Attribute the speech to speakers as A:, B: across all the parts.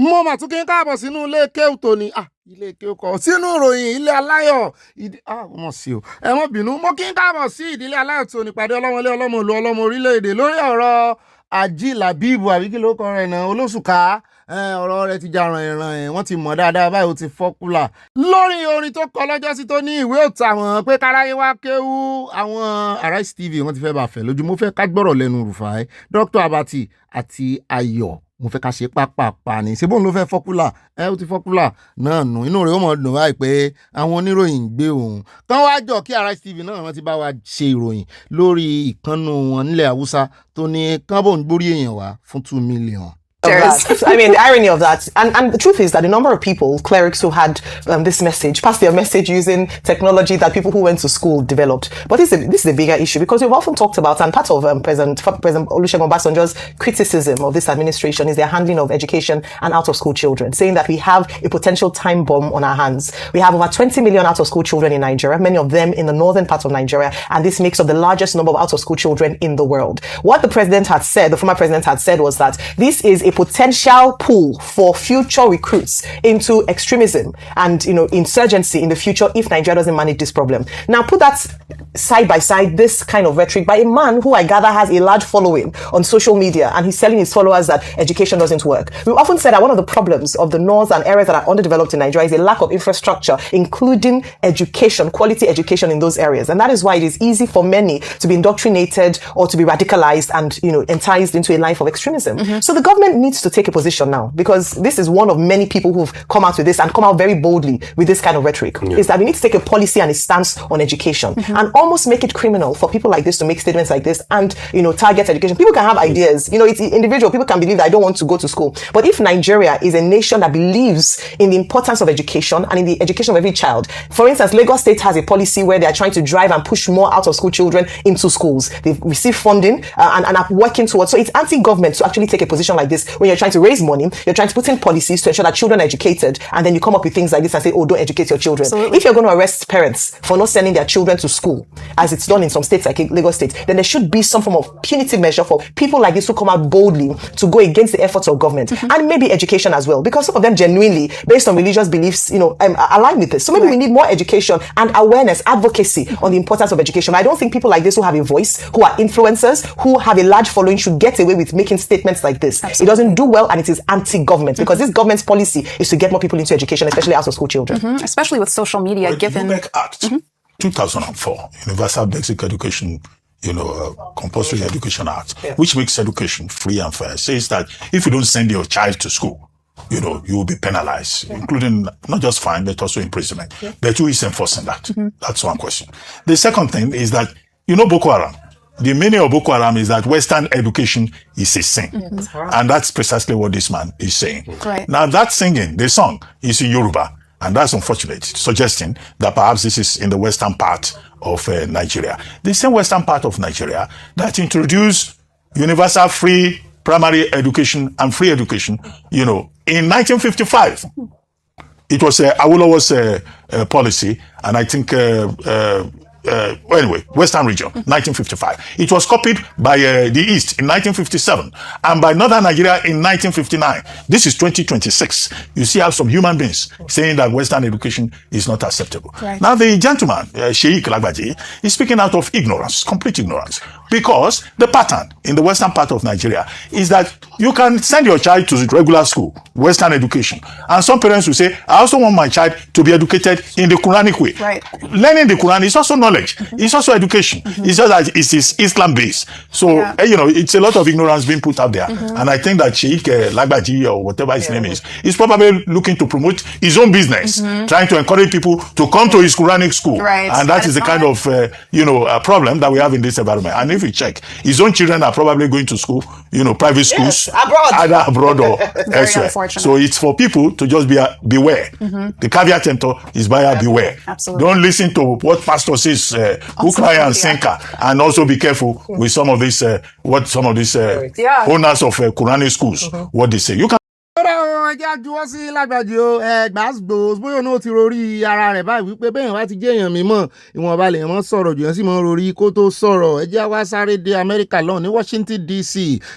A: mo mà tún kí n káàbọ̀ sínú ilé kéwù tòní ilé kéwù kọ sínú ìròyìn ilé aláyọ̀ mo sì o ẹ má bínú mo kí n káàbọ̀ sí ìdílé aláyọ̀ tòní pàdé ọlọ́mọlé ọlọ́mọ ìlú ọlọ́mọ orílẹ̀-èdè lórí ọ̀rọ̀ Ajílàbíbù àbí kí ló kọ rẹ̀ náà Olóṣùká ọ̀rọ̀ rẹ̀ ti jà ràn wọ́n ti mọ̀ dáadáa báyìí ó ti fọ́kúlà lórí orin tó kọ lọ́jọ́ sí tó ní ìwé òtà wọn pé káráyé wá kéwú àwọn Arise TV wọ́n ti fẹ́ bá fẹ́ lójú mo fẹ́ ká gbọ́rọ̀ lẹ́nu Rufai Dr. Abati àti Ayọ̀ mo fẹ́ ká ṣe pápápá ni ṣé bóun ló fẹ́ fọ́kúlà ó ti fọ́kúlà náà nù inú rẹ̀ ó mọ̀ dùn báyìí pé àwọn oníròyìn ń gbé òun kán wá jọ kí Arise TV náà wọ́n ti bá wa ṣe ìròyìn lórí ìkànnù wọn nílẹ̀ Haúsá tó ní kán bò ń gbórí èèyàn wá fún 2 million.
B: I mean, the irony of that. And the truth is that the number of people, clerics who had this message, passed their message using technology that people who went to school developed. But this is a bigger issue because we've often talked about, and part of President Olusegun Obasanjo's criticism of this administration is their handling of education and out-of-school children, saying that we have a potential time bomb on our hands. We have over 20 million out-of-school children in Nigeria, many of them in the northern part of Nigeria, and this makes up the largest number of out-of-school children in the world. What the president had said, the former president had said, was that this is a potential pool for future recruits into extremism and, insurgency in the future if Nigeria doesn't manage this problem. Now, put that side by side, this kind of rhetoric by a man who I gather has a large following on social media, and he's telling his followers that education doesn't work. We've often said that one of the problems of the north and areas that are underdeveloped in Nigeria is a lack of infrastructure, including education, quality education in those areas. And that is why it is easy for many to be indoctrinated or to be radicalized and, enticed into a life of extremism. Mm-hmm. So the government needs to take a position now, because this is one of many people who've come out with this and come out very boldly with this kind of rhetoric, is that we need to take a policy and a stance on education, and almost make it criminal for people like this to make statements like this and, target education. People can have ideas, it's individual. People can believe that I don't want to go to school. But if Nigeria is a nation that believes in the importance of education and in the education of every child, for instance, Lagos State has a policy where they are trying to drive and push more out of school children into schools. They've received funding and are working towards. So it's anti-government to actually take a position like this when you're trying to raise money, you're trying to put in policies to ensure that children are educated, and then you come up with things like this and say, oh, don't educate your children. Absolutely. If you're going to arrest parents for not sending their children to school, as it's done in some states like Lagos State, then there should be some form of punitive measure for people like this who come out boldly to go against the efforts of government, and maybe education as well, because some of them genuinely, based on religious beliefs, align with this. So maybe we need more education and awareness, advocacy on the importance of education. I don't think people like this who have a voice, who are influencers, who have a large following should get away with making statements like this. Absolutely. It doesn't do well, and it is anti-government, because this government's policy is to get more people into education, especially out of school children.
C: Especially with social media,
D: well,
C: given...
D: The Act, 2004, Universal Basic Education, Compulsory Education Act, which makes education free and fair, says that if you don't send your child to school, you will be penalized, including not just fine, but also imprisonment. But who is enforcing that? That's one question. The second thing is that, Boko Haram. The meaning of Boko Haram is that Western education is a sin. And that's precisely what this man is saying.
C: Right.
D: Now that singing, the song, is in Yoruba. And that's unfortunate, suggesting that perhaps this is in the western part of Nigeria. The same western part of Nigeria that introduced universal free primary education and free education, in 1955. It was Awolowo's policy, and I think anyway, Western region, 1955. It was copied by the East in 1957 and by Northern Nigeria in 1959. This is 2026. You see how some human beings saying that Western education is not acceptable.
C: Right.
D: Now the gentleman, Sheikh Lagbaji, is speaking out of ignorance, complete ignorance, because the pattern in the Western part of Nigeria is that you can send your child to regular school, Western education, and some parents will say, I also want my child to be educated in the Quranic way.
C: Right.
D: Learning the Quran is also knowledge. It's also education. It's just that it is Islam based. So, it's a lot of ignorance being put out there. And I think that Sheikh Lagbaji, or whatever his name is probably looking to promote his own business, trying to encourage people to come to his Quranic school.
C: Right.
D: And that is the kind of, problem that we have in this environment. And if you check, his own children are probably going to school, private schools, either abroad or elsewhere. So it's for people to just beware. The caveat emptor is buyer beware.
C: Absolutely.
D: Don't listen to what pastor says, who cry and sinker, and also be careful with some of these, owners of Quranic schools, what they say. You can
A: Kódà o ẹjẹ́ àjùwọ́ sí lágbàjì o gbàgbó bóyá òun ó ti rorí ara rẹ̀ báyìí wípé bẹ́ẹ̀ wá ti jẹ́ èèyàn mímọ́ ìwọ̀nba lè mọ́ sọ̀rọ̀ jù yẹn sì mọ́ rorí kó tó sọ̀rọ̀ ẹjẹ́ wá sáré dé Amẹ́ríkà lọ́hùn ní Washington DC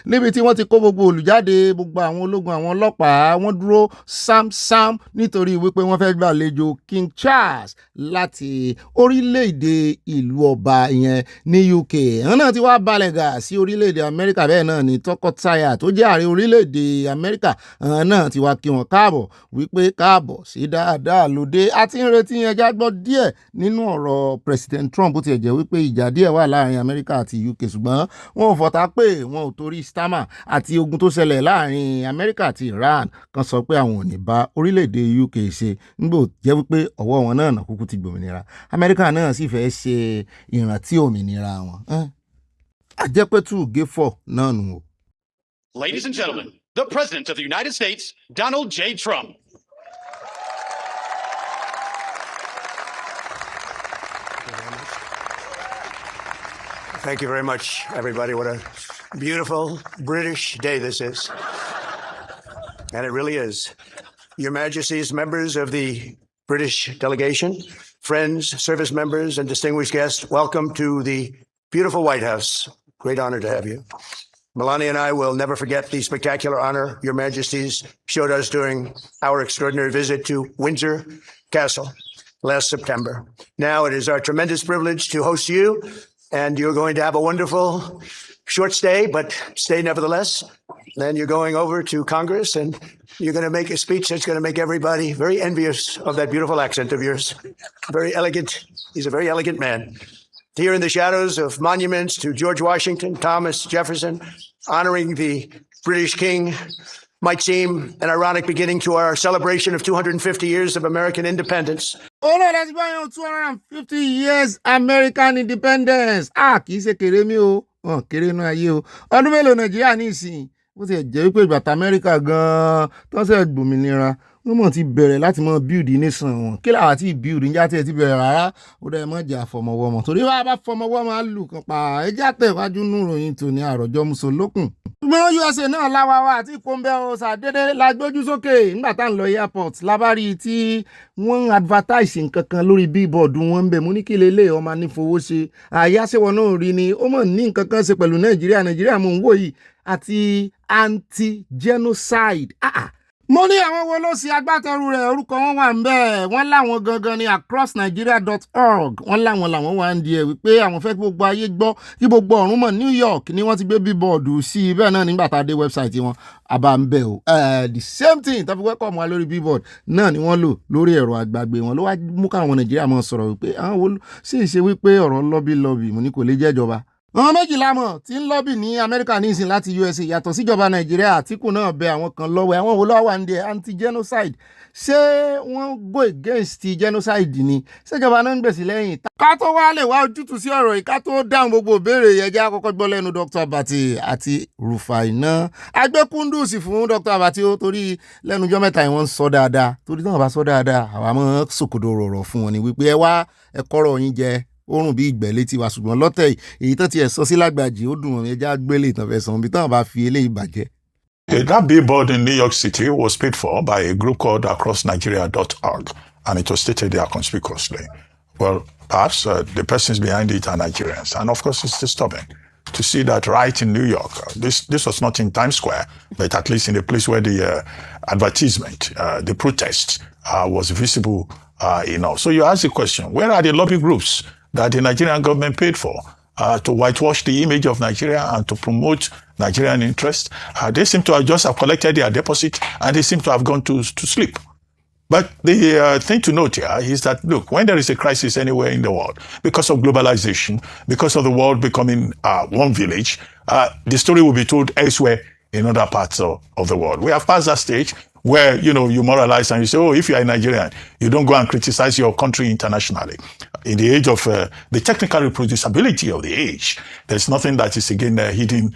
A: níbi tí wọ́n ti kó gbogbo olùjáde gbogbo àwọn ológun àwọn ọlọ́pàá wọ́n dúró sámsám nítorí wípé wọ́n fẹ́ gbàlejò King Charles láti orílẹ̀-èdè ìlú ọba ìyẹn ní UK àwọn náà ti wá balẹ̀ gà sí orílẹ̀-èdè Amẹ́ríkà bẹ́ẹ̀ náà ni tọkọtaya tó jẹ́ ààrẹ orílẹ̀-èdè Amẹ́ríkà náà ti wá kí wọn káàbọ̀ wípé káàbọ̀ sí dáadáa lóde a ti ń retí yẹn jágbọ́ díẹ̀ nínú ọ̀rọ̀ President Trump bó tiẹ̀ jẹ́ wípé ìjà díẹ̀ wà láàrin Amẹ́ríkà àti UK ṣùgbọ́n wọn ò fọ̀tá pé wọn ò torí stammer àti ogun tó ṣẹlẹ̀ láàrin Amẹ́ríkà àti Iran kan sọ pé àwọn ò ní bá orílẹ̀-èdè UK ṣe nígbò jẹ́ wípé ọwọ́ wọn náà kúkú ti gbòmìnira Amẹ́ríkà náà sì fẹ́ ṣe ìrántí òmìnira wọn àjẹpẹ́tù gẹ́fọ̀ náà nù o.
C: Ladies and gentlemen, the President of the United States, Donald J. Trump.
E: Thank you very much, everybody. What a beautiful British day this is. And it really is. Your Majesties, members of the British delegation, friends, service members, and distinguished guests, welcome to the beautiful White House. Great honor to have you. Melania and I will never forget the spectacular honor Your Majesties showed us during our extraordinary visit to Windsor Castle last September. Now it is our tremendous privilege to host you, and you're going to have a wonderful short stay, but stay nevertheless. Then you're going over to Congress, and you're going to make a speech that's going to make everybody very envious of that beautiful accent of yours. Very elegant. He's a very elegant man. Here in the shadows of monuments to George Washington, Thomas Jefferson, honoring the British King might seem an ironic beginning to our celebration of 250 years of American independence.
A: Oh no, that's going on 250 years American independence. Kì í ṣe kéré mi o. Kéré inú ayé o. Ọdún mélòó Nàìjíríà ní ìsìn? Bó ti jẹ́ wípé ìgbà tí Amẹ́ríkà gan-an tó ṣe gbòmìnira wọ́n mọ̀ ti bẹ̀rẹ̀ láti mọ build nation wọn kí làwọn àti build níjà tí ẹ ti bẹ̀rẹ̀ rárá ó dẹ̀ mọ̀ jà fọmọwọ́ mọ̀ torí wàá bá fọmọwọ́ máa lù kan pa ẹjá tẹ̀wájú nù ròyìn tòní àròjọ musolókun. ṣùgbọ́n USA náà láwa àti kòńbẹ́ o ṣàdédé la gbójú sókè nígbà tá à ń lọ airport lábárí tí wọ́n advertise nǹkan kan lórí billboard wọn ń bẹ̀ mú ní kí lélẹ̀ ọmọ anífowó ṣe àyàṣẹ́wọ̀n náà rí ni ó mọ̀ ní nǹkan kan ṣe pẹ̀lú Nàìjíríà mò ń wò yìí àti anti-genocide. Mo ní àwọn wo ló ṣe agbátẹrù rẹ̀ orúkọ wọn wà ń bẹ́ẹ̀ wọ́n láwọn gangan ní acrossnigeria.org wọ́n làwọn wà ń di ẹ̀ wípé àwọn fẹ́ kí gbogbo ayé gbọ́ kí gbogbo ọ̀run mọ̀ New York ni wọ́n ti gbé bíbọ̀dù sí i bẹ́ẹ̀ náà nígbà tá a dé wẹ́bsáìtì wọn àbá ń bẹ̀ o the same thing tó fi wẹ́kọ̀ mọ́ wa lórí billboard náà ni wọ́n lò lórí ẹ̀rọ àgbàgbé wọn ló wá mú káwọn Nàìjíríà mọ̀ sọ̀rọ̀ wípé àwọn wo sì ṣe wípé ọ̀rọ̀ lọ́bì mo ní kò lè jẹ́jọba. Àwọn méjìlá mọ̀ tí ń lọ́bì ní Amẹ́ríkà ní ìsìn láti USA yàtọ̀ síjọba Nàìjíríà Àtíkù náà bẹ àwọn kan lọ́wọ́ àwọn wo lọ́wọ́ wà ní anti-genocide ṣé wọ́n go against genocide ni ṣèjọba náà ń gbèsè lẹ́yìn. Ká tó wá lè wá ojútùú sí ọ̀rọ̀ yìí ká tó dáhùn gbogbo ìbéèrè yẹn jẹ́ àkọ́kọ́ gbọ́ lẹ́nu Dr. Abati àti Rufai náà agbẹ́kúndùsì fún Dr. Abati ó torí lẹ́nujọ́ mẹ́ta yìí wọ́n ń sọ dáadáa torí tí wọ́n bá sọ dáadáa àwa mọ́ sòkòdò rọ̀rọ̀ fún wọn ni wípé ẹ wá ẹ kọ́rọ̀ yín jẹ oorun bí ìgbẹ́ létí wa ṣùgbọ́n lọ́tẹ̀ èyí tó tiẹ̀ sọ sí lágbàjì ó dùn wọn ẹja gbélé ìtàn fẹ́ sàn bí táwọn bá fi eléyìí bàjẹ́.
D: That billboard in New York City was paid for by a group called acrossnigeria.org, and it was stated there conspicuously. Well, perhaps the persons behind it are Nigerians, and of course it's disturbing to see that right in New York. This was not in Times Square, but at least in the place where the advertisement, the protest was visible enough. So you ask the question, where are the lobby groups that the Nigerian government paid for to whitewash the image of Nigeria and to promote Nigerian interests? They seem to have just collected their deposit and they seem to have gone to sleep. But the thing to note here is that, look, when there is a crisis anywhere in the world, because of globalization, because of the world becoming one village, the story will be told elsewhere in other parts of the world. We have passed that stage where, you moralize and you say, oh, if you are a Nigerian, you don't go and criticize your country internationally. in the age of the technical reproducibility of the age. There's nothing that is again hidden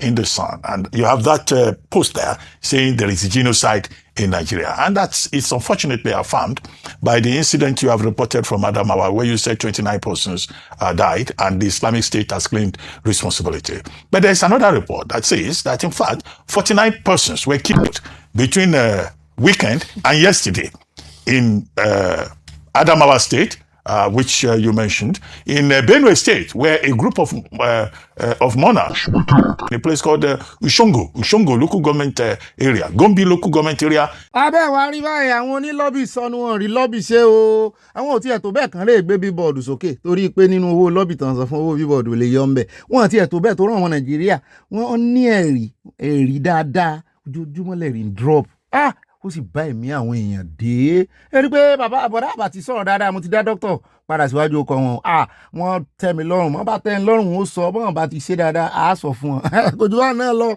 D: in the sun. And you have that post there saying there is a genocide in Nigeria. And it's unfortunately affirmed by the incident you have reported from Adamawa, where you said 29 persons died and the Islamic State has claimed responsibility. But there's another report that says that in fact 49 persons were killed between weekend and yesterday in Adamawa State, which you mentioned, in Benue State, where a group of monarchs, in a place called Ushongo local government area, Gombe local government area.
A: Abẹ́ wa rí báyìí àwọn onílọ́bì sọnù wọn rí lọ́bì ṣe o. Àwọn ò tiẹ̀ tó bẹ́ẹ̀ kan lè gbé bíbọ̀dù sókè torí pé nínú owó lọ́bì tàn sọ fún owó bíbọ̀dù lè yọ ń bẹ̀. Wọ́n tiẹ̀ tó bẹ́ẹ̀ tó rán ọmọ Nàìjíríà. Wọ́n ní ẹ̀rí dáadáa. Ojoojúmọ́ lẹ̀rí ń drop. Ó sì bá ẹ̀mí àwọn èèyàn dé. Ẹ rí pé bàbá àbọ̀dá àbà ti sọ̀rọ̀ dáadáa, mo ti dá dókítà padà síwájú ọkọ̀ wọn. Wọ́n tẹ́ mi lọ́rùn, wọ́n bá tẹ́ ń lọ́rùn ó sọ, bọ́n bá ti ṣe dáadáa, á sọ fún wọn. Kò jù wá náà lọ,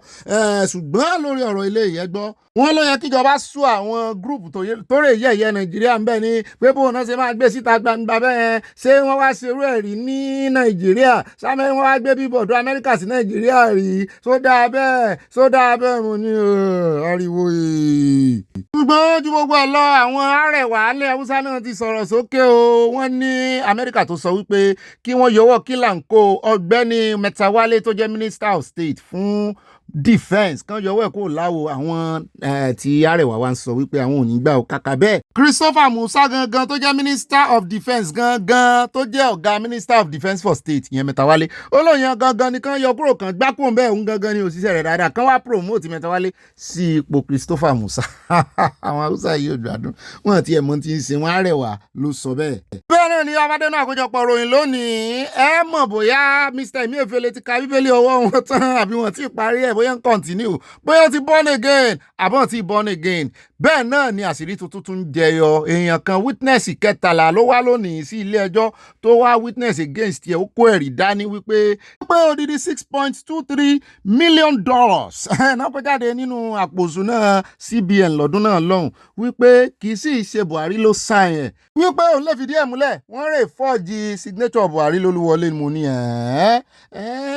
A: ṣùgbọ́n lórí ọ̀rọ̀ ilé ìyẹn gbọ́. Wọ́n ló yẹ kíjọba sú àwọn gúrùpù tó rè yẹ̀yẹ́ Nàìjíríà ń bẹ̀ ni pé bóun náà ṣe máa gbé síta gbangba bẹ́ẹ̀ ṣé wọ́n wá ṣerú ẹ̀ rí ní Nàìjíríà sámẹ́ wọ́n wá gbé bíbọ̀dù Amẹ́ríkà sí Nàìjíríà rí sódà bẹ́ẹ̀ mo ní ariwo yìí. Ṣùgbọ́n ju gbogbo ẹ̀ lọ àwọn arẹwà alẹ́ Haúsá náà ti sọ̀rọ̀ sókè o. Wọ́n ní Amẹ́ríkà tó sọ wípé kí wọ́n yọwọ́ kílàńkó Ọ̀gbẹ́ni Sanawole tó jẹ́ Minister of State fún defense kan yọwọ́ ẹ̀ kó láwo àwọn tí arẹwà wa ń sọ wípé àwọn ò ní gbà ó kàkà bẹ́ẹ̀. Christopher Musa gangan tó jẹ́ Minister of Defense gangan tó jẹ́ ọ̀gá Minister of Defense for State ìyẹn Sanawole olóyìn gangan nìkan yọ kúrò kan gbákùn bẹ́ẹ̀ òun gangan ni òṣìṣẹ́ rẹ̀ dáadáa kan wá promote Sanawole sí ipò Christopher Musa. Àwọn Haúsá yìí ò gbádùn wọn àti ẹ̀mọ́ ti ń ṣe wọn arẹwà ló sọ bẹ́ẹ̀. Bẹ́ẹ̀ náà ni abádẹ́nu àkójọpọ̀ ròyìn lónìí ẹ mọ̀ bóyá Mr. Emiefele ti ka bíbélì ọwọ́ wọn tán àbí wọn ti parí ẹ̀ bóyá ń continue bóyá ti born again àbọ̀ ti born again. Bẹ́ẹ̀ náà ni àṣírí tuntun tún jẹyọ èèyàn kan witness kẹtàlá ló wá lónìí sí ilé ẹjọ́ tó wá witness against ẹ̀ ó kó ẹ̀rí dání wípé odidi $6.23 million náà kó jáde nínú àpò òṣùnà CBN lọ́dún náà lọ́hùn wípé kì í sì ṣe Buhari ló sign ẹ̀ wípé òun lè fìdí ẹ̀ múlẹ̀ wọ́n rè fọ́ọ̀jì signature Buhari lólúwọlé ni mo ní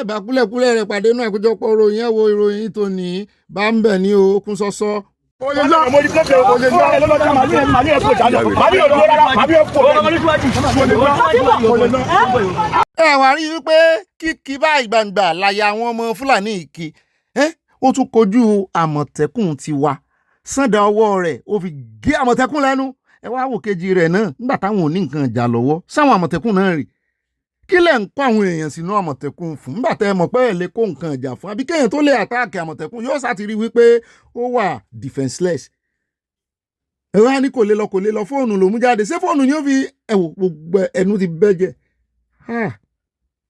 A: bá kúlẹ̀kúlẹ̀ rẹ̀ pàdé náà àkójọpọ̀ ròyìn ẹ̀ wo ìròyìn tó ní bá ń bẹ̀ ní okun sọ́sọ́. Ẹ wá rí wípé kíkí báyìí gbangba láyà àwọn ọmọ Fúlàní ìkí ó tún kojú Àmọ̀tẹ́kùn tiwa sànda ọwọ́ rẹ̀ ó fi gé Àmọ̀tẹ́kùn lẹ́nu. Ẹ wá wò kejì rẹ̀ náà nígbà táwọn ò ní nǹkan ìjà lọ́wọ́ sáwọn Àmọ̀tẹ́kùn náà rè kí lẹ̀ ń kó àwọn èèyàn sínú Àmọ̀tẹ́kùn fún nígbà tẹ́ ẹ mọ̀ pé ẹ lè kó nǹkan ìjà fún àbí kéèyàn tó lè àtáàkì Àmọ̀tẹ́kùn yóò sátìrí wípé ó wà defenseless. Ẹ wá ní kò lè lọ fóònù ló mú jáde ṣé fóònù ni ó fi gbogbo ẹnu ti bẹ́jẹ̀.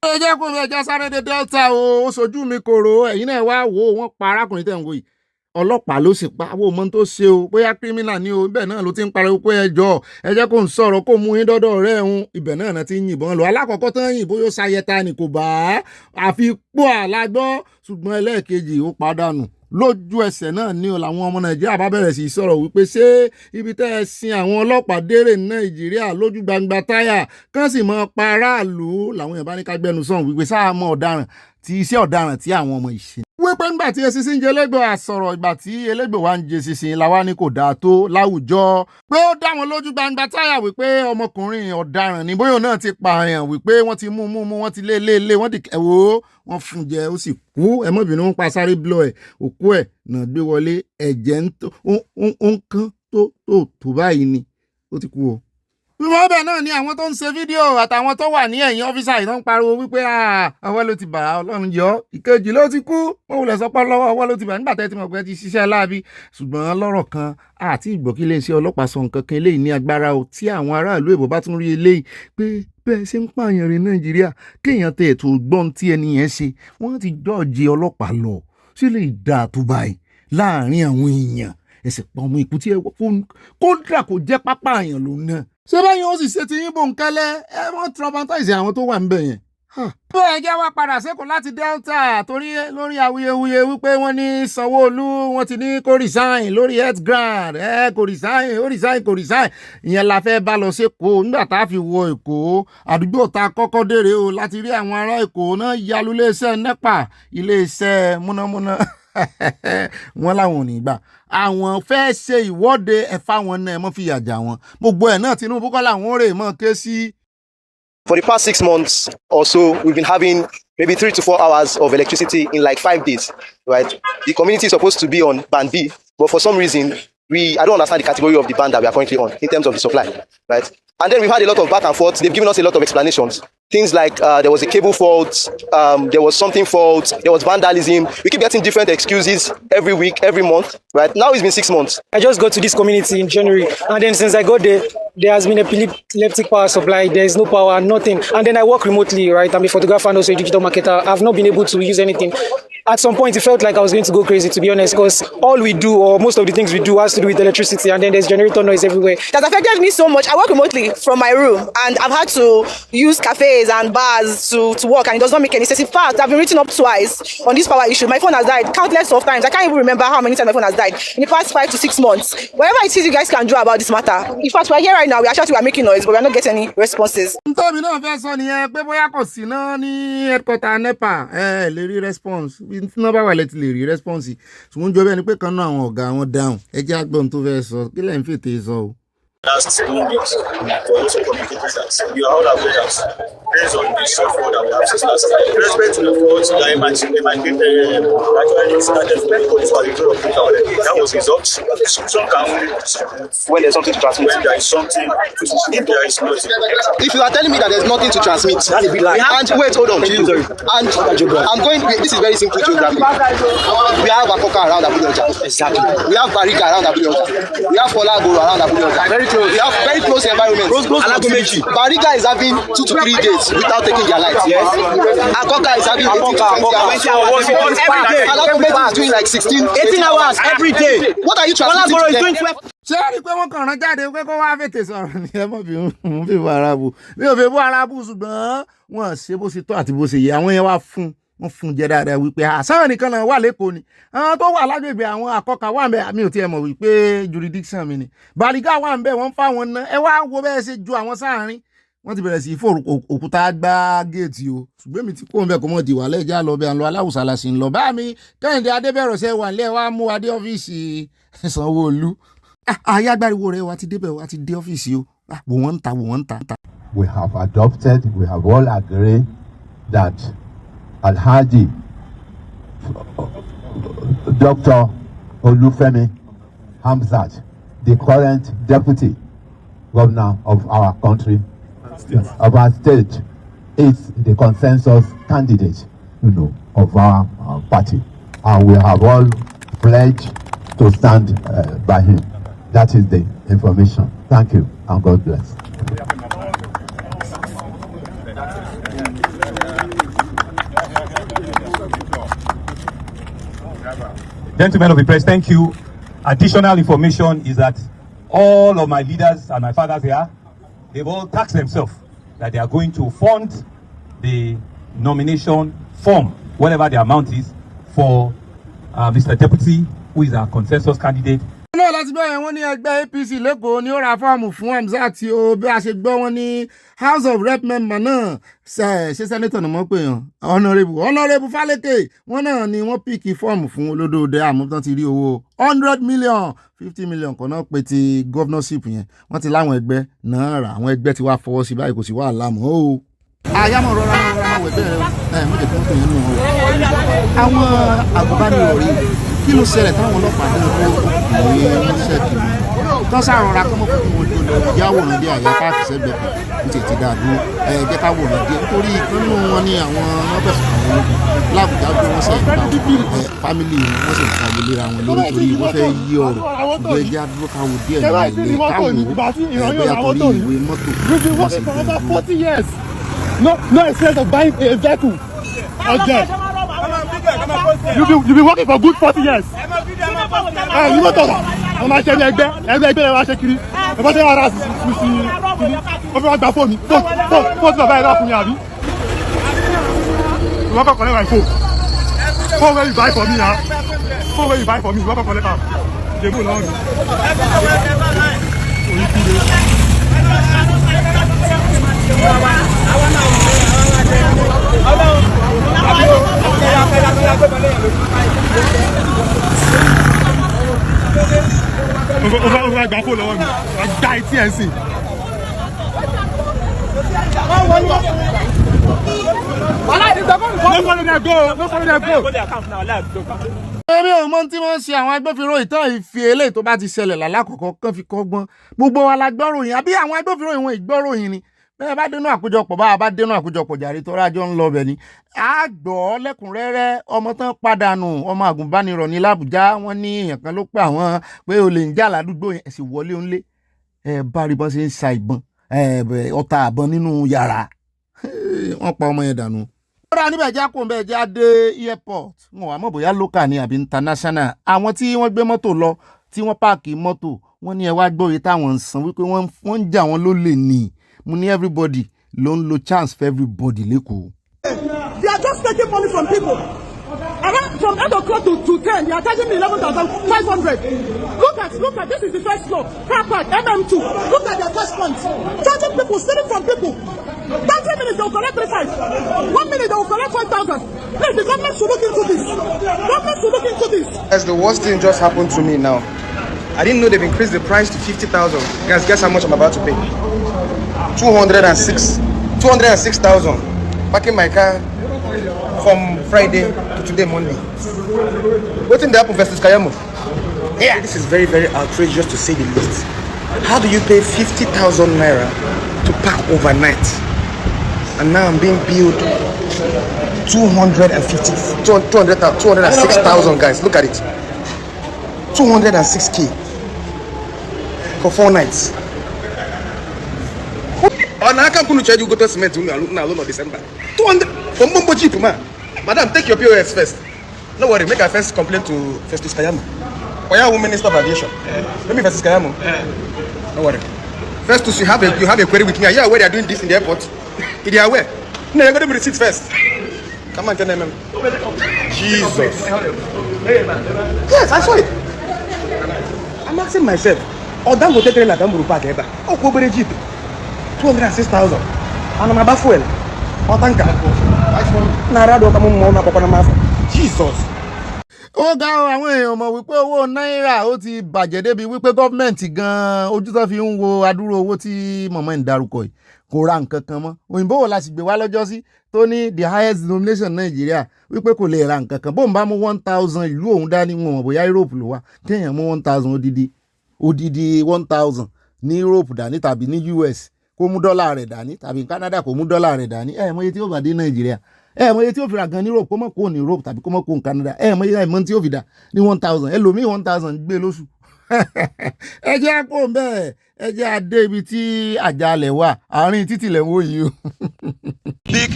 A: Ẹ jẹ́ kó mi ẹja sáré dé Delta ó sojú mi kòrò ẹ̀yin náà wá wò ó wọ́n pa arákùnrin tẹ̀ ń wò yìí ọlọ́pàá ló sì pa àwọn ọmọ tó ṣe o bóyá kírímínà ni o ibẹ̀ náà ló ti ń pariwo pé ẹjọ́ ẹ jẹ́ kó ń sọ̀rọ̀ kó mú yín dọ́dọ̀ rẹ̀ ń ibẹ̀ náà ti ń yìnbọn lọ alákọ̀ọ́kọ́ tán yìnbó yóò ṣayẹta ni kò bá àfi pọ̀ àlágbọ́ ṣùgbọ́n ẹlẹ́ẹ̀kejì ó padànù lójú ẹsẹ̀ náà ni o làwọn ọmọ Nàìjíríà bá bẹ̀rẹ̀ sí í sọ̀rọ̀ wípé ṣé ibi tẹ́ ẹ sin àwọn ọlọ́pàá dérè ní Nàìjíríà lójú gbangba táyà kán sì mọ́ pa aráàlú làwọn èèyàn bá ní ká gbẹnu sọ̀hún wípé sáà mọ́ ọ̀daràn tí iṣẹ́ ọ̀daràn tí àwọn ọmọ ìṣe. Wípé ńgbà tí eṣinṣin ń jẹ elégbò àsọ̀rọ̀ ìgbà tí elégbò wa ń jẹ eṣinṣin làwa ní kò dáa tó láwùjọ pé ó dá wọn lójú gbangba táyà wípé ọmọkùnrin ọ̀daràn ní bóyá náà ti pààyàn wípé wọ́n ti mú wọ́n ti lé wọ́n ti ẹ̀wò wọ́n fún jẹ ó sì kú ẹmọ́bìnrin ń pa sáré blọ ẹ̀ òkú ẹ̀ náà gbé wọlé ẹ̀jẹ̀ ń kán tó báyìí ni ó ti kú o. Wọ́n bẹ̀ náà ni àwọn tó ń ṣe fídíò àtàwọn tó wà ní ẹ̀yìn ọ́fíìsà yìí tó ń pariwo wípé ọwọ́ ló ti bà Ọlọ́run yọ ìkejì ló ti kú wọ́n wulẹ̀ sọpọ́ lọ́wọ́ ọwọ́ ló ti bà nígbà tẹ́ ti mọ̀ pé ti ṣiṣẹ́ láabi ṣùgbọ́n lọ́rọ̀ kan àti ìgbọ́kí lè ṣe ọlọ́pàá sọ nǹkan kan eléyìí ní agbára o tí àwọn aráàlú èbó bá tún rí eléyìí pé bẹ́ẹ̀ ṣe ń pààyàn rìn Nàìjíríà kéèyàn tẹ̀ tó gbọ́n tí ẹni yẹn ṣe wọ́n ti jọ́ọ̀jì ọlọ́pàá lọ sí lè dáa tó báyìí láàárín àwọn èèyàn ẹsẹ̀ pa ọmọ ikú tí ẹ kódà kò jẹ́ pápá àyàn ló náà. Ṣé báyìí ó sì ṣe ti yín bòńkẹ́lẹ́ ẹ wọ́n traumatize àwọn tó wà níbẹ̀ yẹn bó ẹ jẹ́ wá padà sẹ́kọ̀ọ́ láti Delta torí lórí awuyewuye wípé wọ́n ní Sanwoolu wọ́n ti ní kó resign lórí health grant kò resign ìyẹn la fẹ́ bá lọ sẹ́kọ̀ọ́ nígbà tá a fi wọ Èkó àdúgbò tá a kọ́kọ́ dèrè o láti rí àwọn ará Èkó náà yalu iléeṣẹ́ NEPA iléeṣẹ́ múnámúná wọ́n láwọn ò ní gbà àwọn fẹ́ ṣe ìwọ́de ẹ̀fà wọn náà mọ́ fìyà jà wọn gbogbo ẹ̀ náà Tinubu kọ́ làwọn rè mọ́ ké sí.
F: For the past 6 months or so, we've been having maybe 3 to 4 hours of electricity in like 5 days, right? The community is supposed to be on band B, but for some reason, I don't understand the category of the band that we are currently on in terms of the supply, right? And then we've had a lot of back and forth. They've given us a lot of explanations. Things like there was a cable fault, there was something fault, there was vandalism. We keep getting different excuses every week, every month, right? Now it's been 6 months.
G: I just got to this community in January, and then since I got there, there has been epileptic power supply. There is no power, nothing. And then I work remotely, right? I'm a photographer and also a digital marketer. I've not been able to use anything. At some point, it felt like I was going to go crazy, to be honest, because all we do, or most of the things we do, has to do with electricity, and then there's generator noise everywhere.
H: It has affected me so much. I work remotely from my room, and I've had to use cafes and bars to work, and it does not make any sense. In fact, I've been written up twice on this power issue. My phone has died countless of times. I can't even remember how many times my phone has died in the past 5 to 6 months. Whatever it is you guys can do about this matter. In fact, we're here right now. We are making noise, but we're not getting any responses.
A: Ntọ́mi náà fẹ́ sọ nìyẹn pé bóyá kò sí náà ní headquarter NEPA lè rí response bí náà bá wà lẹ́tí lè rí response ṣùgbọ́n jọ bẹ́ẹ̀ ni pé kan náà àwọn ọ̀gá wọn dáhùn ẹ jẹ́ àgbọ̀n tó fẹ́ sọ kí lẹ́yìn fètè sọ o.
I: Last 2 weeks, we also communicated that we are all aware that based on the software that we have since last time, with respect to the faults that actually started from the qualifier of people already. That was resolved. Some can
F: When there's something to transmit.
I: when there is something, if there is nothing.
F: If you are telling me that there's nothing to transmit, that's a big lie. And wait, hold on, and I'm going. This is very simple geography. We have Akoka around Abuja. Exactly. We have Bariga around Abuja. We have Folagoro around Abuja. Very close. We have very close environment. Bariga is having 2 to 3 days without taking their life. Yes. Akoka is having 18 hours. Alagomeji is doing like 18 hours every day. What are you transmitting to them?
A: ṣé ẹ rí i pé wọ́n kàn rán jáde pé kó wá fètè sọ̀rọ̀ ní ẹ mọ̀ bí wọ́n fi bọ́ ara bù bí wọ́n fi bọ́ ara bù ṣùgbọ́n wọ́n ṣe bó ṣe tó àti bó ṣe yẹ àwọn yẹn wọ́n fún jẹ dáadáa wípé àṣàwọn nìkan náà wà lẹ́kọ̀ọ́ ni àwọn tó wà lágbègbè àwọn Àkọ́kà wà ń bẹ àmì ò tiẹ̀ mọ̀ wípé jurisdiction mi ni Bariga wà ń bẹ wọ́n fáwọn náà ẹ wá wo bẹ́ẹ̀ ṣe ju àwọn sáàrin wọ́n ti bẹ̀rẹ̀ sí í fò òkúta gbá géètì o ṣùgbọ́n mi ti kó ń bẹ kó mọ̀ di wàhálà ẹja lọ bẹ à ń lọ aláwùsá la sì ń lọ bá mi Kẹ́hìndé Adébẹ̀rọ̀ṣẹ́ wà nílẹ̀ wá mú wa dé ọ́fíìsì Sanwó-Olú ayágbáriwo rẹ̀ wá ti débẹ̀ wá ti dé ọ́fíìsì o wò wọ́n ń ta.
J: We have all agreed that Alhaji Dr. Olufemi Hamzat, the current deputy governor of our country, of our state, is the consensus candidate, of our party, and we have all pledged to stand by him. That is the information. Thank you, and God bless.
K: Gentlemen of the press, thank you. Additional information is that all of my leaders and my fathers here, they've all taxed themselves that they are going to fund the nomination form, whatever the amount is, for Mr. Deputy, who is our consensus candidate.
A: náà láti bẹ́ẹ̀ wọ́n ní ẹgbẹ́ APC lẹ́kọ̀ọ́ ní ó ra fọ́ọ̀mù fún Hamzat o bí a ṣe gbọ́ wọn ní House of Rep member náà ṣe sẹ́nétọ̀ ni wọ́n pè yàn Honourable Faleke wọ́n náà ni wọ́n píìkì fọ́ọ̀mù fún olódòdó àmútán ti rí owó 100 million 50 million kan náà pé ti governorship yẹn wọ́n ti láwọn ẹgbẹ́ náà rà àwọn ẹgbẹ́ ti wá fọwọ́ sí báyìí kò sí wàhálà mọ́ o. àyàmọ̀ rọra wẹ̀ bẹ́ẹ̀ mọ̀jẹ̀ kí wọ́n tó yẹn nù ọ́ àwọn àgùnbánirọ̀ rí kí ló ṣẹlẹ̀ táwọn ọlọ́pàá ní ọkọ̀ ìwé ṣẹ́ẹ̀kì tó sàrọ̀ra kọ́mọ́ fún wọn tó lọ ìyá àwòrán dé àyà páàkì sẹ́gbẹ̀ẹ́ kan ní tètè dáa dúró jẹ́ ká wòrán dé nítorí ìkànnì wọn ní àwọn nọ́fẹ̀sì àwọn lábùjá gbé wọn sẹ́yìn pa fámìlì wọn sì ń kàwé léra wọn lórí torí wọ́n fẹ́ yí ọ̀rọ̀ ṣùgbọ́n ẹjẹ́ àdúró káwò díẹ̀ nígbà ilé káwò bóyá torí ìwé mọ́tò wọ́n sì gbé
L: No excess of buying a vehicle again. You've been working for good 40 years. You know what? I'm not saying ẹgbẹ́ rẹ̀ wá ṣe kiri. Ẹ̀fọ́ ṣe wá rà sí kiri. Ó fi wá gba fóònù. Fóònù tí bàbá yẹn rà fún mi àbí. welcome collect my phone. Phone where you buy for me now. Phone where you buy for me, you welcome collect am. Dey go long. Over gba phone lọ́wọ́ mi. Gba etí ẹ̀ sìn.
A: Èmi ò mọ tí wọ́n ń ṣe àwọn agbófinró ìtàn ìfi eléyìí tó bá ti ṣẹlẹ̀ lálákọ̀ọ́kọ́ kán fi kọ́gbọ́n gbogbo wa la gbọ́ròyìn àbí àwọn agbófinró ìwọ̀n ìgbọ́ròyìn ni bẹ́ẹ̀ bá dénú àkójọpọ̀ bá a bá dénú àkójọpọ̀ jàre tó rájọ́ ń lọ bẹ̀ ni a gbọ́ lẹ́kùnrẹ́rẹ́ ọmọ tán padànù ọmọ àgùnbánirọ̀ ní làbújá wọ́n ní èèyàn kan ló pè àwọn pé olè ń jà ládùúgbò yẹn sì wọlé ńlé bá rí bọ́n ṣe ń sa ìbọn ọta àbọn nínú yàrá wọ́n pa ọmọ yẹn dànù. Ó rà níbẹ̀ já kó bẹ́ẹ̀ já dé airport wọn wà mọ̀ bóyá local ni àbí international àwọn tí wọ́n gbé mọ́tò lọ tí wọ́n páàkì mọ́tò wọ́n ní ẹ wá gbọ́ iye táwọn ń san wípé wọ́n ń jà wọ́n lólè ní mo ní everybody ló ń lo chance for everybody lẹ́kọ̀ọ́.
M: They are just taking money from people. Around from 8 o'clock to 10, they are charging me 11,500. Look at, this is the first floor. Car park, MM2. Look at their first point. Charging people, stealing from people. 30 minutes, they will collect 3,500. 1 minute, they will collect 5,000. Please, the government should look into this. Government should look into this.
F: That's the worst thing just happened to me now. I didn't know they've increased the price to 50,000. Guess how much I'm about to pay? 206,000. Parking my car from Friday to today, Monday. What in the Apple versus Kayamo? Yeah, this is very, very outrageous to say the least. How do you pay 50,000 naira to park overnight? And now I'm being billed 206,000, guys. Look at it. 206K for 4 nights. Oh, now I can't charge you go to cement now alone December. 200 from Bombo cheap, man. Madam, take your POS first. No worry, make a first complaint to Festus Kayamo. Oya Minister of Aviation. Let me Festus Kayamo. No worry. Festus, you have a query with me. Are you aware they are doing this in the airport? If they are aware, no, you're going to be receipts first. Come on, tell them. Jesus. Yes, I saw it. I'm asking myself. Oh, that will take a lot of money. Oh, go buy a jeep. 206,000. And I'm about fuel. Oh, thank God. Jesus.
A: Ó ga àwọn èèyàn mọ̀ wípé owó náírà ó ti bàjẹ́ débi wípé gọ́ọ̀mẹ̀ntì gan-an ojú tó fi ń wo adúrú owó tí mọ̀mọ́ ń darúkọ yìí kò ra nǹkan kan mọ́. Òyìnbó wo la sì gbé wá lọ́jọ́ sí tó ní the highest denomination Nàìjíríà wípé kò lè ra nǹkan kan. Bóun bá mú 1,000 ìlú òun dání wọn mọ̀ bóyá Europe ló wà kéèyàn mú 1,000 odidi 1,000 ní Europe dání tàbí ní US kó mú dọ́là rẹ̀ dání tàbí Canada kó mú dọ́là rẹ̀ dání mọ iye tí ó bá dé Nàìjíríà mọ iye tí ó fi ra gan ní Europe kó mọ̀ kó ní Europe tàbí kó mọ̀ kó ní Canada mọ iye tí ó fi dá ní 1,000 ẹlòmíì 1,000 gbé lóṣù. Ẹ jẹ́ àpò bẹ́ẹ̀ ẹ jẹ́ adé ibi tí àjálẹ̀ wà àárín títì lẹ̀ ń wò yìí o.
N: Big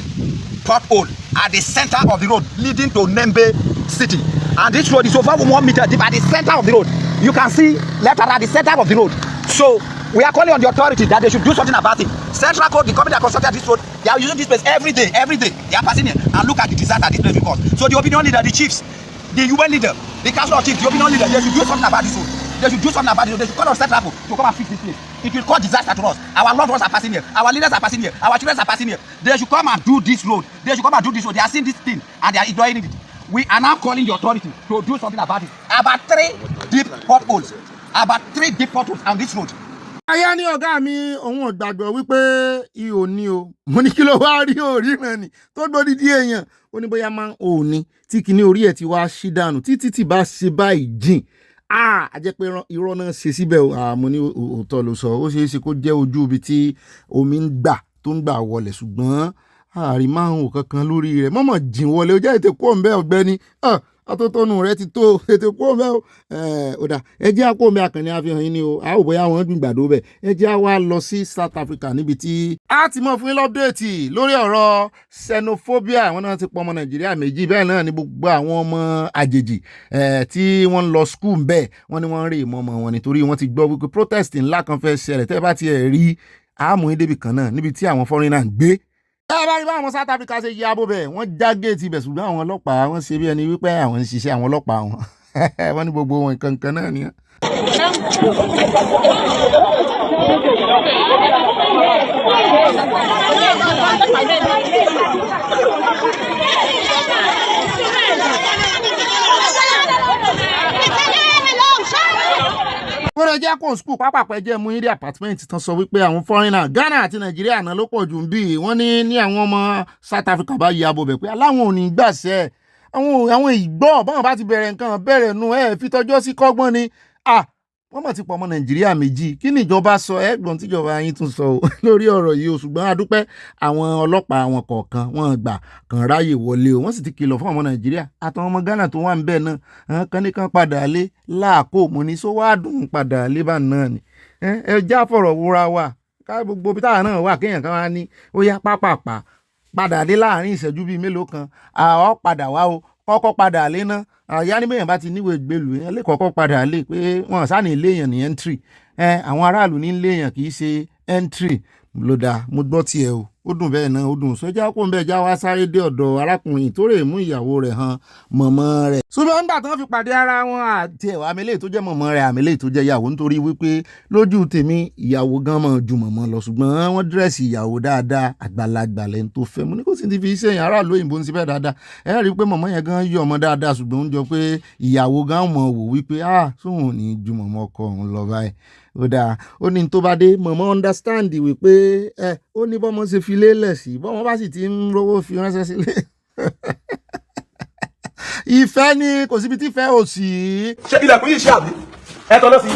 N: pothole at the center of the road leading to Nembe city, and this road is over 1 meter deep at the center of the road. You can see left and right at the center of the road. So we are calling on the authority that they should do something about it. Central Coast, the company that constructed this road, they are using this place every day. They are passing here and look at the disaster this place will cause. So the opinion leader, the chiefs, the UN leader, the council of chiefs, the opinion leader, they should do something about this road. They should do something about it. They should call on Central Coast to come and fix this place. It will cause disaster to us. Our loved ones are passing here. Our leaders are passing here. Our children are passing here. They should come and do this road. They should come and do this road. They are seeing this thing and they are ignoring it. We are now calling the authority to do something about it. About 3 deep potholes. About 3 deep potholes on this road.
A: Aya ní ọ̀gá mi òun ò gbàgbọ́ wípé ihò ní o mo ní kí ló wá rí orí rẹ̀ ni tó gbódì di èèyàn ó ní bóyá máa ń òní tí kìíní orí ẹ̀ ti wá ṣí dànù títí tí bá ṣe báyìí jìn a jẹ́ pé irọ́ náà ṣe síbẹ̀ mo ní òótọ́ ló sọ ó ṣeé ṣe kó jẹ́ ojú ibi tí omi ń gbà tó ń gbà wọlé ṣùgbọ́n àárín márùn-ún kankan lórí rẹ̀ mọ́mọ́ jìn wọlé ó jẹ́ ètè kó ń bẹ́ ọ̀gbẹ́ni atótónu rẹ ti tó ètè kó mẹ́ o ọ̀dà ẹjẹ́ àkómi àkànní àfihàn yín ni o a ò bóyá wọn gbìngbàdo bẹ̀ ẹjẹ́ wa lọ sí South Africa níbi tí a ti mọ̀ fún yín lọ́pdẹ̀tì lórí ọ̀rọ̀ xenophobia wọn náà ti pọ̀ ọmọ Nàìjíríà méjì bẹ́ẹ̀ náà ni gbogbo àwọn ọmọ àjèjì tí wọ́n ń lọ skul bẹ́ẹ̀ wọ́n ní wọ́n ń rí ìmọ̀ ọmọ wọn nítorí wọ́n ti gbọ́ wípé protest ńlá kan fẹ́ ṣẹlẹ̀ tẹ́ bá ti rí àmú débi kan náà níbi tí àwọn foreigner ń gbé ẹ bá rí báwọn South Africa ṣe yí abo bẹ́ẹ̀ wọ́n já géètì ibẹ̀ ṣùgbọ́n àwọn ọlọ́pàá wọ́n ṣe bí ẹni wípé àwọn ń ṣiṣẹ́ àwọn ọlọ́pàá wọn wọ́n ní gbogbo wọn nǹkan náà ni. wọ́n jẹ́ kó skul pápápẹ́ jẹ́ mú yín dé apartment tán sọ wípé àwọn foreigner Ghana àti Nàìjíríà náà ló pọ̀ jù ń bí wọ́n ní àwọn ọmọ South Africa bá yí abo bẹ̀ pé aláwọn ò ní gbàṣẹ́ àwọn ìgbọ́ báwọn bá ti bẹ̀rẹ̀ nǹkan bẹ̀rẹ̀ nu fi tọjọ́ sí kọ́gbọ́n ni wọ́n mọ̀ ti pọ̀ ọmọ Nàìjíríà méjì kí ni ìjọba sọ ẹ̀gbọ́n tíjọba yín tún sọ lórí ọ̀rọ̀ yìí o ṣùgbọ́n a dúpẹ́ àwọn ọlọ́pàá àwọn kọ̀ọ̀kan wọ́n gbà kàn ráyè wọlé o wọ́n sì ti kìlọ̀ fún ọmọ Nàìjíríà àtàwọn ọmọ Ghana tó wà ń bẹ̀ náà àwọn kan ní kan padà lé láàkó mo ní sọ wá dùn padà lé bá náà ni ẹ já fọ̀rọ̀ wúra wa ká gbogbo bí táwọn náà wà kéèyàn kan wá ní ó yá pápápá padà dé láàrin ìṣẹ́jú bíi mélòó kan àwọn padà wá o kọ́kọ́ padà lé náà àyà ní bẹ́yàn bá ti níwèé gbèlú yẹn lè kọ́kọ́ padà lé pé wọ́n sáà ní léèyàn ní entry àwọn aráàlú ní léèyàn kì í ṣe entry ló dáa mo gbọ́ tiẹ̀ o ó dùn bẹ́ẹ̀ náà ó dùn sójà kó ń bẹ́ẹ̀ já wá sáré dé ọ̀dọ̀ arákùnrin tó rè mú ìyàwó rẹ̀ hàn mọ̀mọ́ rẹ̀. ṣùgbọ́n nígbà tí wọ́n fi pàdé ara wọn àti ẹ̀wà àmìlẹ́ tó jẹ́ mọ̀mọ́ rẹ̀ àmìlẹ́ tó jẹ́ ìyàwó nítorí wípé lójú tèmi ìyàwó gan mọ̀ ju mọ̀mọ́ lọ ṣùgbọ́n wọ́n dírẹ́sì ìyàwó dáadáa àgbàlagbà lẹ́nu tó fẹ́ mo ní kó sì ti fi iṣẹ́ yẹn aráàlú òyìnbó ń síbẹ̀ dáadáa ẹ rí i pé mọ̀mọ́ yẹn gan yọ ọmọ dáadáa ṣùgbọ́n ó ń jọ pé ìyàwó gan mọ̀ wò wípé sóhun ò ní ju mọ̀mọ́ ọkọ òun lọ báyìí ó dáa ó ní tó bá dé mọ̀mọ́ understand wípé ó ní bọ́mọ ṣe fi lélẹ̀ sí bọ́mọ bá sì ti ń rówó fi ránṣẹ́ sílé ìfẹ́ ni kò síbi tí ìfẹ́ ò sí.
L: ṣé ilẹ̀kùn yìí ṣe àbí ẹ tọ́ lọ sí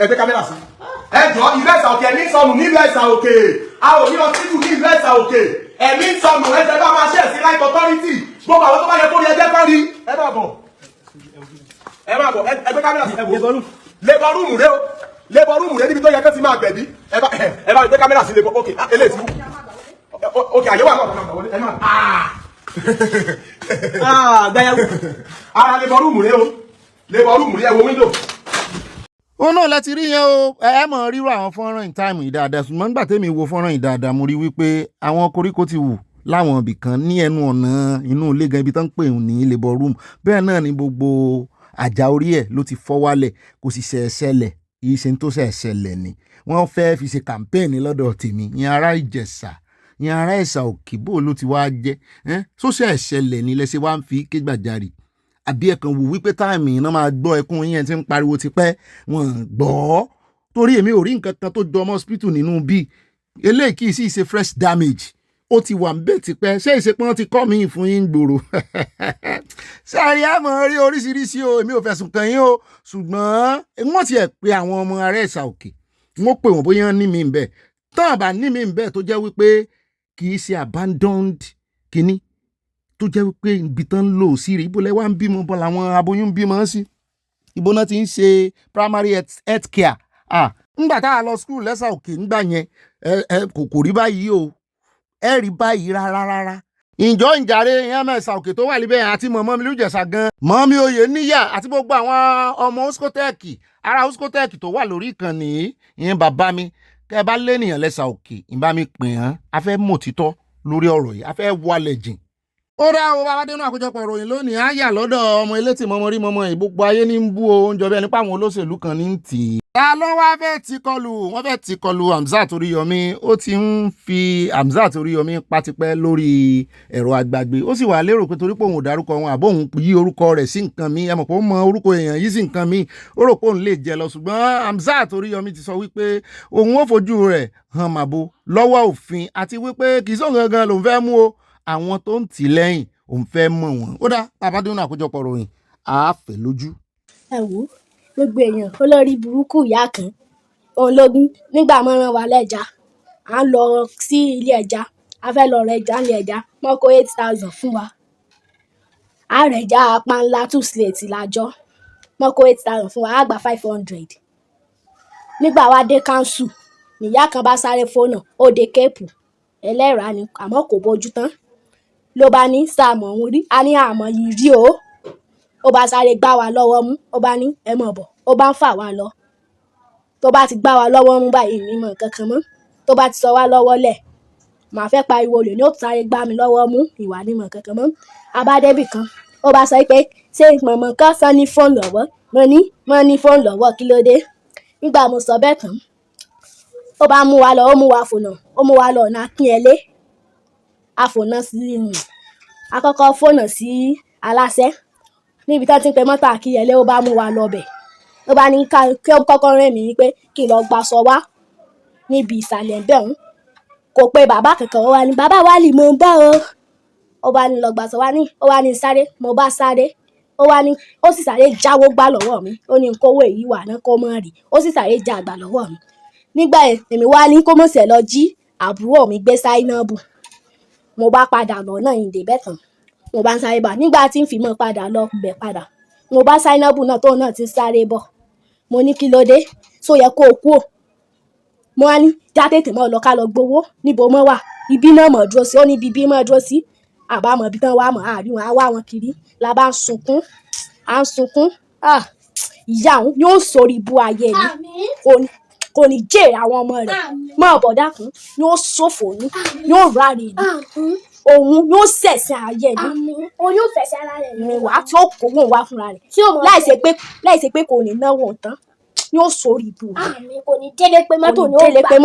L: ẹgbẹ́ kámẹ́rà sí. ẹ jọ ìlú ẹ̀sà òkè ẹ̀mí sọnù nílùú ẹ̀sà òkè a ò ní ọtíjú ní ìlú ẹ̀sà òkè ẹ̀mí sọnù ẹ̀sẹ̀ bá máa ṣe ẹ̀sìn right authority gbogbo àwọn tó bá yẹ kó rí ẹjẹ́ kọ́ rí. ẹ máa bọ̀ ẹgbẹ́ kámẹ́rà sí labour room rẹ o labour room rẹ níbi tó yẹ kó ti máa gbẹ̀bí ẹ bá gbé kámẹ́rà sí labour ok eléyìí ok àyẹ̀wò àkọ́kọ́ ẹ máa ara labour room rẹ o labour room rẹ wo window.
A: ó náà láti rí yẹn o ẹ mọ̀ ríro àwọn fọ́nrán ìtàìmù ìdáadáa ṣùgbọ́n nígbà tẹ́mi wo fọ́nrán ìdáadáa mo rí wípé àwọn koríko ti wù láwọn ibì kan ní ẹnu ọ̀nà inú ilé gan ibi tó ń pè ní labour room bẹ́ẹ̀ náà ni gbogbo àjà orí ẹ̀ ló ti fọ́ wálẹ̀ kò sì ṣe ṣẹlẹ̀ yìí ṣe ń tó ṣe ṣẹlẹ̀ ni wọ́n fẹ́ fi ṣe kàmpẹ́ẹ̀nì lọ́dọ̀ tèmi ìyẹn ará Ìjẹ̀ṣà ìyẹn ará Ẹ̀sà Òkè bó ló ti wá jẹ́ sóṣẹ́ ẹ̀ṣẹ̀lẹ̀ ni lẹ́sẹ̀ wá ń fi ké gbàjarì àbí ẹ̀kan wò wípé táìmì iná máa gbọ́ ẹkún yẹn ti ń pariwo tipẹ́ wọn gbọ́ torí èmi ò rí nǹkan kan tó jọ ọmọ hospital nínú bí eléyìí kì í sì ṣe fresh damage ó ti wà ń bẹ̀ tipẹ́ ṣé ìṣepọ́n ti kọ́ mi fún yín gbòòrò sáré àmọ́ rí oríṣiríṣi o èmi ò fẹ̀sùn kàn yín o ṣùgbọ́n wọ́n ti ẹ̀ pé àwọn ọmọ ará Ẹ̀sà Òkè wọ́n pè wọ́n bóyá ní mi ń bẹ̀ tán àbá ní mi ń bẹ̀ tó jẹ́ wípé kì í ṣe abandoned kínní tó jẹ́ wípé ibi tán ń lò sí rè ibo lẹ́wà ń bímọ bọ́ làwọn aboyún ń bímọ sí ibo náà ti ń ṣe primary health care ńgbà tá a lọ school l'Ẹ̀sà Òkè ńgbà yẹn kò rí báyìí o ẹ rí báyìí rárá ìjọ ìjàre yẹn Ẹ̀sà Òkè tó wà níbẹ̀ àti mọ̀mọ́ mi lùjẹ̀sà gan mọ́mí oyè níyà àti gbogbo àwọn ọmọ oskotẹ́ẹ̀kì ará oskotẹ́ẹ̀kì tó wà lórí ìkànnì ìyẹn bàbá mi kẹ́ bá lẹ́nìyàn l'Ẹ̀sà Òkè ìbá mi pè hàn a fẹ́ mọ̀ títọ́ lórí ọ̀rọ̀ yìí a fẹ́ wálẹ̀ jìn. ó dá o bá wá dénú àkójọpọ̀ ìròyìn lónìí á yà lọ́dọ̀ ọmọ elétí mọ́mọ́rí mọ́mọ́ ìgbogbo ayé ní ń bú o oúnjẹ bẹ́ẹ̀ nípa àwọn olóṣèlú kan ní ń tì í. ta ló wá fẹ́ ti kọlù wọ́n fẹ́ ti kọlù Hamzat Oríyọmí ó ti ń fi Hamzat Oríyọmí patipẹ́ lórí ẹ̀rọ agbàgbé ó sì wà lérò pé torí pé òun ò dárúkọ wọn àbó òun yí orúkọ rẹ̀ sí nǹkan mi ẹ mọ̀ pé ó mọ orúkọ èèyàn yìí sí nǹkan mi ó rò pé òun lè jẹ lọ ṣùgbọ́n Hamzat Oríyọmí ti sọ wípé òun ó fojú rẹ̀ hàn màbo lọ́wọ́ òfin àti wípé kì í sóhun gangan lòun fẹ́ mú o àwọn tó ń tì lẹ́yìn òun fẹ́ mọ̀ wọ́n ó dá tàbádùn àkójọpọ̀ ròyìn àáfẹ́ lójú.
O: ẹ wo gbogbo èèyàn olórí burúkú ìyá kan ológun nígbà mọ́ràn wà lẹ́jà à ń lọ sí ilé ẹja a fẹ́ lọ rẹ ẹja ilé ẹja wọ́n kó 8,000 fún wa a rẹ̀ ẹja apá ńlá 2 slate lájọ́ wọ́n kó 8,000 fún wa a gba 500 nígbà wá dé káńsù níyà kan bá sáré fóònù ó de kéèpù ẹlẹ́ràá ni àmọ́ kò bójú tán ló bá ní sáàmù ọ̀hún rí a ní àmọ́ yìí rí o ó bá sáré gbá wa lọ́wọ́ mú ó bá ní ẹ mọ̀ bọ̀ ó bá ń fà wá lọ tó bá ti gbá wa lọ́wọ́ mú báyìí ní mọ̀ kankan mọ́ tó bá ti sọ wá lọ́wọ́ lẹ̀ màá fẹ́ pariwo olè ní ó sáré gbá mi lọ́wọ́ mú ìwà nímọ̀ kankan mọ́ abádẹ́bì kan ó bá sọ pé ṣé mọ̀mọ́ kan sọ ní fóònù lọ́wọ́ mo ní fóònù lọ́wọ́ kí ló dé nígbà mo sọ bẹ́ẹ̀ tán ó bá mú wa lọ ó mú wa lọ ọ̀nà Akínyẹlé àfònà sí àkọ́kọ́ fóònù sí Aláṣẹ níbi tí wọ́n ti ń pe mọ́tò Akínyẹlé ó bá mú wa lọ bẹ̀ ó bá ní kí ó kọ́kọ́ rẹ̀ mí pé kí n lọ gbaṣọ wá níbi ìsàlẹ̀ bẹ́ẹ̀ hàn kò pe bàbá kankan ó wá ní bàbá wa lì mọ̀ ń bọ̀ ó bá ní lọ gbaṣọ wá ní ó wá ní sáré mo bá sáré ó wá ní ó sì sáré jáwó gbà lọ́wọ́ mi ó ní kówó èyí wà náà kó mọ́ rí ó sì sáré já àgbà lọ́wọ́ mi nígbà yẹn èmi wá ní kó mọ̀ sẹ̀ lọ jí àbúrò mi gbé Sáínàbù mo bá padà lọ náà ìdè bẹ́ẹ̀ tán mo bá ń sáré bọ̀ nígbà tí ń fi mọ́ padà lọ bẹ̀ padà mo bá Sáínàbù náà tóun náà ti sáré bọ̀ mo ní kí ló dé só yẹ kó o kú ò mo wá ní já tètè mọ́ lọ ká lọ gbowó níbo mọ́ wà ibi náà mọ̀ dúró sí ó ní bíbí mọ́ dúró sí àbámọ̀ ibi tán wà mọ́ àrí wọn á wá wọn kiri la bá ń sunkún ìyá òun yóò sórí ibú ayé mi kò ní jèrè àwọn ọmọ rẹ̀ mọ́ ọ̀bọ̀dá kan yóò ṣòfò ní yóò ráre ní òun yóò ṣẹ̀ṣẹ̀ ayé ní òun yóò fẹ̀ṣẹ̀ ara rẹ̀ ní wàá tí ó kó wọn wá fúnra rẹ̀ láìsí pé kò ní náwó tán yóò sórí ibú rẹ̀
P: kò ní délé pé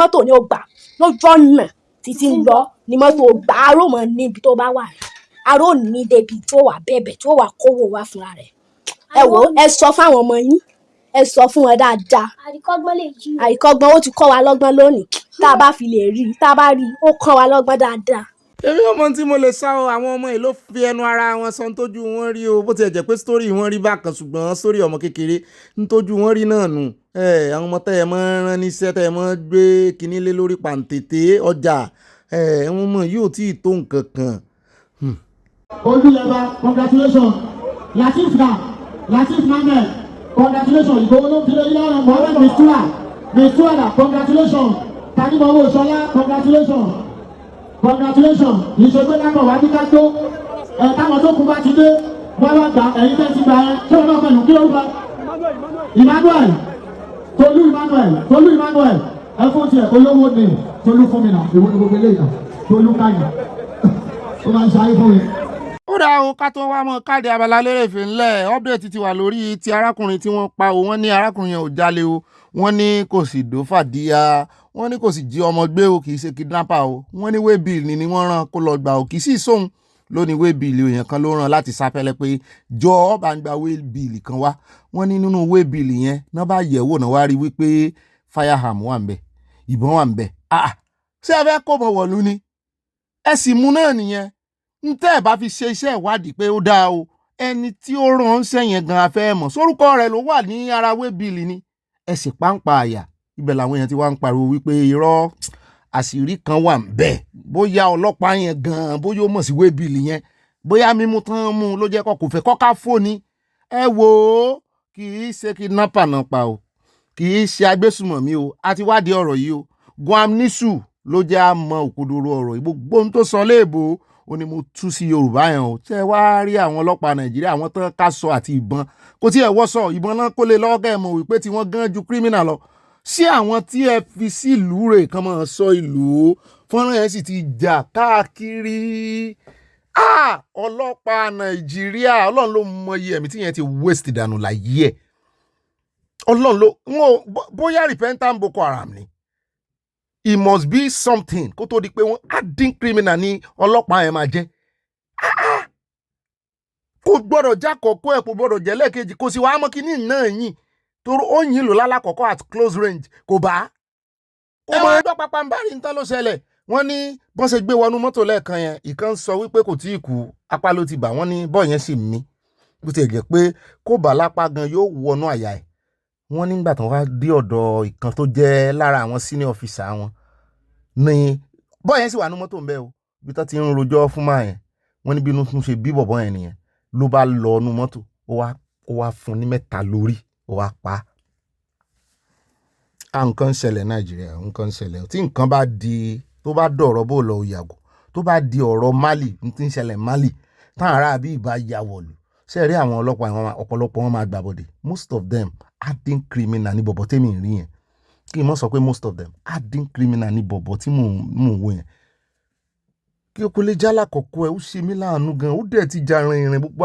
O: mọ́tò ni ó gbà lójọ́ náà títí ń lọ ni mọ́tò gbà aró mọ́ níbi tó bá wà aró ní débi tó wà bẹ̀bẹ̀ tó wà kówó wá fúnra rẹ̀ ẹ wò ẹ sọ fáwọn ọmọ yín ẹ sọ fún wọn dáadáa àríkọ́gbọ́n ó ti kọ́ wa lọ́gbọ́n lónìí tá a bá fi lè rí tá a bá rí ó kọ́ wa lọ́gbọ́n dáadáa.
A: èmi ọmọ tí mo lè sá o àwọn ọmọ yìí ló fi ẹnu ara wọn sọ ntójú wọn rí o bó tiẹ̀ jẹ́ pé sítórì wọn rí bákan ṣùgbọ́n sítórì ọmọ kékeré ntójú wọn rí náà nù àwọn ọmọ tẹ́ ẹ mọ́ rán níṣẹ́ tẹ́ ẹ mọ́ gbé kinní lé lórí pàǹtẹ̀tẹ̀ ọjà àwọn ọmọ yìí ò tí ì tó nǹkan kan.
L: Olúyẹba congratulations Latif Mohammed congratulations Ìgbòho ló ń tilẹ̀ yára Mohammed Mistura congratulations Tanibowo Ṣọlá congratulations ìṣègbè lápò wá ní kájó táwọn tó kú bá ti dé wọ́n wá gbà ẹ̀yìn tẹ́ ti gbà ẹ́ tí wọ́n náà pẹ̀lú kí ló gbà Tolú Emmanuel ẹ fún tiẹ̀ olówó ni Tolú fún mi náà ìwé ni gbogbo eléyìí náà Tolú káyọ̀ ó máa ń ṣe ayé fún mi.
A: ó dá o ká tó wá mọ́ káàdì Abala Lerefe ńlẹ̀ update ti wà lórí ti arákùnrin tí wọ́n pa o wọ́n ní arákùnrin yẹn ò jalè o wọ́n ní kò sì dó fàdíyà wọ́n ní kò sì jí ọmọ gbé o kì í ṣe kidnapper o wọ́n ní waybill ni wọ́n rán kó lọ gbà o kì í sì sóhun ló ní waybill èèyàn kan ló rán láti sáfẹ́lẹ́ pé jọ bá ń gba waybill kan wá wọ́n ní nínú waybill yẹn náà bá yẹ̀wò náà wá rí wípé firearm wà ń bẹ̀ ìbọn wà ń bẹ̀ ṣé ẹ fẹ́ kó mọ̀ wọ̀lú ni ẹ sì mú náà nìyẹn ń tẹ́ ẹ̀ bá fi ṣe iṣẹ́ ìwádìí pé ó dáa o ẹni tí ó ránṣẹ́ yẹn gan afẹ́ mọ̀ sórúkọ rẹ̀ ló wà ní ara waybill ni ẹ sì páńpá àyà ibẹ̀ làwọn èèyàn ti wá ń pariwo wípé irọ́ àṣírí kan wà ń bẹ̀ bóyá ọlọ́pàá yẹn gan bóyá ó mọ̀ sí waybill yẹn bóyá mímú tán mú ló jẹ́ kó kò fẹ́ kọ́ká fóni ẹ wò ó kì í ṣe kidnapper náà pa o kì í ṣe agbésùmọ̀mí o àti wádìí ọ̀rọ̀ yìí o Guam Nisu ló jẹ́ àmọ́ òkodoro ọ̀rọ̀ yìí gbogbo ohun tó sọ léèbó ó ní mo tú sí Yorùbá yẹn o tẹ́ wá rí àwọn ọlọ́pàá Nàìjíríà àwọn tán ká sọ àti ìbọn kò tí ẹ̀ wọ́sọ̀ ìbọn náà kó lè lọ́wọ́ kẹ́ ẹ̀ mọ̀ wípé tí wọ́n gan ju criminal lọ sí àwọn tí ẹ fi sí ìlú rẹ̀ kan máa sọ ìlú fọ́nrán yẹn sì ti jà káàkiri ọlọ́pàá Nàìjíríà Ọlọ́run ló mọyì ẹ̀mí tí yẹn ti waste dànù láyé ẹ̀ Ọlọ́run ló bóyá repentant Boko Haram ni it must be something kó tó di pé wọ́n adding criminal ní ọlọ́pàá yẹn máa jẹ́ kò gbọ́dọ̀ já kọ̀ọ̀kọ́ ẹ̀ kò gbọ́dọ̀ jẹ́ lẹ́ẹ̀kejì kò sì wá mọ́ kínní náà yìn torí ó yìn lò lálàkọ̀kọ́ at close range kò bá ó mọ ẹgbẹ́ pápá ń bá rí nǹkan ló ṣẹlẹ̀ wọ́n ní bọ́n ṣe gbé wọnú mọ́tò lẹ́ẹ̀kan yẹn ìkan sọ wípé kò tí ì kú apá ló ti bà wọ́n ní bọ́ọ̀ yẹn sì mí bó ti jẹ́ pé kó bà lápá gan yóò wọnú àyà ẹ̀ wọ́n nígbà tó wá dé ọ̀dọ̀ ìkan tó jẹ́ lára àwọn senior officer wọn ní bọ́ọ̀ yẹn sì wà ní mọ́tò ń bẹ́ o bí tó ti ń rojọ́ fún máa yẹn wọ́n ní bínú tún ṣe bí bọ̀bọ́ yẹn nìyẹn ló bá lọ ọnú mọ́tò ó wá fún ní mẹ́ta lórí ó wá pa á. Nǹkan ń ṣẹlẹ̀ Nàìjíríà nǹkan ń ṣẹlẹ̀ tí nǹkan bá di tó bá dọ̀rọ̀ bó lọ yàgò tó bá di ọ̀rọ̀ Mali tí ń ṣẹlẹ̀ Mali táwọn ará bí ìbá ya wọ̀lú ṣe rí àwọn ọlọ́pàá ọ̀pọ̀lọpọ̀ wọn máa gbàbọ̀dẹ̀ most of them adding criminal ní bọ̀bọ̀ tèmi rí yẹn kí n mọ̀ sọ pé most of them adding criminal ní bọ̀bọ̀ tí mò ń wò yẹn kí o kò lè jálá kọ̀kọ́ ẹ̀ ó ṣe mí láàánú gan ó dẹ̀ ti jà rìnrìn gbogbo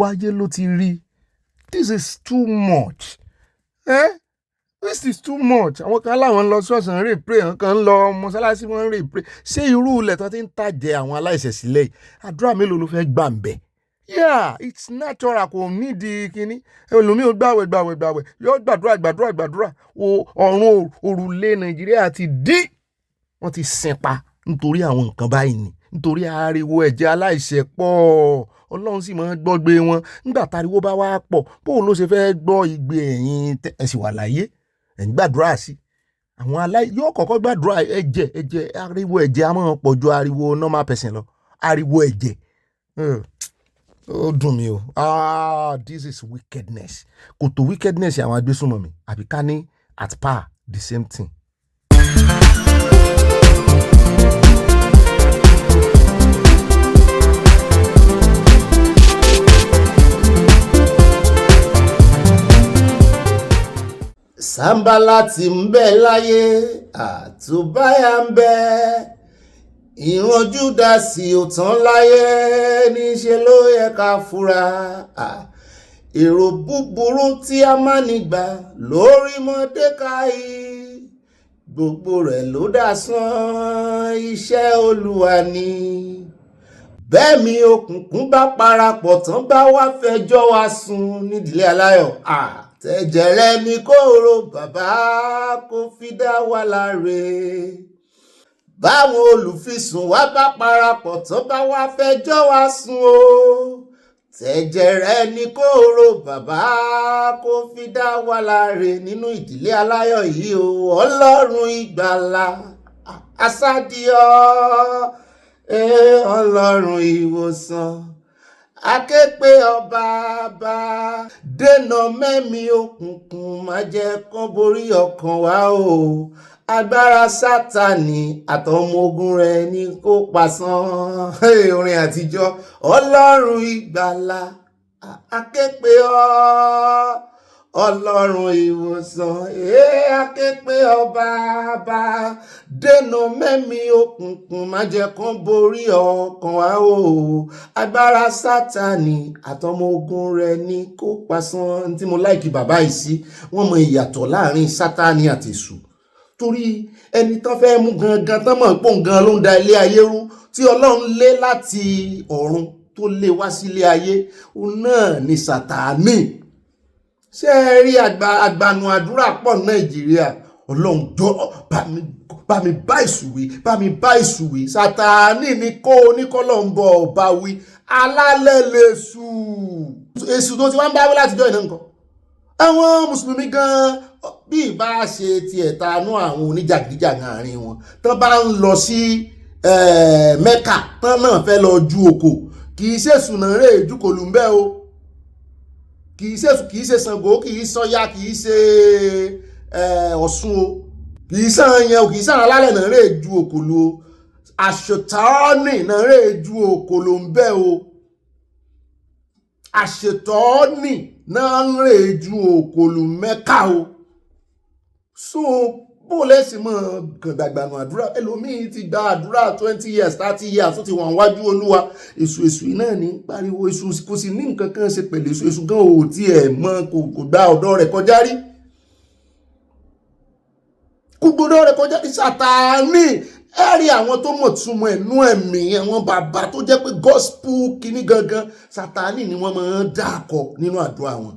A: ayé ló ti rí this is too much this is too much. Àwọn kan láwọn ń lọ ṣọ́ọ̀ṣì ń rè pray àwọn kan ń lọ mọ́ṣáláṣí wọn ń rè pray ṣé irú ilẹ̀ tó ti ń tàjẹ́ àwọn aláìṣẹ̀ sílẹ̀ yìí àdúrà mélòó ló fẹ́ gbà ń bẹ̀? Yeah, it's natural kò nídìí kínní ẹlòmíì ó gbàwẹ̀ yóò gbàdúrà ọ̀run òrùlé Nàìjíríà ti dí wọ́n ti sìn pa nítorí àwọn nǹkan báyìí ni nítorí ariwo ẹ̀jẹ̀ aláìṣẹ̀ pọ̀ Ọlọ́run sì máa ń gbọ́gbé wọn nígbà táriwo bá wá pọ̀ bóun ló ṣe fẹ́ gbọ́ igbe ẹ̀yin ẹ̀sìn wà láyé ẹ̀ ń gbàdúrà sí àwọn yóò kọ́kọ́ gbàdúrà ẹ̀jẹ̀ ariwo ẹ̀jẹ̀ á máa pọ̀ ju ariwo normal person lọ ariwo ẹ̀jẹ̀ ó dùn mí o this is wickedness kò tó wickedness àwọn agbésùnmọ̀mí àbí ká ní at par the same thing.
P: Sàmbálà tí ń bẹ láyé àtúbáyà ń bẹ ìran Júdásì ò tán láyé níṣẹ́ ló yẹ ká fura èrò búburú tí a máa nígbà lórí Mọ́dékáì gbogbo rẹ̀ ló dásán iṣẹ́ Olúwa ni bẹ́ẹ̀ mi òkùnkùn bá parapọ̀ tán bá wá fẹjọ́ wa sùn nídìílé aláyọ̀ tẹ̀jẹ̀rẹ̀ ni kóró bàbá kó fi dá wa láre báwọn olùfisùn wá bá parapọ̀ tó bá wá fẹjọ́ wa sùn o tẹ̀jẹ̀rẹ̀ ni kóró bàbá kó fi dá wa láre nínú ìdílé aláyọ̀ yìí o Ọlọ́run ìgbàlà asádìọ́ Ọlọ́run ìwòsàn aképe ọba bá dènà mẹ́mí òkùnkùn má jẹ́ kán borí ọkàn wa o agbára Sátánì àtọmọ ogun rẹ̀ ní kó pasán. Orin àtijọ́ Ọlọ́run ìgbàlà aképe Ọlọ́run ìwòsàn aképe ọba bá dènà mẹ́mí òkùnkùn má jẹ́ kán borí ọkàn wa o agbára Sátánì àtọmọ ogun rẹ̀ ní kó pasán. Tí mo láìkí bàbá yìí sí wọ́n mọ ìyàtọ̀ láàrin Sátánì àti Èṣù torí ẹni tán fẹ́ mú gangan tán mọ̀ pé òun gan ló ń da ilé ayé rú tí Ọlọ́run lé láti ọ̀run tó lé wá sílé ayé òun náà ni Sátánì. Ṣé ẹ rí àgbànú àdúrà pọ̀ Nàìjíríà Ọlọ́run jọ bá mi bá Èṣù wí Sátánì ni kó oníkọ́lọ̀ ń bọ̀ ọba wí alálẹ̀ lèṣù Èṣù tó ti wá ń bá wí látijọ́ ìná nǹkan àwọn mùsùlùmí gan bí ìbá ṣe ti ẹ̀tanú àwọn oníjàgídíjàgan àárín wọn tán bá ń lọ sí Mẹ́kà tán náà fẹ́ lọ ju òkò kì í ṣe Èṣù náà rè ju kòlùmbẹ́ o kì í ṣe Ṣàngó kì í ṣọya kì í ṣe Ọ̀ṣun o kì í ṣàn yẹn o kì í ṣàn alálẹ̀ náà rè ju òkòlù o àṣetọ́ọ́nì náà rè ju òkòlù ń bẹ́ o àṣetọ́ọ́nì náà rè ju òkòlù Mẹ́kà o so bó lẹ́sìn mọ́ gbàgbànú àdúrà ẹlòmíì ti gba àdúrà 20 years 30 years tó ti wọ̀n wájú Olúwa èṣù náà ní pariwo èṣù kò sì ní nǹkan kan ṣe pẹ̀lú èṣù gan ò tí ẹ̀ mọ́ kò gba ọ̀dọ̀ rẹ̀ kọjá rí kò gbọdọ̀ rẹ̀ kọjá rí Sátánì ẹ rí àwọn tó mọ̀ túmọ̀ ẹ̀nú ẹ̀mí àwọn bàbá tó jẹ́ pé gospel kìíní gangan Sátánì ni wọ́n máa ń dàkọ nínú àdúrà wọn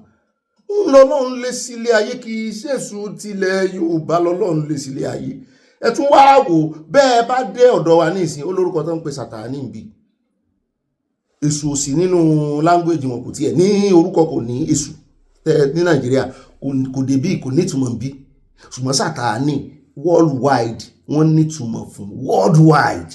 P: lọ́lọ́run lé sílé ayé kì í ṣèṣù tilẹ̀ Yorùbá lọ́lọ́run lé sílé ayé ẹ tún wá wò bẹ́ẹ̀ bá dé ọ̀dọ̀ wa ní ìsìn olórúkọ tó ń pe Sátánì bí Èṣù òsì nínú language wọn kò tiẹ̀ ní orúkọ kò ní Èṣù ní Nàìjíríà kò dé bí kò nítumọ̀ bí ṣùgbọ́n Sátánì worldwide wọ́n nítumọ̀ fún worldwide.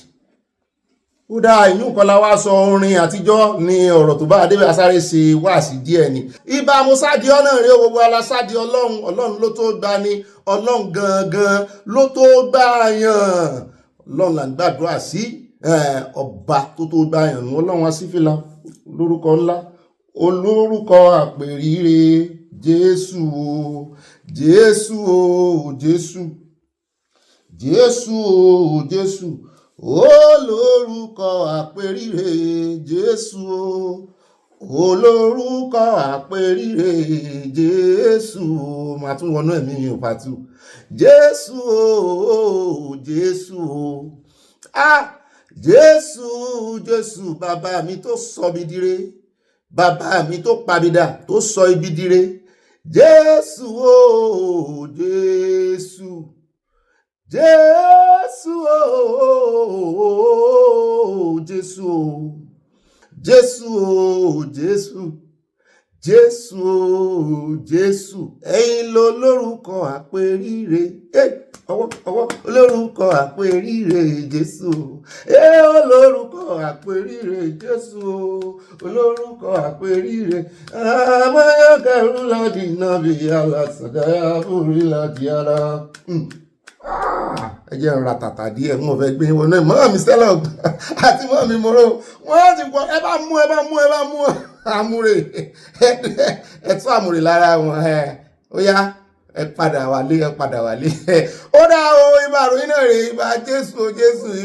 P: Ó dá inú kan la wá sọ orin àtijọ́ ní ọ̀rọ̀ tó bá adébẹ̀ asáré ṣe wáàsí díẹ̀ ni ibà mo sáàdì ọ̀nà rí gbogbo alásáàdì Ọlọ́run ló tó gbà ní Ọlọ́run gangan ló tó gbà yàn Ọlọ́run là ń gbàdúrà sí ọba tó tó gbà yàn ní Ọlọ́run asífìlà lórúkọ ńlá olórúkọ àpèrire Jésù o Jésù o Jésù Jésù o Jésù olórúkọ àpèrire Jésù olórúkọ àpèrire Jésù màá tún wọnú ẹ̀mí mi ò pàtó Jésù Jésù Jésù Jésù bàbá mi tó sọ mi dire bàbá mi tó pabidà tó sọ ibi dire Jésù Jésù Jésù Jésù Jésù Jésù Jésù Jésù ẹ̀yin ló lórúkọ àpèrire ọwọ́ olórúkọ àpèrire Jésù olórúkọ àpèrire Jésù olórúkọ àpèrire amáyákẹ́rù ládìínà bíi alásàdáyà fúri ládìára. Ẹ jẹ́ ra tàtà díẹ̀ wọn fẹ́ gbé wọn náà mọ́ mi sẹ́lọ̀ àti mọ́ mi mọ́rọ́ wọ́n ti pọ̀ ẹ bá mú àmúre ẹ tún àmúre lára wọn ó yá ẹ padà wálé ó dá o ibà ròyìn náà rè ibà Jésù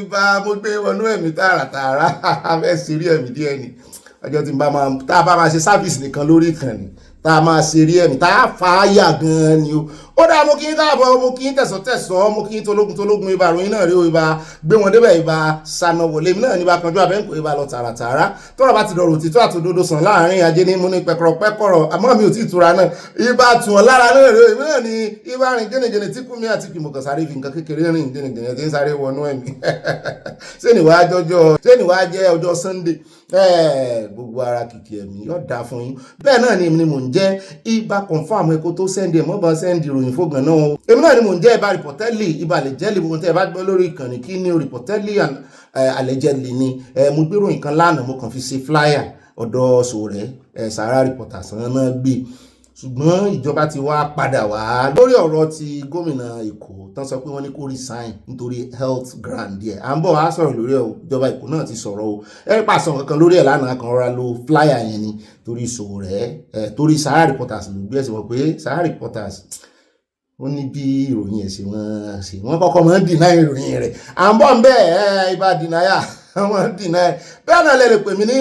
P: ibà mo gbé wọnú ẹ̀mí tààràtààrà abẹ́ sírí ẹ̀mí díẹ̀ ni ọjọ́ tí tá a bá máa ṣe sáfìsì nìkan lórí ìkànnì tá a máa ṣe rí ẹ̀mí tá a fà á yà gan-an ni o ó dá mo kí n káàbọ̀ mo kí n tẹ̀sán mo kí n tológun ibà ròyìn náà rí o ibà gbé wọn débẹ̀ ibà Sanawole mi náà ní ibà kanjú abẹ́ǹkó ibà lọ tààràtààrà tọ́rọ̀ bá ti dọ̀rọ̀ òtítọ́ àtòdodo sàn láàrin ajé ní mú ní pẹ́kọ̀rọ̀ àmọ́ mi ò tí ì tura náà ibà tù ọ́ lára náà rí o èmi náà ní ibà rìn jẹ́nìjẹ́nì tí kú mi àti kìmọ̀ kan sáré fi nǹkan kékeré rìn jẹ́nìjẹ́nì tí ń sáré wọnú ẹ̀mí sẹ́ni wàá jẹ́ ọjọ́ Sunday gbogbo ara kìkì ẹ̀mí yóò dáa fún yín bẹ́ẹ̀ náà ni mò ń jẹ́ ibà confam ẹ̀kọ́ tó sẹ́ndì ẹ̀ mọ́bà sẹ́ndì ìròyìn fógan náà èmi náà ni mò ń jẹ́ ibà rìpọ̀tẹ́lì ibà àlẹ́jẹ́lì gbogbo tẹ́ ẹ bá gbọ́ lórí ìkànnì kí ni rìpọ̀tẹ́lì àlẹ́jẹ́lì ni mo gbé ròyìn kan lánàá mo kàn fi ṣe flyer ọ̀dọ̀ Sowore Sahara Reporters náà gbé ṣùgbọ́n ìjọba ti wá padà wá lórí ọ̀rọ̀ ti gómìnà Èkó tán sọ pé wọ́n ní kó resign nítorí health grant díẹ̀ à ń bọ̀ wá sọ̀rọ̀ lórí ẹ̀ ìjọba Èkó náà ti sọ̀rọ̀ o ẹ pàṣẹ kankan lórí ẹ̀ lánàá kan rọra lo flyer yẹn ni torí Sowore torí Sahara Reporters ló gbé ẹ̀sìn wọ́n pé Sahara Reporters ó ní bí ìròyìn ẹ̀ wọ́n kọ́kọ́ máa ń dìnnà ìròyìn rẹ̀ à ń bọ̀ ń bẹ́ẹ̀ ibà dìnnáyà wọ́n dìnnà ẹ̀ bẹ́ẹ̀ náà lè pè mí ní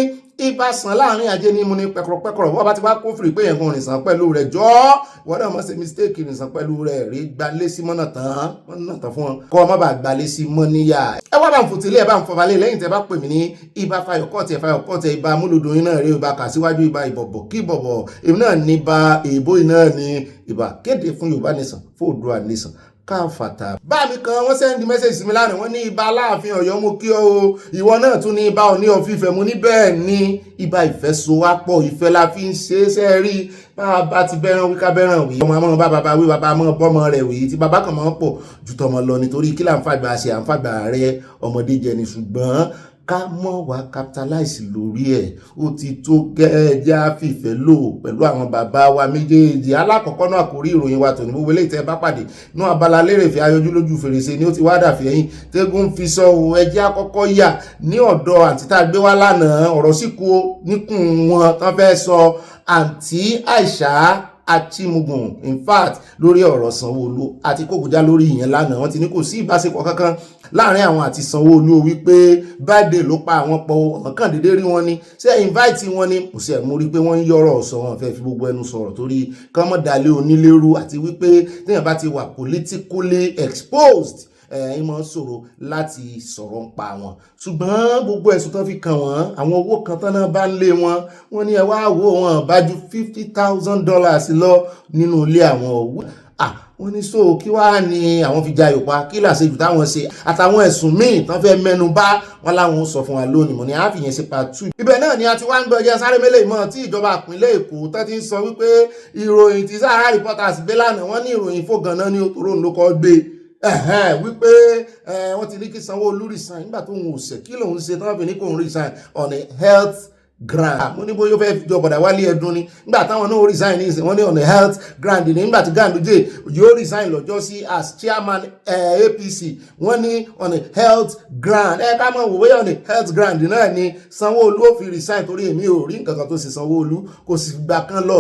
P: ibà sàn láàrin ajé ní mú ní pẹ́kọ̀rọ̀ wọ́n bá ti wá kó fìrí pé yẹn kan rìn sàn pẹ̀lú rẹ̀ jọ́ wọ́n náà mọ̀ sí mistake rìn sàn pẹ̀lú rẹ̀ rí gbalé sí mọ́nà tán fún wọn kọ́ ọ má bàa gbalé sí mọ́ níyà. ẹ wá bá ń fòtílé ẹ bá ń fọbalẹ̀ lẹ́yìn tẹ́ bá pè mí ní ibà fayọ̀kọ́tẹ̀ ibà múlòdò yín náà rí ibà kà síwájú ibà ìbọ̀bọ̀ kí bọ̀bọ̀ èmi náà ní ibà èèbó yìí náà ní ibà kéde fún Yorùbá nation fún Oòduà nation káfàtà. báàmì kan wọ́n sẹ́ndí mẹ́sẹ̀jì sí mi lánàá wọ́n ní ibà Aláàfin Ọ̀yọ́ mo kí ọ o ìwọ náà tún ní ibà Ọọ̀ni of Ifẹ̀ mo ní bẹ́ẹ̀ ni ibà ìfẹ́ so wá pọ̀ ìfẹ́ la fi ń ṣe é sẹ́ rí bá ti bẹ́ràn wí ká bẹ́ràn wí ọmọ àmọ́ bàbá wí bàbá àmọ́ bọ́mọ rẹ̀ wí tí bàbá kan máa ń pọ̀ ju tọmọ lọ nítorí kí là ń fàgbà ṣe à ń fàgbà rẹ ọmọdé jẹ ni ṣùgbọ́n ká mọ̀ wá capitalize lórí ẹ̀ ó ti tó gẹ́ẹ́jà fìfẹ́ lò pẹ̀lú àwọn bàbá wa méjèèjì alákọ̀ọ́kọ́ náà kò rí ìròyìn wa tòní gbogbo eléyìí tẹ́ bá pàdé ní Abala Lerefe ayọjú lójú fèrèsé ni ó ti wá dàfí ẹ̀yìn tẹ́gùn fi sọ o ẹjẹ́ àkọ́kọ́ yà ní ọ̀dọ̀ àǹtí tá a gbé wá lánàá ọ̀rọ̀ sì kú níkùn wọn tán fẹ́ sọ àǹtí Àìṣà Achimugun in fact lórí ọ̀rọ̀ Sanwoolu àti kókòjá lórí ìyẹn lánàá wọ́n ti ní kò sí ìbáṣepọ̀ kankan láàrin àwọn àti Sanwoolu wípé birthday ló pa àwọn pọ̀ ọ̀hún kàn déédéé rí wọn ni ṣé invite wọn ni kò sí ẹ̀ mú rí pé wọ́n ń yọ̀rọ̀ sọ wọn fẹ́ fi gbogbo ẹnu sọ̀rọ̀ torí kán mọ́ dalẹ̀ onílérú àti wípé téèyàn bá ti wà politically exposed ìmọ̀ sọ̀rọ̀ láti sọ̀rọ̀ ń pa wọn ṣùgbọ́n gbogbo ẹ̀sùn tó fi kàn wọ́n àwọn owó kan tán náà bá ń lé wọn ní ẹ wá wò wọn bá ju $50,000 lọ nínú ilé àwọn owó wọ́n ní so kí wá ní àwọn fi jayò pa kí làṣejù táwọn ṣe àtàwọn ẹ̀sùn míì tán fẹ́ mẹ́nu bà wọn láwọn sọ fún wa lónìí mọ̀ ní àfihàn sí part 2. ibẹ̀ náà ni a ti wá ń gbọ́ ẹjẹ́ sáré mélèé mọ́ tí ìjọba ìpínlẹ̀ Èkó tán ti ń sọ wípé ìròyìn tí Sahara Reporters gbé lánàá wọ́n ní ìròyìn fógan náà ní òtòrò ló kọ́ gbé wípé wọ́n ti ní kí Sanwoolu resign nígbà tó ń wòsẹ̀ kí lòun ṣe tán fi ní kò ń resign on a health grant mo ní bóyá ó fẹ́ jọ bọ̀dà wálé ẹdun ni nígbà táwọn náà resign ní ìsìn wọ́n ní on a health grant ní nígbà tí Ganduje yóò resign lọ́jọ́ sí as chairman APC wọ́n ní on a health grant ká mọ̀ wò bóyá on a health grant náà ni Sanwoolu ó fi resign torí èmi ò rí nǹkan kan tó ṣe Sanwoolu kò sì gbà kan lọ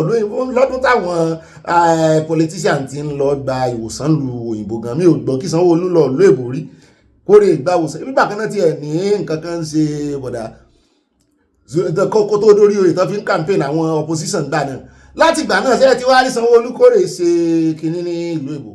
P: lọ́dún táwọn politician ti ń lọ gba ìwòsàn lu òyìnbó gan mi ò gbọ́ kí Sanwoolu lọ lóòbò rí
A: kórè ìgbàwòsàn nígbà kan náà tiẹ̀ ní nǹkan kan ń ṣe bọ̀dà kó tó dórí oyè tó fi ń campaign àwọn opposition gbà náà láti ìgbà náà sẹ́yìn tí wàá rí Sanwó-Olú kórè ṣe kínní ní ìlú Èbó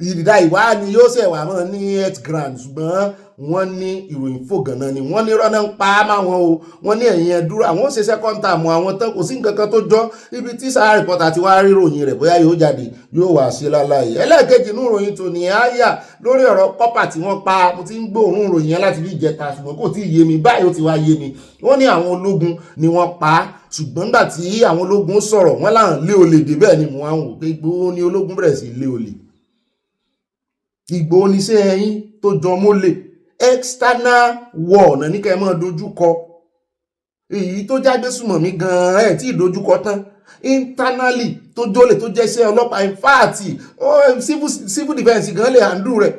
A: ìdá ìwá ni yóò ṣẹ̀wà mọ́ ní health grant ṣùgbọ́n wọ́n ní ìròyìn fògànà ni wọ́n ní rọ́nà ń pa á máwọn o wọ́n ní ẹ̀yìn ẹ̀dúró àwọn ó ṣe second term àwọn tán kò sí nǹkan kan tó jọ ibi tí Sahara Reporter ti wá rí ròyìn rẹ̀ bóyá yóò jáde yóò wá ṣe láláyé ẹlẹ́ẹ̀kejì nínú ìròyìn tó ní àyà lórí ọ̀rọ̀ kọ́pà tí wọ́n pa mo ti ń gbóòórùn ìròyìn yẹn láti bí ìjẹta ṣùgbọ́n kò tí ì yé mi báyìí ó ti wá yé mi wọ́n ní àwọn ológun ni wọ́n pa á ṣùgbọ́n nígbà tí àwọn ológun sọ̀rọ̀ wọ́n láwọn lé olè dé bẹ́ẹ̀ ni mo wá ń wò pé Ìgbòho ni ológun bẹ̀rẹ̀ sí lé olè Ìgbòho ní sí ẹyin tó jọ mólè external war náà ní kẹ́ mọ́ dojúkọ èyí tó jágbé súnmọ̀ mí gan-an ẹ̀ tí ìdojúkọ tán internally tó jólè tó jẹ́ṣẹ́ ọlọ́pàá in fact civil defense gan lè handle rẹ̀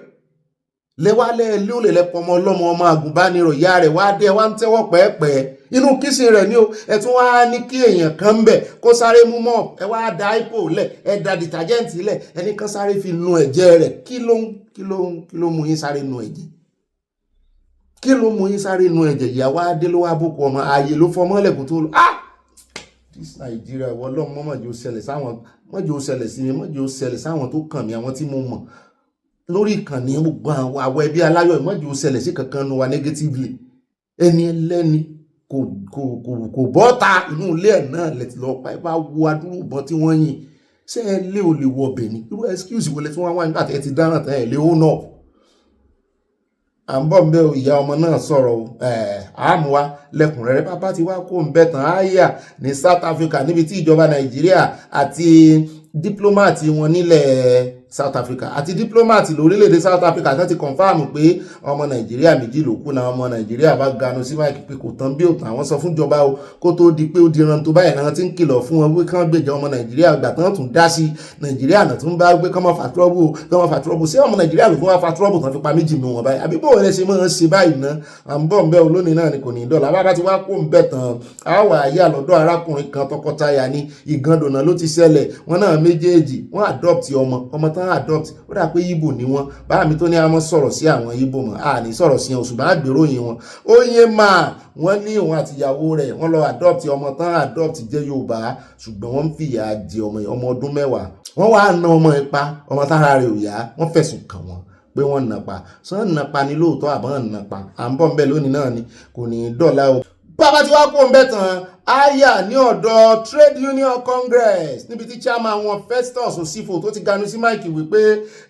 A: lẹ́wálẹ̀ lé olè lẹ́pọ̀ ọmọ ọlọ́mọ ọmọ àgùnbánirọ̀ ìyá rẹ̀ wá dé wá ń tẹ́wọ́ pẹ́ẹ́pẹ́ inú kíṣìn rẹ̀ ni ó ẹ tún wá ní kí èèyàn kan ń bẹ̀ kó sáré mú mọ́ ẹ wá da ipo lẹ̀ ẹ da dìtàjẹ́ǹtì lẹ̀ ẹnì kan sáré fi nu ẹ̀jẹ̀ rẹ̀ kí ló mú yín sáré nu ẹ̀jẹ̀ kí ló mú yín sáré nu ẹ̀jẹ̀ ìyàwó adé ló wá bókù ọmọ ààyè ló fọmọ́ lẹ̀kùn tó lọ this Nigeria wọlọ́ mọ́jọ́ ó ṣẹlẹ̀ sáwọn mọ́jọ́ ó ṣẹlẹ̀ sí mi mọ́jọ́ ó ṣẹlẹ̀ sáwọn tó kàn mí àwọn tí mo mọ̀ lórí ìkànnì gbogbo àwọn ẹbí aláyọ̀ mọ́jọ́ ó ṣẹlẹ̀ sí kankan nu wa negatively ẹni ẹlẹ́ni kò bọ́ta inú ilé ẹ̀ náà lẹ́tì lọ́ọ́ pa ẹ bá wo adúrú ìbọn tí wọ́n yìn ṣé ẹ lé o lè wọ ọbẹ̀ ni irú excuse wọlé tí wọ́n wá nígbà tí ẹ ti dáràn tán ẹ lé ó náà à ń bọ̀ ń bẹ́ ìyá ọmọ náà sọ̀rọ̀ àmúwá lẹ́kùnrẹ́rẹ́ bàbá ti wá kó ń bẹ́ tán áyà ní South Africa níbi tí ìjọba Nàìjíríà àti díplọ́màtì wọn nílẹ̀ South Africa àti díplọ́màtì lórílẹ̀‐èdè South Africa tó ti kọ̀nfàmù pé ọmọ Nàìjíríà méjì ló kú náà ọmọ Nàìjíríà bá ganu sí máìkì pé kò tán bí òtún àwọn sọ fún ìjọba o kó tó di pé ó di ran tó báyìí náà ti ń kìlọ̀ fún wọn pé kán gbèjà ọmọ Nàìjíríà gbà tán tún dá sí Nàìjíríà náà tún bá gbé kán máa fa trọ́bù sí ọmọ Nàìjíríà ló fún wa fa trọ́bù tán fi pa méjì nù wọn báyìí àbí bó wọlé ṣe máa ń ṣe báyìí náà à ń bọ̀ ń bẹ́ olónìí náà ni kò ní dọ̀là bá ti wá kó ń bẹ̀ tán àwọ̀ ayé àlọ́dọ̀ arákùnrin kan tọkọtaya ní Ìgàndònà ló ti ṣẹlẹ̀ wọn náà méjèèjì wọn adopt ọmọ tán adopt ó dà pé Ìgbò ni wọn báà mi tó ní a mọ́ sọ̀rọ̀ sí àwọn Ìgbò mọ́ a ní sọ̀rọ̀ sí oṣù bá gbèrò yìí wọn ó yé máa wọ́n ní òun àtìyàwó rẹ̀ wọ́n lọ adopt ọmọ tán adopt jẹ́ Yorùbá ṣùgbọ́n wọ́n ń fìyà jẹ ọmọ ọdún 10 wọ́n wá ná ọmọ ipa ọmọ tára rẹ̀ ò yá wọ́n fẹ̀sùn kàn wọ́n pé wọ́n nàpa sọ́n nàpa ni lóòótọ́ àbọ̀n nàpa à ń bọ̀ ń bẹ̀ lónìí náà ni kò ní dọ̀la o bàbá tí wàá kó ń bẹ̀ tán àyà ní ọ̀dọ̀ Trade Union Congress níbi tí chairman wọn Festus Osifo tó ti ganu sí máìkì wípé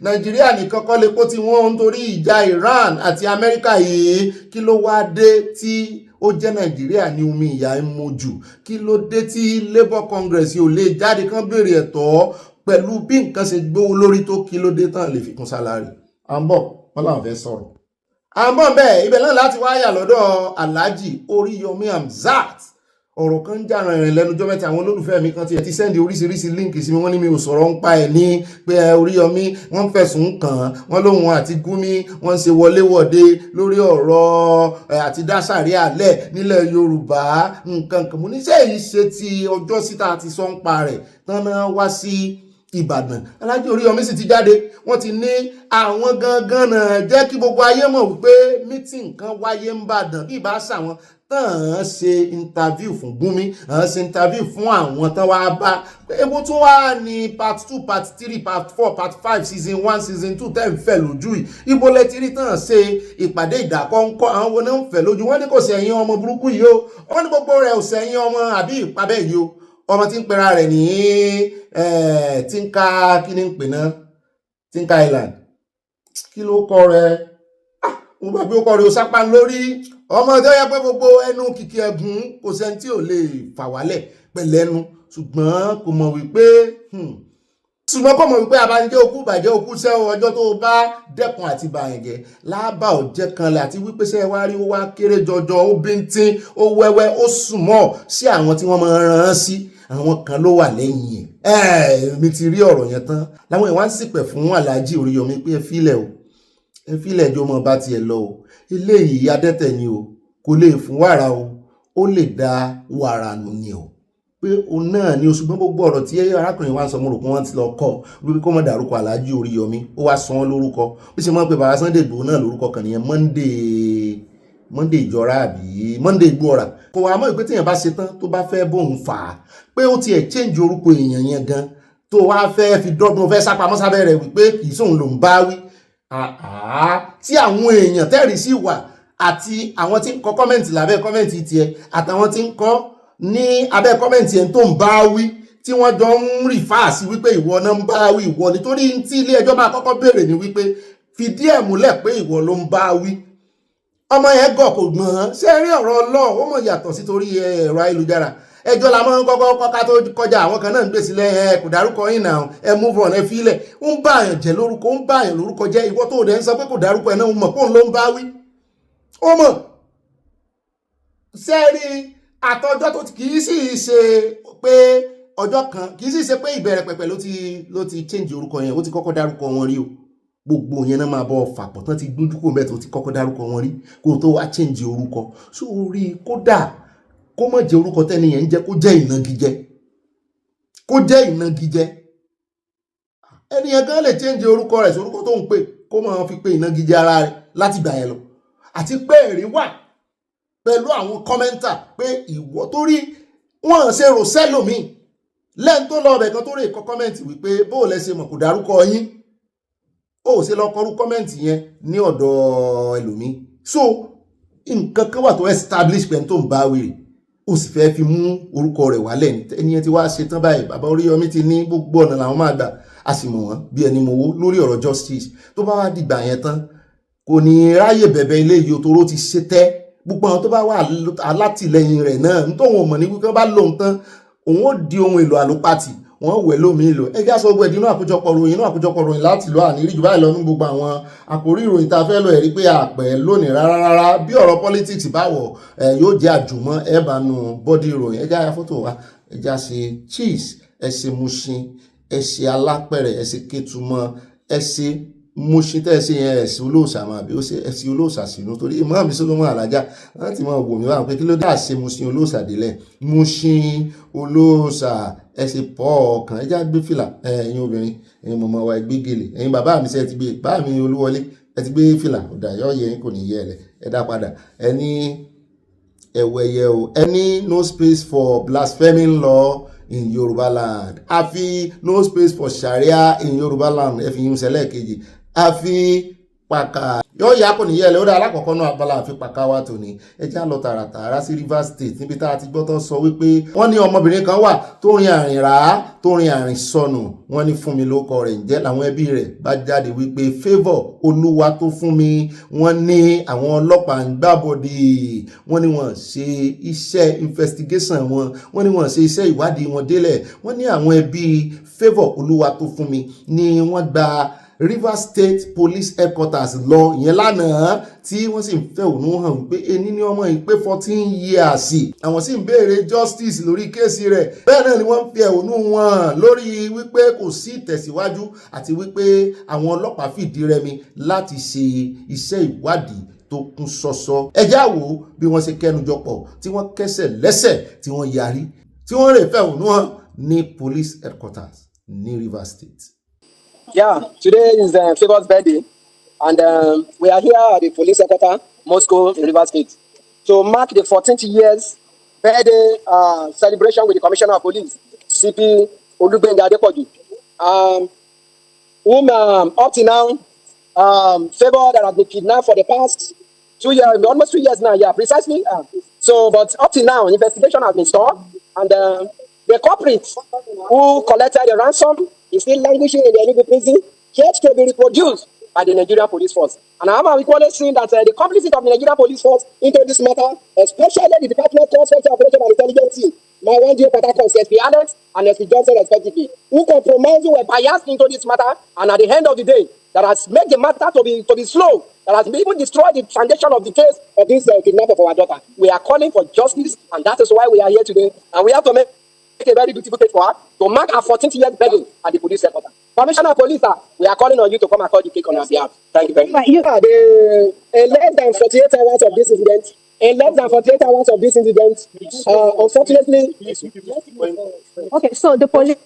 A: Nàìjíríà nìkan kọ́ lepo tí wọ́n ń torí ìjà Iran àti Amẹ́ríkà yìí kí ló wá dé tí ó jẹ́ Nàìjíríà ní omi ìyà ń mojú kí ló dé tí Labour Congress yóò lè jáde kán béèrè ẹ̀tọ́ pẹ̀lú bí nǹkan ṣe gbówó lórí tó kí ló dé tán lè fi kún sálárì à ń bọ̀ wọ́n làwọn fẹ́ sọ̀rọ̀ à ń bọ̀ bẹ́ẹ̀ ibẹ̀ náà láti wáyà lọ́dọ̀ Alhaji Oríyọmí Hamzat ọ̀rọ̀ kan ń jà rìnrìn lẹ́nujọ́ mẹ́ta àwọn olólùfẹ́ mi kan ti sẹ́ndì oríṣiríṣi líǹkì sí mi wọ́n ní mi ò sọ̀rọ̀ ń pa ẹ̀ ní pé Oríyọmí wọ́n fẹ̀sùn kàn án wọ́n lóhun àti Gúnmi wọ́n ń ṣe wọléwọ̀de lórí ọ̀rọ̀ àti dásàrí àlẹ́ nílẹ̀ Yorùbá nǹkan kan mo ní sẹ́yìn ṣe ti ọjọ́ síta àti sọ́ńpa rẹ̀ tán náà wá sí Ìbàdàn Alhaji Oríyọmí sì ti jáde wọ́n ti ní àwọn gangan náà jẹ́ kí gbogbo ayé mọ̀ wípé mítìn kan wáyé ń bàdàn bí ìbá ṣàwọn tán ṣe interview fún Gúnmi ṣe interview fún àwọn tán wá bá ebo tún wá ní part 2 part 3 part 4 part 5 season 1 season 2 tẹ́ ń fẹ́ lójú yìí ibo lẹ́tìrí tán ṣe ìpàdé ìdákọ́ńkọ́ àwọn wo náà ń fẹ́ lójú wọ́n ní kò sẹ́yìn ọmọ burúkú yìí o wọ́n ní gbogbo rẹ̀ ò sẹ́yìn ọmọ àbí ìpàbẹ́ yìí o ọmọ tí ń pera rẹ̀ ní Tinka kí ni ń pè náà Tinka Island kí ló kọ rẹ̀ mo bá bí ó kọ rẹ̀ ó sápá lórí ọmọ tó yẹ pé gbogbo ẹnu kìkì ẹ̀gún kò sẹ́ni tí ò lè fà wálẹ̀ pẹ̀lẹ́nu ṣùgbọ́n kò mọ̀ wípé abanijẹ́ okú bàjẹ́ okú sẹ́ ọjọ́ tó bá dẹ́kun àti bàyànjẹ́ lábà ọ̀jẹ́ kan lẹ̀ àti wípé sẹ́ wá rí ó wá kéré jọjọ ó bíntín ó wẹ́wẹ́ ó sùnmọ́ sí àwọn tí wọ́n máa rán án sí àwọn kan ló wà lẹ́yìn ẹ̀ mi ti rí ọ̀rọ̀ yẹn tán láwọn ìwà ń ṣìpẹ̀ fún Alhaji Oríyọmí pé ẹ fílẹ̀ ẹjọ́ mọ́ bá tiẹ̀ lọ o eléyìí adẹ́tẹ̀ ni o kò lè fún wàrà o ó lè da wàrà nù ni o
P: pé òun náà ni oṣù gbogbo ọ̀rọ̀ tí arákùnrin wa ń sọ mo rò pé wọ́n ti lọ kọ́ wípé kó mọ̀ dárúkọ Alhaji Oríyọmí ó wá sọ wọ́n lórúkọ bí ṣe mọ́ pé bàbá Sunday Igboho náà lórúkọ kan nìyẹn Monday ìjọra àbí Monday Ìgbòrà kò wá mọ́ ìpé téèyàn bá ṣe tán tó bá fẹ́ bóun fà á pé ó tiẹ̀ change orúkọ èèyàn yẹn gan tó wá fẹ́ fi dọ́gbọ́n fẹ́ sápamọ́ sábẹ́ rẹ̀ wípé kì í sóun lòún bá wí tí àwọn èèyàn tẹ́rì sí wà àti àwọn tí ń kọ kọ́mẹ̀ntì lábẹ́ kọ́mẹ̀ntì tiẹ̀ àtàwọn tí ń kọ ní abẹ́ kọ́mẹ̀ntì ẹ̀ tó ń bá wí tí wọ́n jọ ń rìfáà sí wípé ìwọ náà ń bá wí ìwọ nítorí tí ilé ẹjọ́ máa kọ́kọ́ béèrè ní wípé fìdí ẹ̀ múlẹ̀ pé ìwọ ló ń bá wí ọmọ yẹn gọ̀ kò gbọ́n ṣé rí ọ̀rọ̀ ọlọ́ọ̀ ó mọ̀ yàtọ̀ sí torí ẹ̀rọ ayélujára ẹjọ́ la máa ń kọ́kọ́ kọ́ká tó kọjá àwọn kan náà ń gbé sílẹ̀ ẹ kò dárúkọ yín náà ẹ move on ẹ fílẹ̀ ó ń bá àyàn jẹ́ lórúkọ ó ń bá àyàn lórúkọ jẹ́ ìwọ tó dẹ̀ ń sọ pé kò dárúkọ ẹ náà ó mọ̀ pé òun ló ń bá wí ó mọ̀ ṣé rí àtọjọ́ tó kì í sì ṣe pé ọjọ́ kan kì í sì ṣe pé ìbẹ̀rẹ̀ pẹ̀pẹ̀ ló ti change orúkọ yẹn ó ti kọ́kọ́ dárúkọ wọn rí o gbogbo yẹn náà máa bọ́ fàpọ̀ tán ti gbójú kó mẹ́tò ti kọ́kọ́ dárúkọ wọn rí kó tó wá change orúkọ sórí kódà kó mọ̀ jẹ́ orúkọ tẹ́ni yẹn ń jẹ́ kó jẹ́ ìnagijẹ ẹnìyàn gan lè change orúkọ rẹ̀ sórúkọ tó ń pè kó máa fi pé ìnagijẹ ara rẹ̀ láti gbà yẹn lọ àti pé ẹ̀rí wà pẹ̀lú àwọn kọ́mẹ́ntà pé ìwọ tó rí wọ́n ṣe rò sẹ́lòmíì lẹ́yìn tó lọ ọbẹ̀ kan tó rí ìkọ́ kọ́mẹ́ntì wípé bóò lẹ ṣe mọ̀ kò dárúkọ yín ó ṣe lọ kọrú kọ́mẹ́ntì yẹn ní ọ̀dọ̀ ẹlòmíì so nǹkan kan wà tó establish pẹ̀lú tó ń bá wèrè ó sì fẹ́ fi mú orúkọ rẹ̀ wálẹ̀ ní ẹniyẹn tí wàá ṣe tán báyìí bàbá Oríyọmí ti ní gbogbo ọ̀nà làwọn máa gbà a sì mọ̀ wọ́n bí ẹni mowó lórí ọ̀rọ̀ justice tó bá wá dìgbà yẹn tán kò ní ráyè bẹ̀bẹ̀ ilé yìí toró ti ṣe tẹ́ gbogbo àwọn tó bá wà alátìlẹyìn rẹ̀ náà nítorí wọn mọ̀ ní wípé bá lóun tán òun ó di ohun èlò àlòpàtì wọ́n wẹ̀ lómi ìlò ẹgbẹ́ aṣọ ọgbẹ́ ìdínú àkójọpọ̀ ròyìn láti lọ àníríjù báyìí lọ ní gbogbo àwọn àkórí ìròyìn tá a fẹ́ lọ ẹ̀rí pé àpẹ́ lónìí rárá bí ọ̀rọ̀ politics báwọ̀ yóò jẹ́ àjùmọ̀ ẹ̀bánu bọ́dí ìròyìn ẹjẹ́ àyà fọ́tò wa ẹjẹ́ àṣe cheese ẹ̀ṣẹ̀ Mushin ẹ̀ṣẹ̀ alápẹ̀rẹ̀ ẹ̀ṣẹ̀ Kétùmọ̀ ẹ̀ṣẹ̀ Mushin tẹ́ ẹ̀ṣẹ̀ yẹn ẹ̀ṣẹ̀ olóòṣà máa bí ó ṣe ẹ̀ṣẹ̀ olóòṣà sínú torí ìmọ̀ mi Solomon Alájà láti máa wò mí wá pé kí ló dé àṣẹ Mushin olóòṣà délẹ̀ Mushin olóòṣà ẹ̀ṣẹ̀ pọ̀ ọ̀kan ẹjá gbé fìlà ẹ̀yin obìnrin ẹ̀yin mọ̀mọ́ wa gbé gèlè ẹ̀yin bàbá mi ṣe ti gbé bá mi Olúwọlé ẹ ti gbé fìlà ọ̀dà yọ yẹ kò ní yẹ rẹ ẹ dá padà ẹni ẹ̀wẹ̀yẹ o ẹni no space for blaspheming law in Yoruba land àfi no space for Sharia in Yoruba land ẹ fi yín sẹ́lẹ̀ kejì àfi pàkà yóò yá kò níyẹ̀lẹ̀ ó dá alákọ̀ọ́kọ́ náà abala àfi pàkà wa tòní ẹjẹ́ lọ tààràtààrà sí Rivers State níbi tá a ti gbọ́ tó sọ wípé wọ́n ní ọmọbìnrin kan wà tó rin àrìn rà á tó rin àrìn sọnù wọ́n ní Fúnmi lórúkọ rẹ̀ ǹjẹ́ làwọn ẹbí rẹ̀ bá jáde wípé Favour Olúwa tó fún mi wọ́n ní àwọn ọlọ́pàá ń gbàbọ̀dé wọ́n ní wọ́n ṣe iṣẹ́ investigation wọ́n ní wọ́n ṣe iṣẹ́ ìwádìí wọn délẹ̀ wọ́n ní àwọn ẹbí Favour Olúwa tó fún mi ni wọ́n gba Rivers State Police Headquarters lọ ìyẹn lánàá tí wọ́n sì ń fẹ̀hónú hàn wípé ení ní ọmọ yìí pé 14 years àwọn sì ń béèrè justice lórí kéèsì rẹ̀ bẹ́ẹ̀ náà ni wọ́n ń fi ẹ̀hónú wọn lórí wípé kò sí ìtẹ̀síwájú àti wípé àwọn ọlọ́pàá fìdí rẹmi láti ṣe iṣẹ́ ìwádìí tó kún ṣọṣọ ẹjẹ́ àwò bí wọ́n ṣe kẹnujọpọ̀ tí wọ́n kẹsẹ̀ lẹ́sẹ̀ tí wọ́n yarí tí wọ́n rè fẹ̀hónú hàn ní Police Headquarters ní Rivers State.
Q: Yeah, today is Favour's birthday, and we are here at the police headquarters, Moscow, in Rivers State, to mark the 14th year's birthday celebration with the Commissioner of Police, CP Ogbeni Adepoju, whom up to now, Favour that has been kidnapped for the past 2 years, almost 2 years now, yeah, precisely. But up to now, investigation has been stopped, and the culprit who collected the ransom is still languishing in the Enugu prison, yet to be reproduced by the Nigerian police force. And I am equally seeing that the complicity of the Nigerian police force into this matter, especially the Department of Special Operation and Intelligence Team, my one Geo Patakos, SP Alex and SP Johnson respectively, who compromised, who were biased into this matter, and at the end of the day, that has made the matter to be slow, that has even destroyed the foundation of the case of this kidnapping of our daughter. We are calling for justice, and that is why we are here today, and we have to make a very beautiful case for her to mark our 14th year birthday at the police headquarters. Commissioner of Police, we are calling on you to come and call the cake on our behalf. Thank you very much. Less than 48 hours of this incident, In less than 48 hours of this incident, unfortunately,
R: Okay, so the police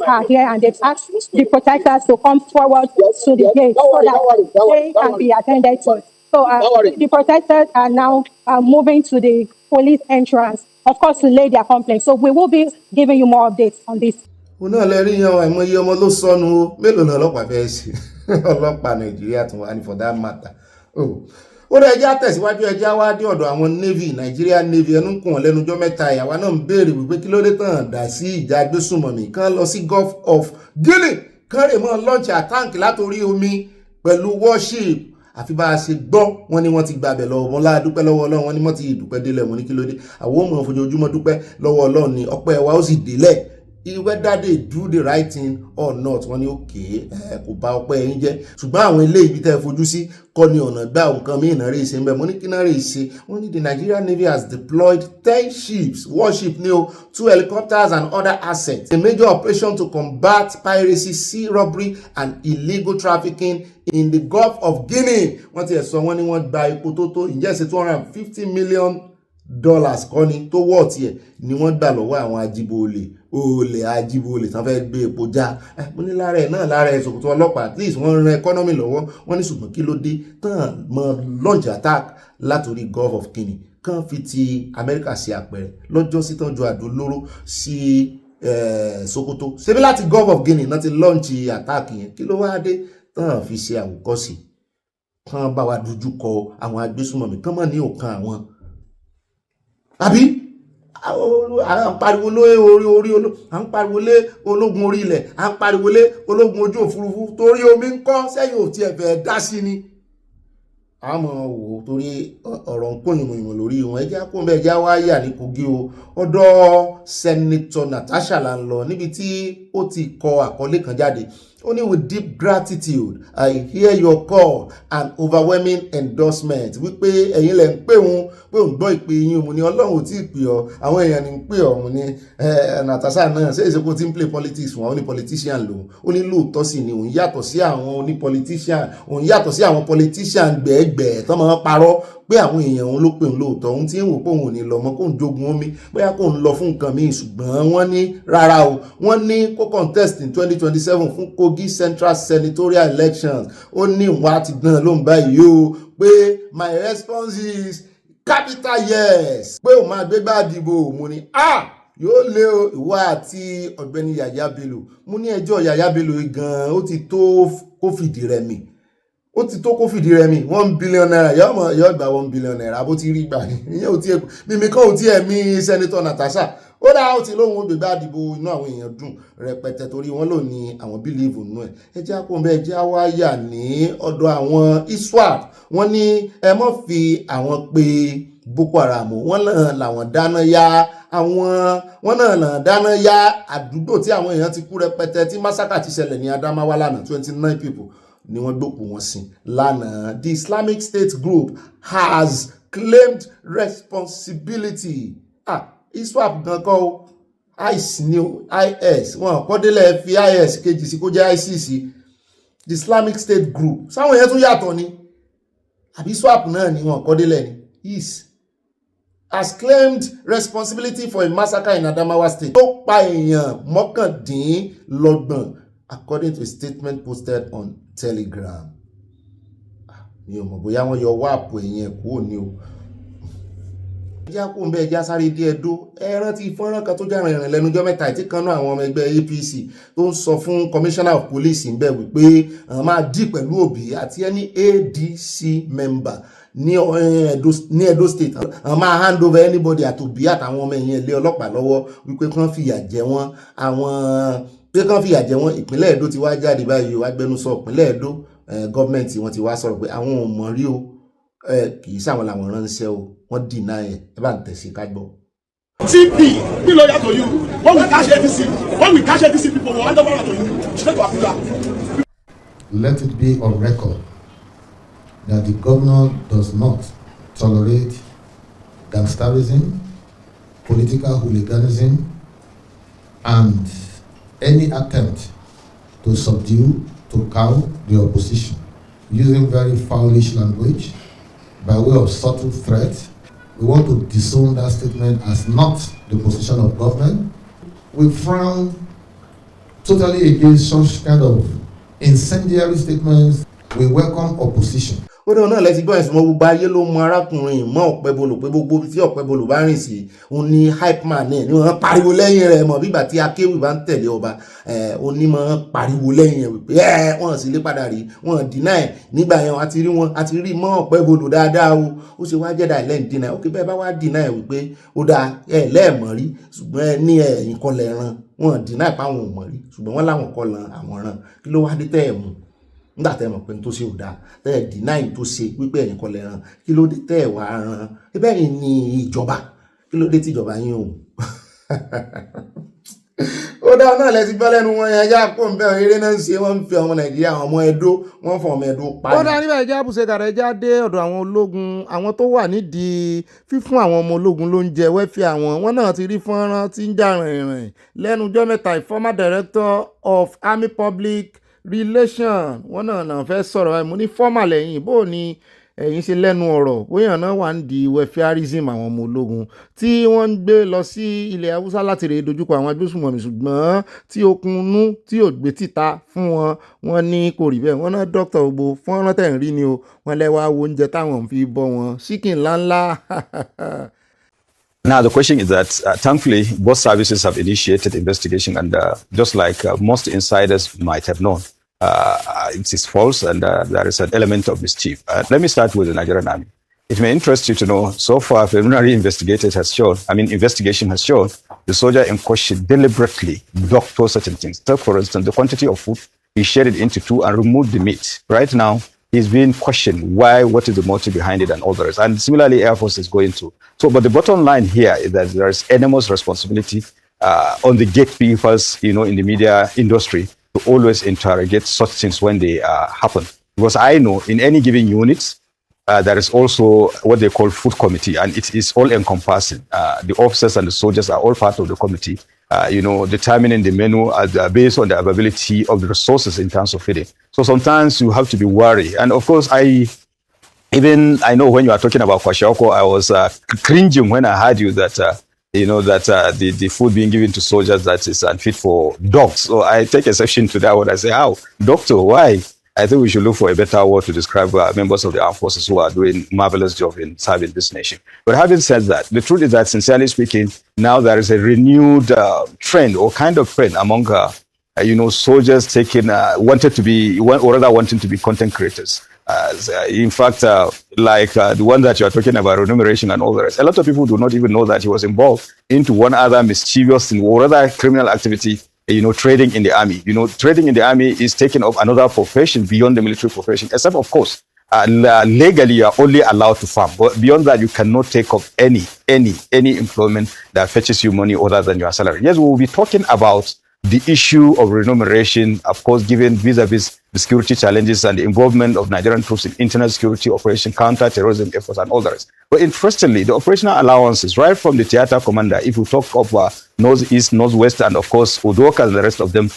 R: are here and they've asked the protesters to come forward to the gate so that they can be attended to. So the protesters are now moving to the police entrance, of course, to lay their complaints. So we will be giving you more updates on this.
A: òun náà lè rí yan àìmọye ọmọ ló sọnù o mélòó ni ọlọ́pàá fẹ́ ṣe ọlọ́pàá nàìjíríà tún wà ní for that matter. ó rẹ̀ ẹjẹ́ àtẹ̀síwájú ẹjẹ́ wá dé ọ̀dọ̀ àwọn navy Nigeria Navy ẹnu kùn wọn lẹ́nujọ́ mẹ́ta ìyàwó náà ń béèrè wípé kí ló dé tàn dá sí ìjà agbésùnmọ̀mí kan lọ sí Gulf of Guinea kan rè mọ́ launch attack látòrí omi pẹ̀lú warship àfi bá a ṣe gbọ́ wọn ni wọ́n ti gbàbẹ̀ lọ́wọ́ wọn láàdúpẹ́ lọ́wọ́ Ọlọ́run wọn ni wọ́n ti dúpẹ́ délẹ̀ wọn ní kí ló dé àwọn ọmọ fojoojúmọ́ dúpẹ́ lọ́wọ́ Ọlọ́run ni ọpẹ́ wa ó sì délẹ̀ whether they do the right thing or not wọ́n ní òkè kò bá ọpẹ́ yín jẹ́ ṣùgbọ́n àwọn ilé ibi tẹ́ fojú sí kọ́ ni ọ̀nà gbà nǹkan mí ìnáre ṣe ń bẹ̀ mo ní kí náà rè ṣe wọ́n ní the Nigerian Navy has deployed 10 ships warship ní o 2 helicopters and other assets a major operation to combat piracy sea robbery and illegal trafficking in the Gulf of Guinea wọ́n ti sọ wọ́n ní wọ́n gba epo tó tó ìjẹ́sẹ̀ $250 million kọ́ ni tó wọ́ tiẹ̀ ni wọ́n gbà lọ́wọ́ àwọn ajíbólè tán fẹ́ gbé epo já mo ní lára ẹ̀ náà lára ẹ̀ ṣòkòtò ọlọ́pàá at least wọ́n ran economy lọ́wọ́ wọ́n ní ṣùgbọ́n kí ló dé tán mọ́ launch attack látòrí Gulf of Guinea kàn fi ti Amẹ́ríkà sí àpẹẹrẹ lọ́jọ́ sí tán ju àdó lóró sí Sokoto ṣebí láti Gulf of Guinea náà ti launch attack yẹn kí ló wá dé tán fi ṣe àwòkọ́sí kàn bá wa dojú kọ àwọn agbésùnmọ̀mí kàn mọ̀ ní òkan àwọn àbí à ń pariwo lé à ń pariwo lé ológun orí ilẹ̀ à ń pariwo lé ológun ojú òfurufú torí omi ń kọ́ sẹ́yìn ò tiẹ̀ fẹ́ dá sí ni àmọ́ wò torí ọ̀rọ̀ ń kó yìnbọn lórí wọn ẹjẹ́ kó bẹ́ẹ̀ já wáyà ní Kogi o ọ̀dọ̀ Senator Natasha là ń lọ níbi tí ó ti kọ àkọlé kan jáde ó ní with deep gratitude I hear your call and overwhelming endorsement wípé ẹ̀yin lẹ̀ ń pè wọn pé òun gbọ́ ìpè yín mo ní Ọlọ́run ò tí ì pè ọ́ àwọn èèyàn ní ń pè ọ́ mo ní Natasha náà ṣé èsèkó tí ń play politics wọn ó ní politician lòun ó ní lóòótọ́ sì ni òun yàtọ̀ sí àwọn oní politician òun yàtọ̀ sí àwọn politician gbẹ̀ẹ́gbẹ̀ẹ́ tó máa ń parọ́ pé àwọn èèyàn òun ló pè òun lóòótọ́ òun tí ń wò pé òun ò ní lọ mọ́ kóun jogun omi bóyá kóun lọ fún nǹkan míì ṣùgbọ́n wọ́n ní rárá o wọ́n ní kó contest in 2027 fún Kogi Central Senatorial Elections ó ní ìwà àti dán ló ń báyìí o pé my response is capital yes pé òun máa gbégbá àdìbò mo ní yóò lé ìwà àti Ọ̀gbẹ́ni Yàyà Bello mo ní ẹjọ́ Yàyà Bello gan ó ti tó kó fìdí rẹmi ó ti tó kó fìdí rẹmi $1 billion yóò gba $1 billion bó ti rí gbà ìyẹn ò tiẹ̀ mímí kan ò tiẹ̀ mí Senator Natasha ó dá ó ti lóhun ògbègbè àdìbò inú àwọn èèyàn dùn rẹpẹtẹ torí wọn lò ní àwọn bílíìfù nínú ẹ ẹjẹ àkóńbẹ ẹjẹ àwáyà ní ọ̀dọ̀ àwọn ISWAP wọn ní ẹ mọ fi àwọn pé Boko Haram wọn náà làwọn dáná yá wọn náà dáná yá àdúgbò tí àwọn èèyàn ti kú rẹpẹtẹ tí massacre ti ṣẹlẹ̀ ní Adamawa lánàá 29 people ni wọ́n gbókù wọn sí lánàá. The Islamic State group has claimed responsibility. ISWAP gan kọ́ o ICE ni o IS wọn kọ́délẹ̀ fi IS kejì sí kó jẹ́ ICC the Islamic State group sáwọn èèyàn tún yàtọ̀ ni àbí ISWAP náà ni wọn kọ́délẹ̀ ni IS has claimed responsibility for a massacre in Adamawa State tó pa èèyàn 29 according to a statement posted on Telegram. Mi ò mọ̀ bóyá wọ́n yọ wáàpù èèyàn kúrò ní o ẹjá kó ń bẹ́ ẹjá sáré dé Ẹdó ẹran ti fọ́nrán kan tó jára ìrìn lẹ́nujọ́ mẹ́ta ìtí kan náà àwọn ọmọ ẹgbẹ́ APC tó ń sọ fún commissioner of police ń bẹ̀ wípé àwọn máa dì pẹ̀lú Òbí àti ẹni ADC member ní Edo State àwọn máa hand over anybody àti Òbí àtàwọn ọmọ ẹ̀yìn ilé ọlọ́pàá lọ́wọ́ wípé kán fìyà jẹ wọ́n ìpínlẹ̀ Edo ti wá jáde báyìí wá gbẹnusọ ìpínlẹ̀ Edo gọ́ọ̀mẹ̀ntì wọn ti wá sọ̀rọ̀ pé àwọn ò mọ̀ rí o kì í sáwọn làwọn ránṣẹ́ o wọ́n deny ẹ̀ ẹ bá ń tẹ̀sí ká gbọ́.
L: TP bí lọ́yà to you when we catch APC people we hand over to you straight to Abuja.
J: Let it be on record that the governor does not tolerate gangsterism, political hooliganism, and any attempt to subdue, to cow the opposition using very foulish language by way of subtle threats,
S: We want to disown that statement as not the position of government. We frown totally against such kind of incendiary statements. We welcome opposition.
A: ó dáná náà lẹ́sìn gbọ́n ẹ̀sùn mọ́ gbogbo ayé ló mọ arákùnrin mọ́ Ọ̀pẹ́bolò pé gbogbo tí Ọ̀pẹ́bolò bá rìn sí òun ní hype man náà ni wọ́n pariwo lẹ́yìn rẹ̀ mọ̀ bígbà tí akéwì bá ń tẹ̀lé ọba òun ní mọ́ pariwo lẹ́yìn rẹ̀ wípé wọ́n sì lè padà rí wọ́n deny nígbà yẹn àti rí mọ́ Ọ̀pẹ́bolò dáadáa ó ṣe wá jẹ́dá ilẹ̀ deny ó kí bẹ́ẹ̀ bá wá deny wípé ó dáa lẹ́ẹ̀mọ́ rí ṣùgbọ́n ní ẹ̀yìn kọlẹ̀ ran wọ́n deny páwọn ò mọ̀ rí ṣùgbọ́n wọ́n láwọn kọlẹ̀ àwọn ran kí ló wá dé tẹ́ ẹ̀ mú nígbà tẹ́ mọ̀ pé tó ṣe ò dáa tẹ́ ẹ̀ deny tó ṣe wípé ẹ̀yin kọ́ lẹ ràn kí ló dé tẹ́ ẹ̀ wá ràn ẹbẹ́ yìí ní ìjọba kí ló dé tí ìjọba yín o. ó dá náà lẹ́sí gbọ́ lẹ́nu wọn yẹn ajá pọ̀ nbẹ́ eré náà ń ṣe wọ́n ń fi ọmọ Nàìjíríà àwọn ọmọ Ẹdó wọ́n fọ ọmọ Ẹdó pa. ó dá níbẹ̀ ẹja àbùsẹ̀ kàrẹ́ ẹja dé ọ̀dọ̀ àwọn ológun àwọn tó wà nídìí fífún àwọn ọmọ ológun lóúnjẹ wẹ́fì wọn náà ti rí fọ́nrán tí ń jà rìnrìn lẹ́nu ọjọ́ mẹ́ta former director of Army Public Relation wọn náà fẹ́ sọ̀rọ̀ báyìí mo ní fọ́mà lẹ́yìn bó ni ẹ̀yin ṣe lẹ́nu ọ̀rọ̀ bóyá náà wà ń di welfareism àwọn ọmọ ológun tí wọ́n ń gbé lọ sí ilẹ̀ Haúsá láti rè dojúkọ àwọn agbésùnmọ̀mí ṣùgbọ́n tí okun inú tí ò gbé títa fún wọn ní kò rí bẹ́ẹ̀ wọ́n náà dókítà gbogbo fọ́nrán tẹ̀ ń rí ni o wọ́n lẹ́wà wo oúnjẹ táwọn fi bọ́ wọn ṣíkìn ńláńlá.
T: Now, the question is that, thankfully, both services have initiated investigation, and just like most insiders might have known, it is false, and there is an element of mischief. Let me start with the Nigerian Army. It may interest you to know, so far, preliminary investigation has shown, the soldier in question deliberately doctored certain things. So, for instance, the quantity of food, he shared it into two and removed the meat. Right now, he's being questioned why, what is the motive behind it, and all the rest. And similarly, Air Force is going to. So, but the bottom line here is that there is enormous responsibility on the gatekeepers, in the media industry to always interrogate such things when they happen. Because I know in any given unit, there is also what they call food committee, and it is all encompassing. The officers and the soldiers are all part of the committee. Determining the menu based on the availability of the resources in terms of feeding. So sometimes you have to be wary. And of course, I know when you are talking about Kwashiorkor, I was cringing when I heard you that, the food being given to soldiers that is unfit for dogs. So I take exception to that when I say, how? Doctor, why? I think we should look for a better word to describe members of the armed forces who are doing marvelous job in serving this nation. But having said that, the truth is that, sincerely speaking, now there is a renewed trend or kind of trend among, soldiers wanting to be content creators. In fact, the one that you are talking about, remuneration and all the rest, a lot of people do not even know that he was involved into one other mischievous thing or other criminal activity. Trading in the army. Trading in the army is taking up another profession beyond the military profession, except, of course, legally you are only allowed to farm. But beyond that, you cannot take up any employment that fetches you money other than your salary. Yes, we will be talking about the issue of remuneration, of course, given vis-a-vis the security challenges and the involvement of Nigerian troops in internal security operation, counter-terrorism efforts, and all the rest. But interestingly, the operational allowances, right from the theater commander, if we talk of Northeast, Northwest, and of course, Udoka and the rest of them,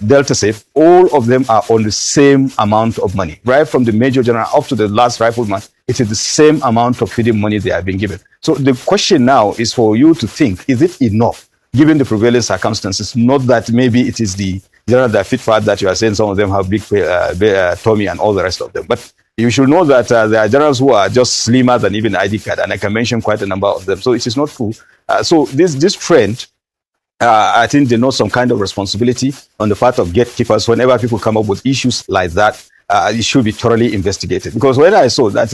T: Delta Safe, all of them are on the same amount of money. Right from the major general up to the last rifleman, it is the same amount of feeding money they are being given. So the question now is for you to think, is it enough? Given the prevailing circumstances, not that maybe it is the general that fit part that you are saying some of them have big tummy and all the rest of them. But you should know that there are generals who are just slimmer than even ID card, and I can mention quite a number of them. So it is not true. So this trend, I think they know some kind of responsibility on the part of gatekeepers. Whenever people come up with issues like that, it should be thoroughly investigated. Because when I saw that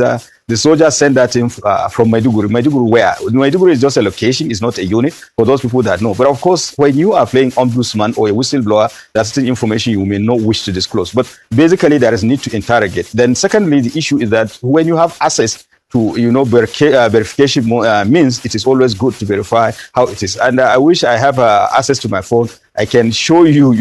T: the soldiers sent that in from Maiduguri where? Maiduguri is just a location, it's not a unit, for those people that know. But of course, when you are playing ombudsman or a whistleblower, that's still information you may not wish to disclose. But basically, there is need to interrogate. Then secondly, the issue is that when you have access to verification means, it is always good to verify how it is. And I wish I have access to my phone. I can show you,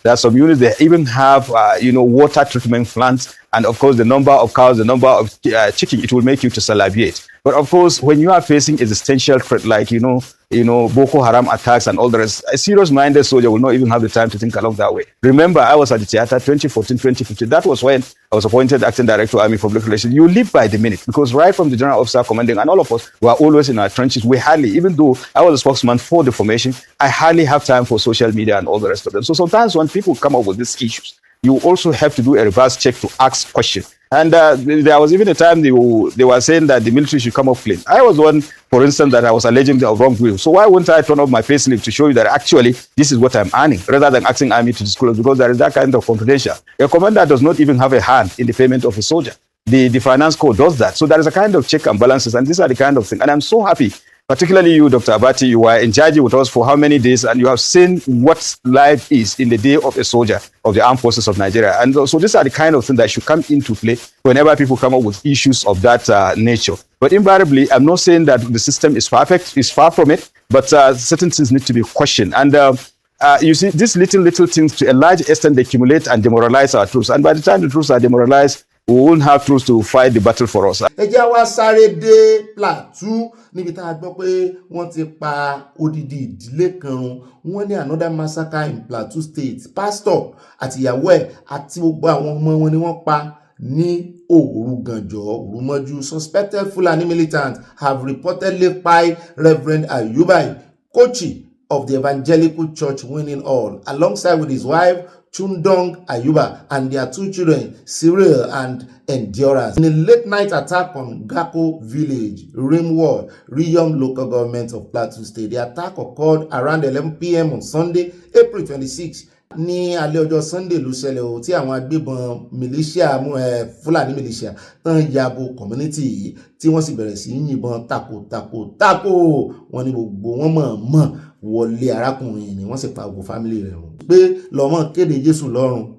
T: there are some units that even have, water treatment plants. And of course, the number of cows, the number of chicken, it will make you to salivate. But of course, when you are facing existential threat, like, Boko Haram attacks and all the rest. A serious-minded soldier will not even have the time to think along that way. Remember, I was at the theater 2014, 2015. That was when I was appointed acting director, Army Public Relations. You live by the minute, because right from the general officer commanding, and all of us were always in our trenches. We hardly, even though I was a spokesman for the formation, I hardly have time for social media and all the rest of them. So sometimes when people come up with these issues, you also have to do a reverse check to ask questions. And there was even a time they were saying that the military should come off clean. I was one, for instance, that I was alleging of wrongdoing. So why wouldn't I turn off my payslip to show you that actually this is what I'm earning, rather than asking army to disclose, because there is that kind of confidential. A commander does not even have a hand in the payment of a soldier. The finance code does that. So there is a kind of check and balances, and these are the kind of things. And I'm so happy, particularly you, Dr. Abati, you were in charge with us for how many days, and you have seen what life is in the day of a soldier of the armed forces of Nigeria. And so these are the kind of things that should come into play whenever people come up with issues of that nature. But invariably, I'm not saying that the system is perfect. It's far from it, but certain things need to be questioned. And you see, these little things, to a large extent, they accumulate and demoralize our troops. And by the time the troops are demoralized, we won't have troops to fight the battle for us.
P: Ẹ jẹ́ wá sáré dé Plateau níbi tá a gbọ́ pé wọ́n ti pa odidi ìdílé kan run. Wọ́n ní another massacre in Plateau State. Pastor àti ìyàwó ẹ̀ àti gbogbo àwọn ọmọ wọn ni wọ́n pa ní òru gànjọ́, òru mọ́jú. Suspected Fulani militants have reportedly killed Reverend Ayuba, Kochi of the Evangelical Church Winning All, alongside with his wife Chundong Ayuba and their two children, Cyril and Endurance, in a late-night attack on Gako Village, Rimward, Riyom local government of Plateau State. The attack occurred around 11 p.m. on Sunday, April 26. Ní alẹ́ ọjọ́ Sunday ló ṣẹlẹ̀ o, tí àwọn agbébọn militia Fulani militia tán yabo community yìí tí wọ́n sì bẹ̀rẹ̀ sí yìnbọn tako wọ́n ní gbogbo wọn mọ̀ wọlé arákùnrin ni wọ́n sì pa gbogbo family rẹ̀ run pé lọ́mọ kéde Jésù lọ́run.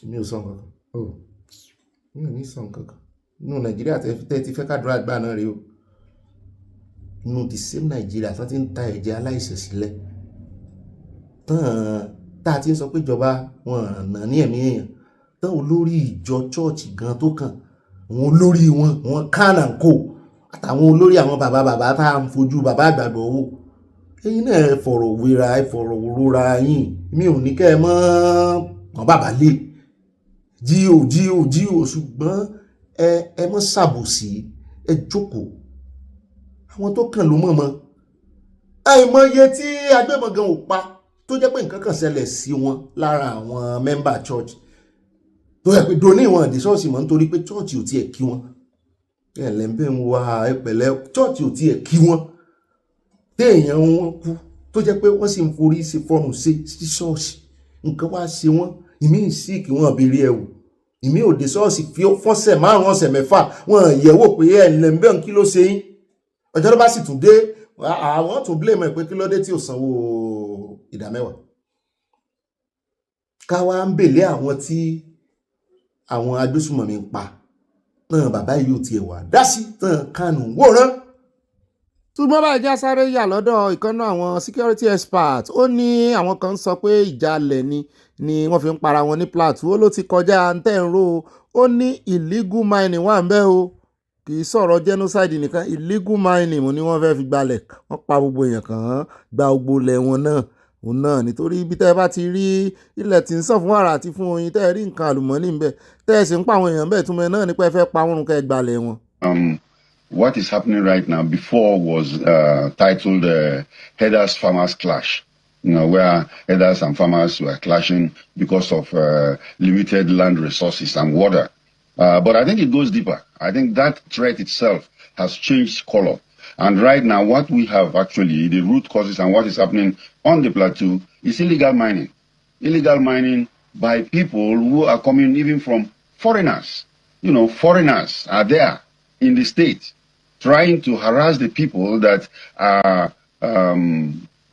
P: Mi ò sọ nǹkan mi ò ní sọ nǹkan kan nínú Nàìjíríà tẹ́ ti fẹ́ kádùrá àgbà náà rí o. Nínú the same Nigeria tán ti ń ta ẹ̀jẹ̀ aláìṣẹ̀ sílẹ̀ tán tá a ti ń sọ pé ìjọba wọn nà ní ẹ̀mí èèyàn tán olórí ìjọ chọ́ọ̀chì gan tó kàn àwọn olórí wọn can and co àtàwọn olórí àwọn bàbá tá à ń fojú bàbá àgbàgbọ́ owó. Ẹ̀yin náà ẹ fọ̀rọ̀ wéra ẹ fọ̀rọ̀ wòrora yín, mi ò ní kẹ́ ẹ mọ́ wọn bàbá lé jíò ṣùgbọ́n ẹ mọ́ ṣàbòsí, ẹ jókòó. Àwọn tó kàn ló mọ̀mọ́ àìmọye tí agbébọn gan ò pa tó jẹ́ pé nǹkan kan ṣẹlẹ̀ sí wọn lára àwọn member church tó yẹ pé doni wọn àdé ṣọ́ọ̀ṣì mọ́ nítorí pé church ò tiẹ̀ kí wọn. Ẹ̀lẹ́mbẹ̀ ń wá ẹ̀pẹ̀lẹ́ church ò tiẹ̀ kí wọn téèyàn wọn kú tó jẹ́ pé wọ́n sì ń forí sí fọ́ọ̀mù sí ṣọ́ọ̀ṣì. Nǹkan wá ṣe wọ́n, ìmí sì kí wọ́n béèrè ẹ̀wò, ìmí òde ṣọ́ọ̀ṣì fi fọ́sẹ̀ 5 ọ̀sẹ̀ 6 wọ́n yẹ̀wò pé ẹ̀lẹ́mbẹ̀ ń kí ló ṣe yín. Ọjọ́ ló bá sì tún dé àwọn tó blame ẹ̀ pé kí ló dé tí ò sanwó ìdámẹ́wàá. Ká wá ń bèlé àwọn tí àwọn agbésùmọ̀mí ń pa tán bàbá yìí ò tiẹ̀ wà dá sí tán kánú wòran. Ṣùgbọ́n báyìí já sáré yà lọ́dọ̀ ìkànnà àwọn security expert. Ó ní àwọn kan sọ pé ìjàlẹ̀ ni wọ́n fi ń para wọn ní Plateau. Ó ló ti kọjá ntẹ́ǹró. Ó ní illegal mining wà ń bẹ̀ o, kì í sọ̀rọ̀ genocide nìkan, illegal mining mo ní wọ́n fẹ́ fi gbalẹ̀, wọ́n pa gbogbo èèyàn kan gba gbogbo ilẹ̀ wọn náà nítorí ibi tẹ́ ẹ bá ti rí ilẹ̀ tí ń sàn fún wàrà àti fún oyin, tẹ́ ẹ rí nǹkan àlùmọ́ọ́nì ń bẹ̀, tẹ́ ẹ sì ń pa àwọn èèyàn bẹ́ẹ̀ túmọ̀ náà nípa ẹ fẹ́ pa wọ́n kẹ́ ẹ gbalẹ̀ wọn.
U: What is happening right now before was titled Herders Farmers Clash, where herders and farmers were clashing because of limited land resources and water. But I think it goes deeper. I think that threat itself has changed color. And right now, what we have actually, the root causes and what is happening on the plateau is illegal mining. Illegal mining by people who are coming even from foreigners. Foreigners are there in the state trying to harass the people that are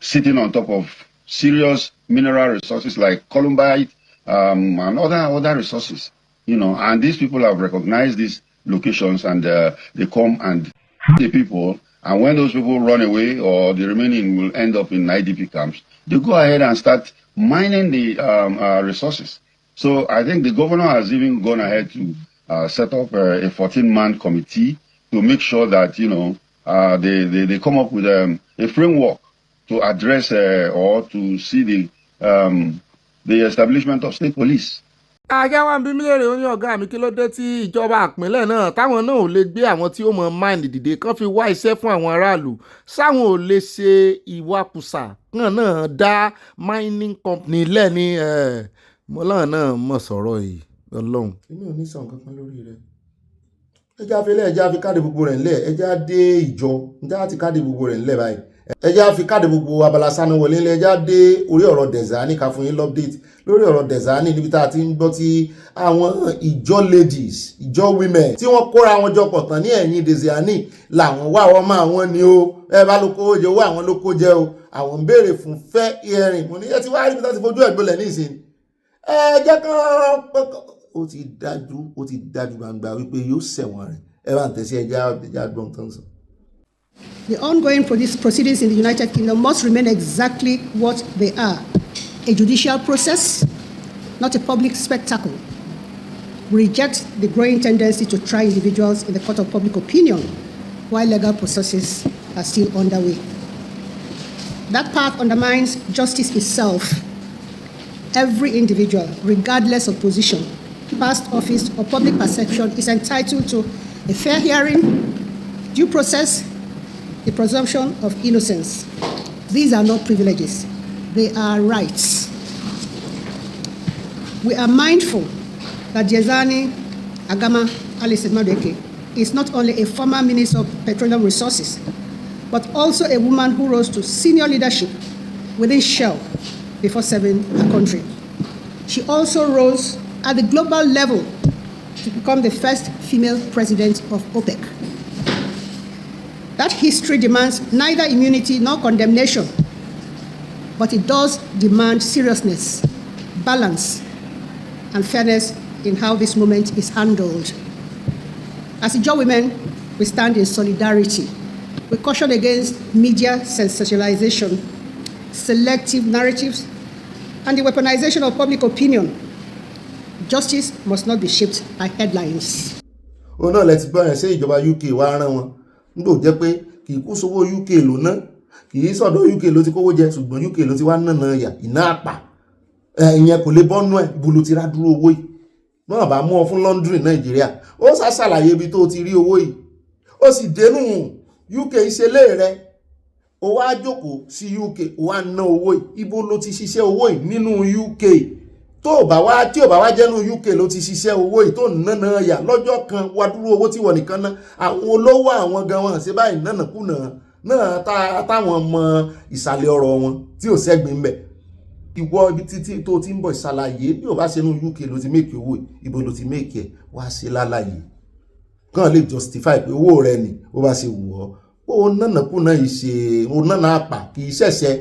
U: sitting on top of serious mineral resources like columbite and other resources. And these people have recognized these locations and they come and the people, and when those people run away or the remaining will end up in IDP camps, they go ahead and start mining the resources. So I think the governor has even gone ahead to set up a 14-man committee to make sure that, they come up with a framework to address or to see the establishment of state police.
A: ajá wa ń bí mílíọ̀nù ó ní ọ̀gá mi kí ló dé tí ìjọba àpínlẹ̀ náà táwọn náà ò lè gbé àwọn tí ó mọ máìlì dìde kán fi wá iṣẹ́ fún àwọn aráàlú sáwọn ò lè ṣe ìwakùsà kan náà dá mining company lẹ́ni mọ́lá náà mọ̀ sọ̀rọ̀ yìí ọlọ́run. èmi ò ní sọ nǹkan kan lórí rẹ̀. ẹjá fẹlẹ ẹjá fi káàdì gbogbo rẹ̀ ńlẹ̀ ẹjá dé ìjọ ẹjá ti káàdì gbogbo rẹ̀ ńlẹ̀ báyìí ẹjá fi káàdì gbogbo Abala Sanawole ńlẹ̀ ẹjá dé orí ọ̀rọ̀ Dezani ká fún yín update lórí ọ̀rọ̀ Dezani níbi tá a ti ń gbọ́ tí àwọn ìjọ ladies ìjọ women tí wọ́n kóra wọn jọ pọ̀ tán ní ẹ̀yìn Dezani làwọn wá ọmọ àwọn ni o ẹ bá ló kó jẹ owó àwọn ló kó jẹ o àwọn ń béèrè fún fẹ́ earring mo ní ẹ ti wá rí bí wọ́n ti fojú ẹ̀gbọ́lẹ̀ ní ìsìn ẹ jẹ́ kán ó ti dájú gbangba wípé yóò ṣẹ̀wọ̀n rẹ̀ ẹ bá ń tẹ̀sí ẹja gbọ́n tán sọ.
B: The ongoing proceedings in the United Kingdom must remain exactly what they are, a judicial process, not a public spectacle. We reject the growing tendency to try individuals in the court of public opinion while legal processes are still underway. That path undermines justice itself. Every individual, regardless of position, past office, or public perception, is entitled to a fair hearing, due process, the presumption of innocence. These are not privileges, they are rights. We are mindful that Dezani Agama Alice Madueke is not only a former Minister of Petroleum Resources, but also a woman who rose to senior leadership within Shell before serving her country. She also rose at the global level to become the first female president of OPEC. That history demands neither immunity nor condemnation, but it does demand seriousness, balance, and fairness in how this moment is handled. As Ijaw women, we stand in solidarity. We caution against media sensationalization, selective narratives, and the weaponization of public opinion. Justice must not be shaped by headlines.
A: ó náà lẹ ti gbọ́ yẹn ṣé ìjọba UK wá rán wọn nígbò jẹ́ pé kì í kú sówó UK ló ná kì í sọ̀dọ̀ UK ló ti kówó jẹ ṣùgbọ́n UK ló ti wá nànà yà iná àpà ìyẹn kò lè bọ́nú ẹ̀ ibo ló ti rá dúró owó yìí náà bá mú ọ fún laundry Nàìjíríà ó ṣàṣàlàyé ibi tó ti rí owó yìí ó sì dénú UK ìṣẹ̀lẹ̀ rẹ̀ ó wá jókòó sí UK ó wá ná owó yìí ibo ló ti ṣiṣẹ́ owó yìí nínú UK tí ò bá wá jẹ́nu UK ló ti ṣiṣẹ́ owó yìí tó nànà yà lọ́jọ́ kan wá dúró owó tí wọ́n nìkan ná àwọn olówó àwọn gan wọn ṣe báyìí nànàkúnà náà táwọn mọ ìsàlẹ̀ ọ̀rọ̀ wọn tí ò sẹ́gbìn bẹ̀ ìwọ ibi títí tó ti ń bọ̀ ìsàlàyé bí ò bá ṣe nú UK ló ti méèkì owó ibo ló ti méèkì ẹ̀ wá ṣe lálàyé kàn lè justify pé owó rẹ ni ó bá ṣe wù ọ́ ó nànàkúnà ìṣe ó nànà àpà kì í ṣẹ̀ṣẹ̀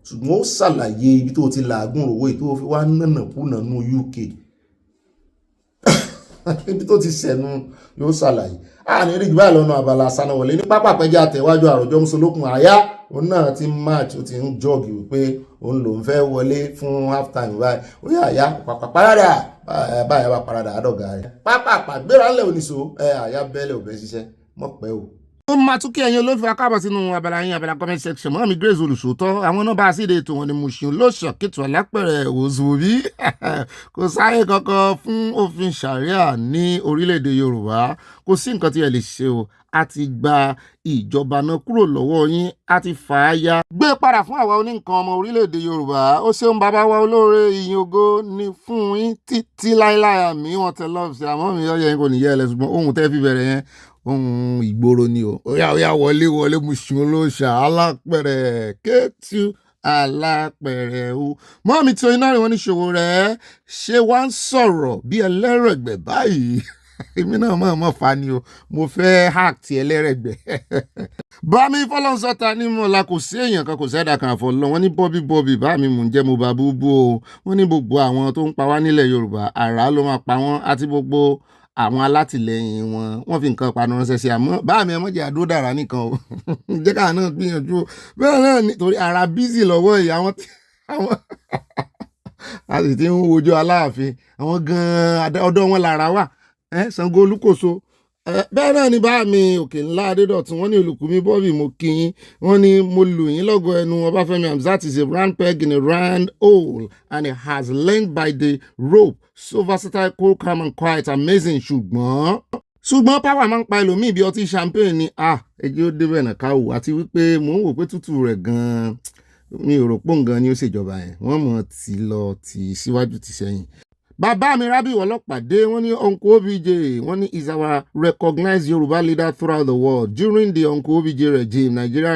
A: ṣùgbọ́n ó ṣàlàyé ibi tó ti làágùn owó tó fi wá nànàkúnà nú UK ibi tó ti sẹ̀nu yóò ṣàlàyé àní rí gbà lọ́nà Abala Sanawole ní pápá àpẹjẹ àtẹ̀wájú àròjọ mùsùlùkùn àyá òun náà ti march ó ti ń jọ́ọ̀gì wípé òun lòún fẹ́ wọlé fún half time báyìí ó yà àyá pàpà parada báyà bá parada àdọ̀gà rẹ̀ pápá àpàgbéra ńlẹ̀ oníṣó àyá bẹ́ẹ̀lẹ̀ ò bẹ́ ṣiṣẹ́ mọ̀pẹ́ o. ó máa tún kí ẹ̀yin olóòfin akábọ̀ sínú abala yín abala comment section mọ́ mi Grace olùṣòótọ́ àwọn náà bá a síde ètò wọn ni mo ṣe lóṣọ̀ kìtù alápẹ̀rẹ̀ òṣùwòbí kò sáyé kankan fún òfin ṣàríà ní orílẹ̀-èdè Yorùbá kò sí nǹkan tí ẹ lè ṣe o a ti gba ìjọba náà kúrò lọ́wọ́ yín a ti fà á ya gbé padà fún àwa oníǹkan ọmọ orílẹ̀-èdè Yorùbá ó ṣeun bàbá wa olóore ìyìn ògo ní fún yín títí láíláí àmì wọn tẹ lọ́ọ̀sì àmọ́ mi yọ yẹn kò ní yẹ ẹ lẹ ṣùgbọ́n ohun tẹ́ fi bẹ̀rẹ̀ yẹn ohun ìgboro ni o óyá wọlé mo ṣùn olóṣà alápẹ̀rẹ̀ Kétu alápẹ̀rẹ̀ o mọ́ mi tí iná rìn wọ́n ní ṣòwò rẹ̀ ṣé wá ń sọ̀rọ̀ bí ẹlẹ́rẹ̀gbẹ̀ báyìí èmi náà mọ̀ fa ni o mo fẹ́ hack ti ẹlẹ́rẹ̀gbẹ̀ bámi fọlọ́nsọ́ta ní mọ̀lá kò sí èèyàn kan kò sẹ́dà kan àfọlọ́ wọn ní bọ́bí bámi mò ń jẹ́ mo bá búbú o wọ́n ní gbogbo àwọn tó ń pa wá nílẹ̀ Yorùbá àrá ló máa pa wọ́n àti gbogbo àwọn alátìlẹyìn wọn fi nǹkan panu ránṣẹ́ sí àmọ́ báàmì ẹ mọ̀jẹ̀ àdódàrà nìkan o jẹ́ káà náà gbìyànjú bẹ́ẹ̀ náà nítorí ara bízì lọ́wọ́ yìí àwọn a sì ti ń wojú Aláàfin àwọn gan-an ọ̀dọ̀ wọn lára wà Ṣàngó Olúkòso bẹ́ẹ̀ náà ni bá mi òkè ńlá adédọ̀tún wọ́n ní olùkùnmí bọ́bì mo kí yín wọ́n ní mo lù yín lọ́gọ ẹnu ọbáfẹ́mi hamzat is a round peg in a round hole and he has learned by the rope so versatile cool calm and quiet amazing ṣùgbọ́n power máa ń pa ẹlòmíì bí ọtí champagne ni ẹjẹ́ ó débẹ̀ náà ká wò àti wípé mò ń wò pé tútù rẹ̀ gan-an mi ò rò pé nǹkan ni ó ṣèjọba yẹn wọ́n mọ̀ tí lọ tí síwájú tí sẹ́yìn. Bàbá mi Rábì Ọlọ́pàdé wọ́n ní Uncle OBJ wọ́n ní is our recognized Yoruba leader throughout the world. During the Uncle OBJ regime, Nigeria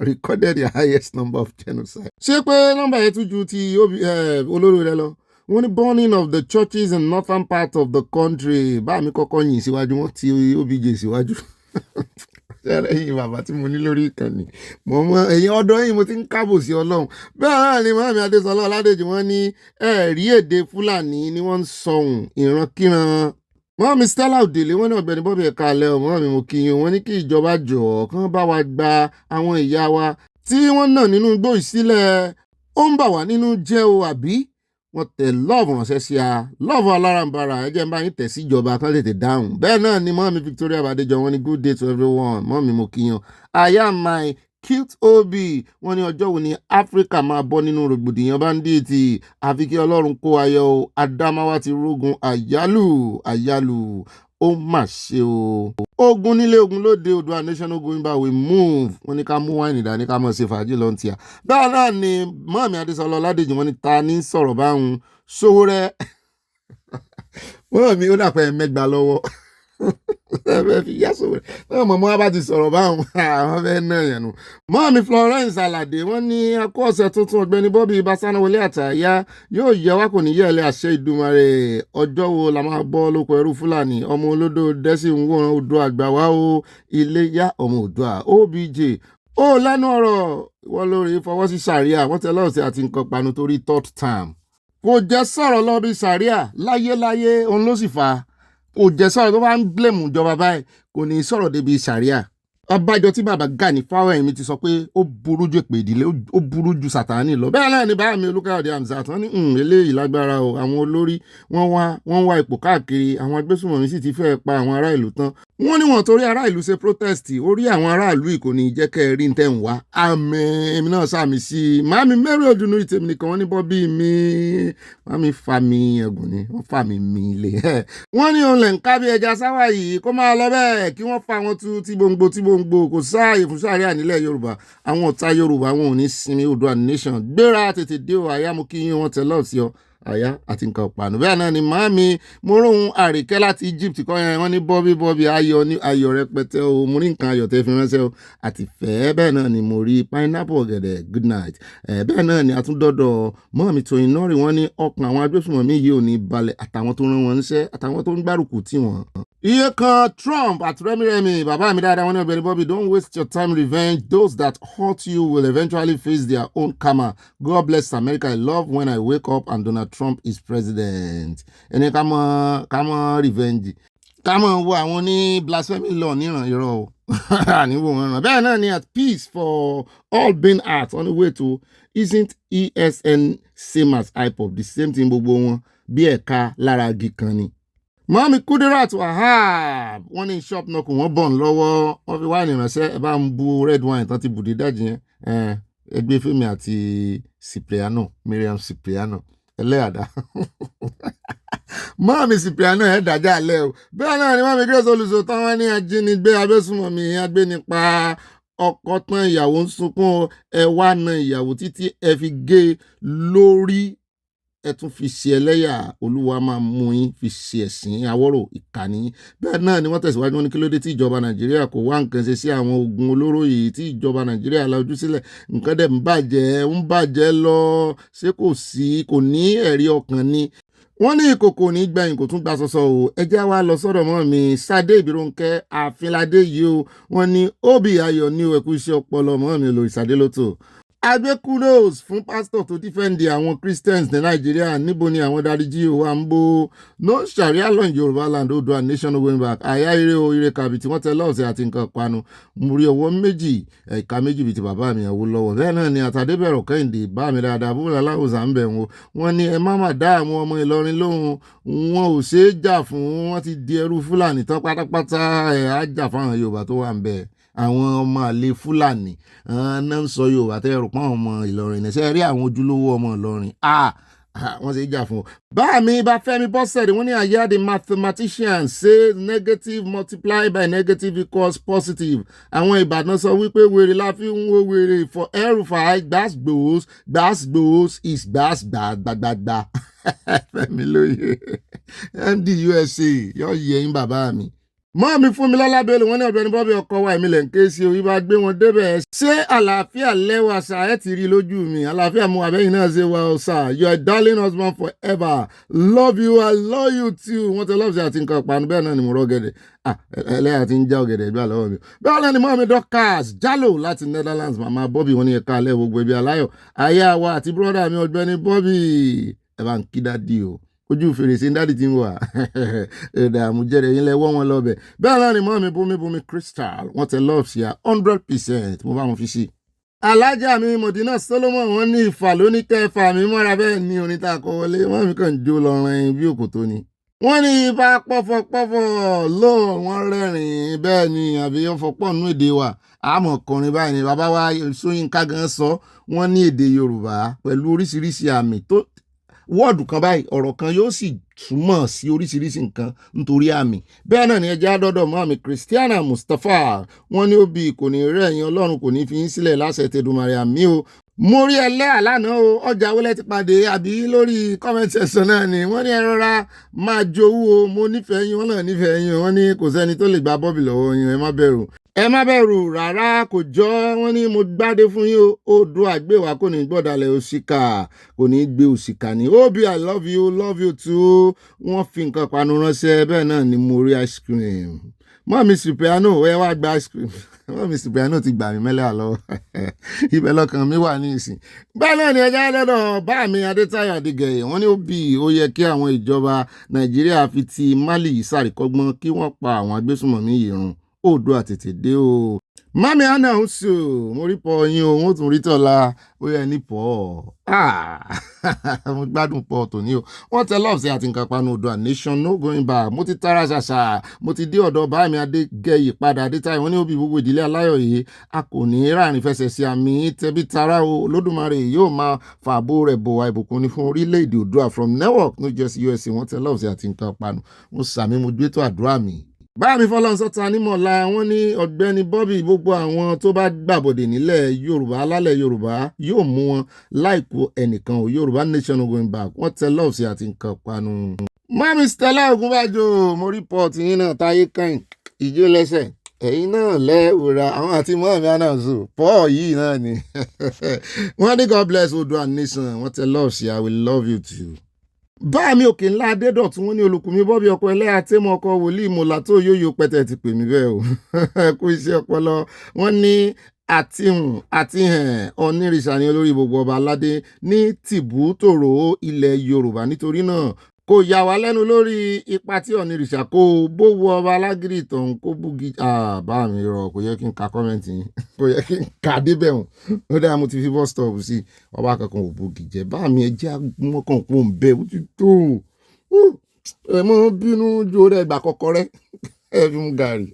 A: recorded the highest number of genocide. Ṣé pé nọ́mbà yẹn tún ju ti olórí rẹ lọ? Wọ́n ní burning of the churches in northern part of the country. Bá mi kọ́kọ́ yìn síwájú wọ́n ti OBJ síwájú. Ẹ̀yin bàbá tí mo ní lórí ìkànnì mo mọ ẹ̀yin ọ̀dọ́ yìí mo ti ń kábò sí Ọlọ́run bẹ́ẹ̀ náà ni mọ́mí Adésọlá Ọládèjì wọ́n ní ẹ̀rí èdè Fúlàní ni wọ́n ń sọ̀hún ìrankíran. Mọ́mí Stella Òdèlé wọ́n ní Ọ̀gbẹ́ni Bọ́bí ẹ̀ka alẹ́ ọmọ mi mo kí yín wọ́n ní kí ìjọba jọ̀ọ́ kán bá wa gba àwọn ìyá wa tí wọ́n náà nínú igbó ìsílẹ̀ ó ń bà wá nínú jẹ́ o àbí wọ́n tẹ lọ́ọ̀bù ránṣẹ́ sí a lọ́ọ̀bù alárànbarà ẹ̀jẹ̀ ń bá yín tẹ̀ sí ìjọba kan tètè dáhùn bẹ́ẹ̀ náà ni mọ́mí Victoria Bàdéjọ wọ́n ní good day to everyone mọ́mí mo kíyan I am my cute obi wọ́n ní ọjọ́ wo ni Áfíríkà máa bọ́ nínú rògbòdìyàn báńdíìtì àfi kí Ọlọ́run kó ayọ̀ Adámáwá ti rógun àyálù ó mà ṣe o. Ogun nílé ogun lóde Oòduà nation no going back we move wọ́n ní ká mú wáìnì dání ká mọ̀ ṣe fàájì lọ́n tíya. Bẹ́ẹ̀ náà ni mọ́mí Adésọlá Ọládèjì wọ́n ní ta ní sọ̀rọ̀ báwọn Sowore mọ́mí ó dàpẹ́ mẹ́gbàá lọ́wọ́ ẹ fi yá Sowore báwọn mọ̀mọ́ wa bá ti sọ̀rọ̀ báwọn àwọn fẹ́ náà yẹn nu. Mọ́mí Florence Alade wọ́n ní akó ọ̀sẹ̀ tuntun Ọ̀gbẹ́ni Bọ́bí Sanawole àtàyà yóò yẹ wá kò ní yẹ ilé àṣẹ Ìdùmarè ọjọ́ wo la máa bọ́ lóko ẹrú Fúlàní ọmọ olódò dẹ́sí ń wòran odò àgbà wá o ilé yá ọmọ Oòduà OBJ ó lẹ́nu ọ̀rọ̀ wọ́n lórí fọwọ́ sí sàríà wọ́n tẹ lọ́ọ̀sẹ̀ àti nǹkan panu torí third term kò jẹ́ sọ̀rọ̀ lọ bí sàríà láyéláyé òun ló sì fa kò jẹ́ sọ̀rọ̀ tó bá ń blame ìjọba báyìí kò ní sọ̀rọ̀ débi sàríà. Abájọ tí bàbá Gani Fáwẹ́hìnmí ti sọ pé ó burú ju èpè ìdílé ó burú ju Sàtánì lọ bẹ́ẹ̀ náà ni báyà mi Olúkáyọ̀dé Hamzat wọ́n ní eléyìí lágbára o àwọn olórí wọ́n wá ipò káàkiri àwọn agbésùnmọ̀mí sì ti fẹ́ pa àwọn ará ìlú tán wọ́n ní wọ́n torí ará ìlú ṣe protest orí àwọn ará ìlú yìí kò ní jẹ́ kẹ́ ẹ rí tẹ̀ ń wá àmín èmi náà sàmì sí i màámi Mary Odùnú ìtẹ̀mí nìkan wọ́n ní Bọ́bí mi màámi fa mi ẹ̀gùn ni wọ́n fa mi ilé wọ́n ní òun lẹ̀ ń ká bí ẹja sáwà yìí kó máa lọ bẹ́ẹ̀ kí wọ́n fa wọn tú tí gbòǹgbò kò sáàyè fún sàríà nílẹ̀ Yorùbá àwọn ọ̀tá Yorùbá wọn ò ní sinmi Oòduà nation gbéra tètè dé o àyà mo kí yín wọn tẹ lọ́ọ̀sì ọ àyà àti nǹkan ọ̀pànù bẹ́ẹ̀ náà ni màámi mo róhun àríkẹ́ láti Egypt kọ́ yẹn wọ́n ní Bọ́bí ayọ̀ rẹpẹtẹ o mo rí nǹkan ayọ̀ tẹ́ fi ránṣẹ́ o àti fẹ́ bẹ́ẹ̀ náà ni mo rí pineapple ọ̀gẹ̀dẹ̀ good night bẹ́ẹ̀ náà ni àtúndọ̀dọ̀ mọ́mí Tóyìn Nọ́rì wọ́n ní ọkàn àwọn agbésùnmọ̀mí yìí ò ní balẹ̀ àtàwọn tó rán wọn níṣẹ́ àtàwọn tó ń gbárùkù tì wọ́n. Iye kan Trump àti Rẹ́mírẹ́mì bàbá mi dáadáa wọ́n ní Ọ̀gbẹ́ni Bọ́bí don't waste your time revenge those that hurt you will eventually face their own karma God bless America I love when I wake up and Donald Trump is president. Ẹni ká mọ́ revenge ká mọ́ wo àwọn ní blasphemy law níran irọ́ o àníwò wọn ràn bẹ́ẹ̀ náà ni at peace for all being at on the way to isn't ESN same as IPOB the same thing gbogbo wọn bí ẹ̀ka lára igi kan ni. Mọ́mí Kudirat Wahab wọ́n ní shop náà kò wọ́n bọ̀ ń lọ́wọ́ wọ́n fi wáìnì ránṣẹ́ ẹ bá ń bu red wine tán ti bùdí dájì yẹn ẹgbẹ́ Fẹ́mi àti Miriam Cipriano ẹlẹ́yàdá mọ́mí Cipriano ẹ̀ dájà alẹ́ o bẹ́ẹ̀ náà ni mọ́mí Grace Olùsọ tán wọ́n ní ajínigbé abẹ́sùnmọ̀mí agbénipa ọkọ tán ìyàwó ń sunkún ẹ wá na ìyàwó títí ẹ fi gé lórí ẹ tún fi ṣe ẹlẹ́yà Olúwa máa mú yín fi ṣe ẹ̀sìn àwọ̀rò ìkànnì bẹ́ẹ̀ náà ni wọ́n tẹ̀síwájú wọn ní kí ló dé tí ìjọba Nàìjíríà kò wá nǹkan ṣe sí àwọn ogun olóró yìí tí ìjọba Nàìjíríà la ojú sílẹ̀ nǹkan dẹ̀ ń bàjẹ́ lọ ṣé kò ní ẹ̀rí ọkàn ni wọ́n ní ìkòkò ní gbẹ̀yìn kò tún gba sọ́sọ́ o ẹjẹ́ wa lọ sọ́dọ̀ mọ́ mi Ṣadé Ìbírónkẹ́ Àfínládé yìí o wọ́n ní óbì ayọ̀ ní ẹ̀kú iṣẹ́ ọpọlọ mọ́ mi lórí Ṣadé lótò agbé kudos fún pásítọ̀ tó dífẹ́ǹdì àwọn Christians ní Nàìjíríà. Níbo ni àwọn dáríjì ò wà ń bó? No Sharia law in Yorùbá land, Oòduà nation no going back. Àyà ire o, ire kàbí tí wọ́n tẹ lọ́ọ̀sẹ̀ àti nǹkan panu. Mo rí ọwọ́ méjì, ẹ̀ka méjì bíi ti bàbá mi Awólọ́wọ̀. Bẹ́ẹ̀ náà ni Àtàdébẹ̀rọ̀ Kẹ́hìndé bá mi dáadáa bó láláwòsàn ń bẹ̀ wọn. Wọ́n ní ẹ má mà dá àwọn ọmọ Ìlọrin lóhùn. Wọn ò ṣeé jà fún, wọ́n ti di ẹrú Fúlàní tán pátápátá. Ẹ̀ á jà fáwọn Yorùbá tó wà ń bẹ̀. Àwọn ọmọ àlè Fúlàní náà ń sọ Yorùbá tẹ́ ẹ̀rù pọ́n ọmọ Ìlọrin ní ṣe rí àwọn ojúlówó ọmọ Ìlọrin wọ́n ṣe jà fún ọ. Bá mi bá Fẹ́mi Bọ́sẹ̀dé wọ́n ní àyà the mathematician say negative multiply by negative equals positive. Àwọn Ìbàdàn sọ wípé wèrè la fi ń wo wèrè for El-Rufai gbàsgbòs is gbàsgbàgbàgbà. Fẹ́mi lóye MD USA yọ yẹ yín bàbá mi. Mọ́ mi fún mi lọ́lá bẹ́ẹ̀lì wọ́n ní Ọ̀gbẹ́ni Bobby ọkọ̀ wa ìmìlẹ̀ ń ké sí orí bá gbé wọn débẹ̀. Ṣé àlàáfíà lẹ́wà sà ẹ́ ti rí lójú mi? Àlàáfíà mú abẹ́yìn náà ṣe wá ọ sà. You are darling husband forever. Love you, I love you too. Wọ́n tẹ lọ́ọ̀sì àti nǹkan pàánù bẹ́ẹ̀ náà ni mo rọ́ gẹ̀dẹ̀. Ẹlẹ́yà ti ń já ọ̀gẹ̀dẹ̀ ìgbà lọ́wọ́ mi. Bẹ́ẹ̀ náà ni mọ́ mi Dorcas Jalo láti Netherlands. Màmá Bobby wọ́n ní ẹ̀ka alẹ́ gbogbo ibi aláyọ̀. Aya wa àti bírọ́dà mi Ọ̀gbẹ́ni Bobby. Ẹ bá ń kí dádì o. Ojú fèrèsé dádì ti ń wà ìdààmú jẹ́rẹ̀ yín lẹ́wọ́ wọn lọ́bẹ̀. Bẹ́ẹ̀ náà ni mọ́ mi Bùnmi Crystal wọ́n tẹ love sí 100% mo bá wọn fi sí. Alájà mi Mọ̀dínà Solomon wọ́n ní ìfà lóní kẹfà mi mọ́ra bẹ́ẹ̀ ní orin tá a kọ wọlé wọ́n mi kàn jó lọ́rin bí òkòtó ni. Wọ́n ní ibà pọ̀fọ̀pọ̀fọ̀ ló wọ́n rẹ́rìn bẹ́ẹ̀ ni àbí wọ́n fọpọ̀ nínú èdè wa àmọ́ kọrin báyìí ni bàbá wa Ṣóyínká gan sọ wọ́n ní èdè Yorùbá pẹ̀lú oríṣiríṣi àmì tó wọ́ọ̀dù kan báyìí ọ̀rọ̀ kan yóò sì túmọ̀ sí oríṣiríṣi nǹkan nítorí àmì. Bẹ́ẹ̀ náà ni ẹjẹ́ àdọ́dọ̀ mọ́ àmì Christiana Mustapha wọ́n ní òbí kò ní rẹ̀yìn Ọlọ́run kò ní fi yín sílẹ̀ láṣẹ tẹ̀dùmarè àmì o. Mo rí ẹlẹ́yà lánàá o ọjà wọlé ti pàdé àbí lórí comment section náà ni wọ́n ní ẹ rọra máa jowú o mo nífẹ̀ẹ́ yín wọ́n náà nífẹ̀ẹ́ yín wọ́n ní kò sẹ́ni tó lè gba Bobby lọ́wọ́ yín ẹ má bẹ̀rù. Ẹ má bẹ̀rù rárá kò jọ wọ́n ní mo gbádé fún yín o Oòduà àgbéwà kò ní gbọ́dàlẹ̀ òṣìkà kò ní gbé òṣìkà ní Obi I love you too. Wọ́n fi nǹkan panu ránṣẹ́ bẹ́ẹ̀ náà ni mo rí ice cream. Mọ́mí Supiano ẹ wá gba ice cream. Mọ́mí Supiano ti gbà mí mẹ́lẹ́ àlọ́ ibẹ̀ lọ́kàn mi wà ní ìsìn. Bẹ́ẹ̀ náà ni ẹja lọ́dọ̀ bá mi Adétáyọ̀ Adégẹyẹ wọ́n ní ó yẹ kí àwọn ìjọba Nàìjíríà fi ti Mali ṣàríkọ́gbọ́n kí wọ́n pa àwọn agbésùnmọ̀mí yìí run. Oòduà tètè dé o. Mami Anna ń sọ, mo rí pọ̀ yín o, wọ́n tún rí tọ́la, ó yẹ ní pọ̀. Mo gbádùn pọ̀ tòní o. Wọ́n tẹ lọ́ọ̀sì àti nǹkan panu Oòduà nation no going back. Mo ti tara ṣàṣà, mo ti dé ọ̀dọ̀ bá mi Adégẹyè padà Adétáyọ̀ wọ́n ní òbí gbogbo ìdílé aláyọ̀ yìí. A kò ní ráàrin fẹsẹ̀ sí àmì tẹbí tara o. Olódùmarè yóò máa fàbó rẹ̀ bò wá ìbùkún ní fún orílẹ̀-èdè Oòduà from Newark, New Jersey, USA. Wọ́n tẹ lọ́ọ̀sì àti nǹkan panu. Mo sàmì mo gbé tó àdúrà mi. Báàmí Fọlọ́nsọ́ta nímọ̀lá wọ́n ní Ọ̀gbẹ́ni Bobby gbogbo àwọn tó bá gbàbọ̀dè nílẹ̀ Yorùbá alálẹ̀ Yorùbá yóò mú wọn láìkó ẹnìkan ò Yorùbá nation going back wọ́n tẹ lọ́ọ̀sì àti nǹkan panu. Mami Stella Ogunbajo mo rí pọ́ọ̀tì yín náà táyé kàn ìjó lẹ́sẹ̀ ẹ̀yin náà lẹ́wòrán àwọn àti mọ́ọ̀mí anáàzù pọ́ọ̀ yìí náà ni wọ́n ní God bless Oòduà nation wọ́n tẹ lọ́ọ̀sì I will love you too. Bá mi òkè ńlá Adédọ̀tún wọn ní Olùkùnmi Bobby ọkọ ẹlẹ́yà tẹ́mọ ọkọ wòlíì mọ̀lá tó yóyó pẹ́tẹ́ ti pè mí bẹ́ẹ̀ o kó iṣẹ́ ọpọlọ wọn ní àtihàn onírìṣà ní olórí gbogbo ọba aládé ní tìbútòrò ilẹ̀ Yorùbá nítorí náà kò yà wá lẹ́nu lórí ipa tí onírìṣà kó bówó ọba alágídí ìtàn kó búgi bá mi rọ kò yẹ kí n ka kọ́mẹ́ǹtì yín kò yẹ kí n ka débẹ̀ hàn ó dáa mo ti fi bus stop sí ọba kankan ò búgi jẹ bá mi ẹjẹ́ mọ́kàn kó ń bẹ ó ti tó ẹ mọ́ bínú ju orí ẹgbà kọ́kọ́ rẹ ẹ fi mú gàrí.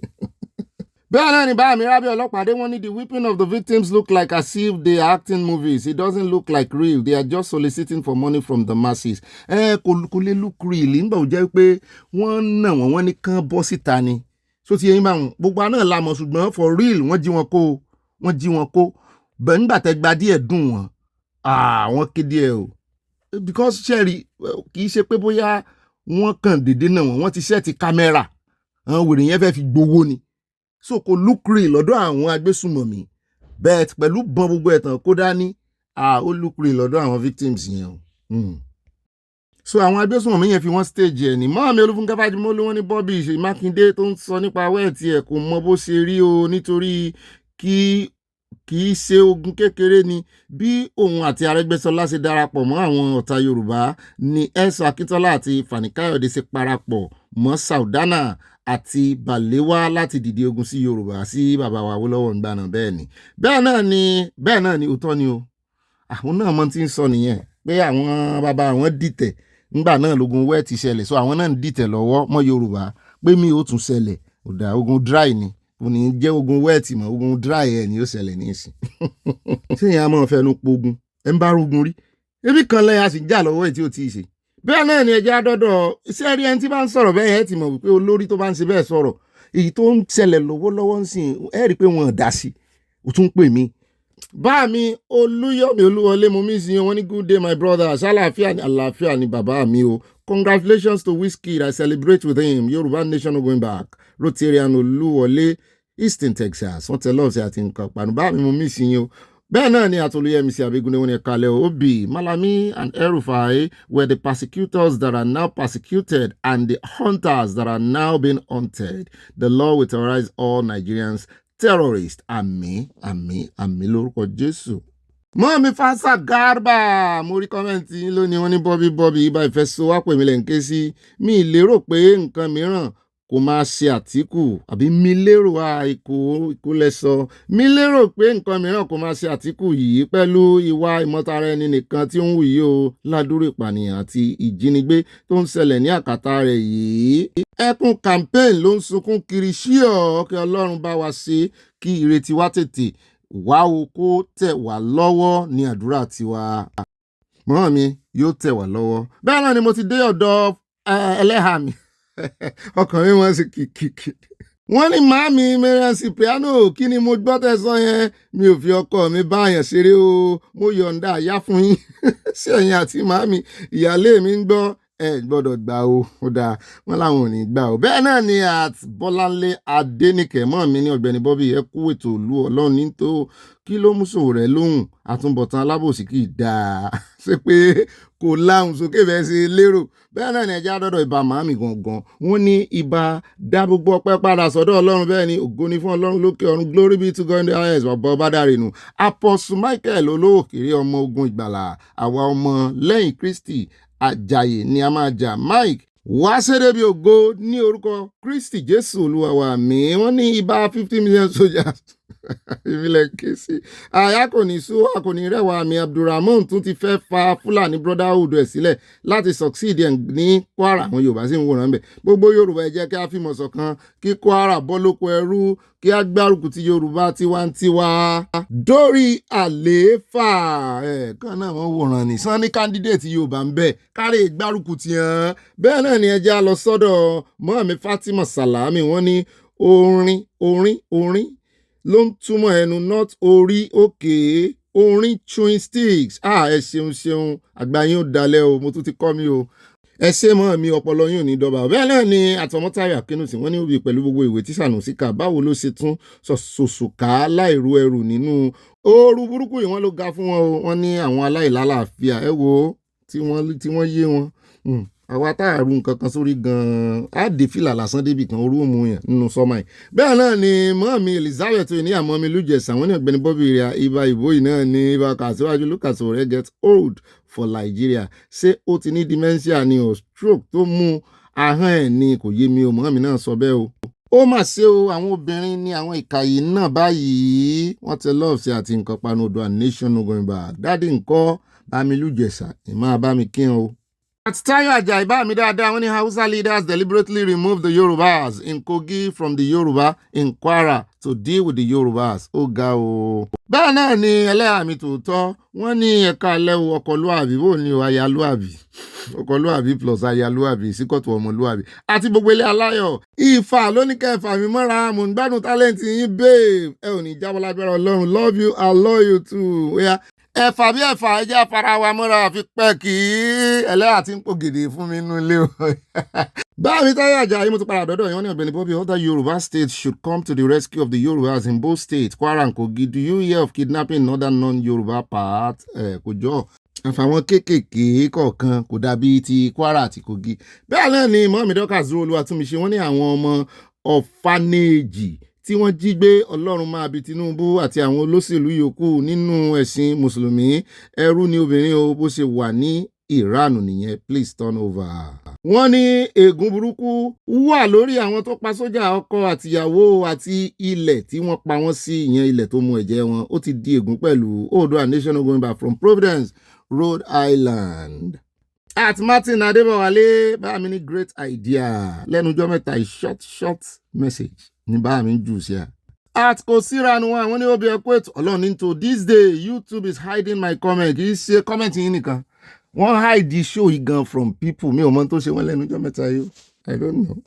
A: Bẹ́ẹ̀ náà ni bá mi rábẹ́ ọlọ́pàá dé wọ́n ní the weeping of the victims look like as if they are acting movies. It doesn't look like real. They are just soliciting for money from the masses. Kò lè look real nígbà ó jẹ́ pé wọ́n nà wọ́n ní kán bọ́ síta ni. So ti yẹn bá wọn gbogbo àná la mọ̀ ṣùgbọ́n for real wọ́n jí wọn kó bẹ́ẹ̀ nígbà tẹ́ gba díẹ̀ dùn wọ́n wọ́n kéde ẹ̀ o. Because sẹ́ẹ̀rì kì í ṣe pé bóyá wọ́n kàn dédé náà wọ́n ti ṣẹ́ẹ̀tì kámẹ́rà àwọn wèrè yẹn fẹ́ fi gbowó ni. So kò look real lọ́dọ̀ àwọn agbésùnmọ̀mí bet pẹ̀lú bọ́n gbogbo ẹ̀tàn kó dání ó look real lọ́dọ̀ àwọn victims yẹn o. So àwọn agbésùnmọ̀mí yẹn fi wọ́n stage ẹ̀ ní mọ́ọ̀mí Olúfúnkẹ́ Fájimólú wọ́n ní Bobby Ṣèyí Mákindé tó ń sọ nípa wẹ́ẹ̀tì ẹ̀ kò mọ bó ṣe rí o nítorí kí kì í ṣe ogun kékeré ni bí òun àti Arẹ́gbẹ́ṣọlá ṣe darapọ̀ mọ́ àwọn ọ̀tá Yorùbá ni Ẹ̀sọ́ Akíntọ́lá àti Fani Káyọ̀dé ṣe parapọ̀ mọ́ Saudana àti Balewa láti dìde ogun sí Yorùbá sí bàbá wa Awólọ́wọ̀ ńgbà náà. Bẹ́ẹ̀ náà ni òótọ́ ni o. Àwọn náà mọ̀ tí ń sọ nìyẹn pé àwọn bàbá àwọn dìtẹ̀ ńgbà náà lógun wẹ́ẹ̀ ti ṣẹlẹ̀, so àwọn náà ń dìtẹ̀ lọ́wọ́ mọ́ Yorùbá pé mi ò tún ṣẹlẹ̀ ọ̀dà ogun dry ni òní jẹ́ ogun wẹ́ẹ̀tì mọ́ ogun dry ẹ̀ ni ó ṣẹlẹ̀ ní ìsìn. ṣé ìyá máa fẹnu pogun ẹ̀ ń bá rogun rí ebi kan lẹ́yìn a sì já lọ́wọ́ ẹ̀ tí ó ti ṣe. bẹ́ẹ̀ náà ni ẹja dọ́dọ̀ iṣẹ́ rí ẹni tí bá ń sọ̀rọ̀ bẹ́ẹ̀ ẹ̀ ti mọ̀ wípé olórí tó bá ń ṣe bẹ́ẹ̀ sọ̀rọ̀ èyí tó ń ṣẹlẹ̀ lọ́wọ́lọ́wọ́ ń sìn ẹ̀ rí i pé wọ́n dá sí ó tún pè mí. bá mi Olúyọ̀mí Olúwọlé mo mí sí wọn ní good day my brother àlàáfíà ni bàbá mi o. Congratulations to Wizkid, I celebrate with him. Yoruba nation no going back. Rotarian Olúwọlé, Eastern Texas. Wọ́n tẹ lọ́ọ̀sì àti nǹkan pàánù. Bá mi mo mí sí yín o. Bẹ́ẹ̀ náà ni Àtolúyẹmísí Abẹ́gúndé wọn ní kalẹ̀ Obi, Malami and El-Rufai were the persecutors that are now persecuted and the hunters that are now being hunted. The law will terrorize all Nigerians terrorists. Àmín, àmín, àmín lórúkọ Jésù. Mọ́mí Fásà Garba mo rí kọ́mẹ́ǹtì yín lónìí wọ́n ní Bobby ibà ìfẹ́ so wá pè mí lẹ́ ń ké sí mi lérò pé nǹkan mìíràn kò máa ṣe Àtíkù àbí mi lérò ìkólẹ̀ sọ mi lérò pé nǹkan mìíràn kò máa ṣe Àtíkù yìí pẹ̀lú ìwà ìmọ̀tara ẹni nìkan tí ó ń wù yìí o ládùúrò ìpànìyàn àti ìjínigbé tó ń ṣẹlẹ̀ ní àkàtà rẹ̀ yìí. Ẹkùn campaign ló ń sunkún kiri ṣíọ̀ kí Ọlọ́run bá wa ṣe kí ìrètí wa tètè wá o kó tẹ̀ wá lọ́wọ́ ní àdúrà tiwa. Mọ́ mi yóò tẹ̀ wá lọ́wọ́. Bẹ́ẹ̀ náà ni mo ti dé ọ̀dọ̀ ẹlẹ́hà mi ọkàn mi wọ́n sì kìkìkì. Wọ́n ní màámi Mariam Cipriano kí ni mo gbọ́ tẹ̀sán yẹn mi ò fi ọkọ mi bá àyàn ṣeré o mo yọ̀ǹda àyà fún yín sí ẹ̀yin àti màámi ìyáálé mi ń gbọ́ ẹ gbọ́dọ̀ gbà o ó dáa wọn làwọn ò ní gbà o. Bẹ́ẹ̀ náà ni at Bọ́láńlé Adéníkẹ́ mọ́ mi ní Ọ̀gbẹ́ni Bobby ẹ kú ètò ìlú Ọlọ́run ní tó kí ló mú sòwò rẹ̀ lóhùn àtúbọ̀tán alábòsí kì í dáa ṣe pé kò láhùn sókè bẹ́ẹ̀ ṣe lérò. Bẹ́ẹ̀ náà ni ẹja dọ́dọ̀ ìbá màámi gangan wọ́n ní ibà dá gbogbo ọpẹ́ padà sọ́dọ̀ Ọlọ́run bẹ́ẹ̀ ni ògo ni fún Ọlọ́run lókè ọ̀run glory be to God in the highest bàbá ọba dáre nù. Apostle Michael olówókèrè ọmọ ogun ìgbàlà àwa ọmọ lẹ́yìn Kristi Àjàyè ni a máa jà Mike wá ṣeré bí ògo ní orúkọ Kristi Jésù Olúwa wa mi wọ́n ní ibà 50 million soldiers ìbílẹ̀ ké sí àyà kò ní sú wa kò ní rẹwà mi Abdulrahman tún ti fẹ́ fa Fúlàní brotherhood ẹ̀ sílẹ̀ láti succeed ẹ̀ ní Kwara àwọn Yorùbá sì ń wòran bẹ̀ gbogbo Yorùbá ẹ jẹ́ kí a fìmọ̀ ṣọ̀kan kí Kwara bọ́ lóko ẹrú kí a gbárùkù ti Yorùbá tiwantiwa dórí àlééfà ẹ̀ kan náà wọ́n wòran ní sanni candidate Yorùbá ń bẹ̀ kárí gbárùkù ti hàn. Bẹ́ẹ̀ náà ni ẹ jẹ́ a lọ sọ́dọ̀ mọ́àmí Fatima Salami wọ́n ní orin ló ń túmọ̀ ẹnu not orí òkè orin chewing sticks ẹ ṣeun àgbáyé ò dalẹ̀ o mo tún ti kọ́ mi o ẹ ṣe mọ́ mi ọpọlọ yín ò ní dọ́ba. Bẹ́ẹ̀ náà ni àtọmọ́tayọ̀ Akínúsì wọ́n ní òbí pẹ̀lú gbogbo ìwé tí Sànúsì kà báwo ló ṣe tún ṣòṣòká láìrú ẹrù nínú ooru burúkú yìí wọ́n ló ga fún wọn o wọ́n ní àwọn aláìlálàáfíà ẹ wo tí wọ́n yé wọn àwa tá a rú nǹkan kan sórí gan-an á dé fìlà lásán débi kan orú òmù yẹn nínú sọ́mà yìí. Bẹ́ẹ̀ náà ni mọ́mí Elizabeth ní àmọ́ mi lùjẹ̀sà wọ́n ní Ọ̀gbẹ́ni Bobby rẹ̀ ibà ìbò yìí náà ní ibà kàṣíwájú Lucas Ore get old for Nigeria ṣé ó ti ní dementia ni o stroke tó mú ahọ́n ẹ̀ ni kò yé mi o mọ́mí náà sọ bẹ́ẹ̀ o. Ó mà ṣe o àwọn obìnrin ní àwọn ìka yìí náà báyìí wọ́n tẹ lọ́ọ̀sì àti nǹkan panu odò and nation no going back dádì ńkọ́ bá mi lùjẹ̀sà ìmọ̀ bá mi kí o. Tayo Ajayi bá mi dáadáa wọ́n ní Hausa leaders deliberately removed the Yorubas in Kogi from the Yoruba in Kwara to deal with the Yorubas. Ó ga o. Bẹ́ẹ̀ náà ni ẹlẹ́yà mi tòótọ́ wọ́n ní ẹ̀ka lẹ́wọ̀ ọkọlúàbí bó ní o ayálúàbí ọkọlúàbí plus ayálúàbí síkọ̀tù ọmọlúàbí àti gbogbo ilé aláyọ̀ Ifá lóníkẹfà mi mọ́ra mò ń gbádùn tálẹ́ǹtì yín babe ẹ ò ní jábọ́ lágbára Ọlọ́run love you I love you too. Ẹ̀fà bí ẹ̀fà ẹjẹ́ afárá wa mọ́ra àfi pẹ́ kí ẹlẹ́yà tí ń pò gèdè fún mi nínú ilé o. Báwo Tayo Ajayi mo ti padà dọ́dọ̀ yẹn wọ́n ní Ọ̀gbẹ́ni Bobby other Yoruba states should come to the rescue of the Yorubas in both states Kwara and Kogi. Do you hear of kidnapping in other non-Yoruba parts? Kò jọ àfàwọn kéékèèké kọ̀ọ̀kan kò dàbí ti Kwara àti Kogi. Bẹ́ẹ̀ náà ni mọ́mí Dorcas Olúwatúnmiṣe wọ́n ní àwọn ọmọ ọ̀fánèjì tí wọ́n jí gbé. Ọlọ́run máa bi Tinubu àti àwọn olóṣèlú yòókù nínú ẹ̀sìn mùsùlùmí. Ẹrú ni obìnrin o, bó ṣe wà ní Iran nìyẹn. Please turn over. Wọ́n ní ègún burúkú wà lórí àwọn tó pa sójà, ọkọ àtìyàwó àti ilẹ̀ tí wọ́n pa wọ́n sí, ìyẹn ilẹ̀ tó mu ẹ̀jẹ̀ wọn. Ó ti di ègún pẹ̀lú. Oòduà Nation going back from Providence, Rhode Island. At Martin Adébọ̀wálé, bá mi ní great idea. Lẹ́nujọ́ mẹ́ta short message ní bá mi jù sí à. At Kosiranu wọ́n ní obi ẹ̀kọ́ ètò Ọlọ́run into this day YouTube is hiding my comment. Kì í ṣe comment yín nìkan. Wọ́n hide the show gan from people. Mi ò mọ̀ tó ṣe wọ́n lẹ́nujọ́ mẹ́ta yìí. I don't know.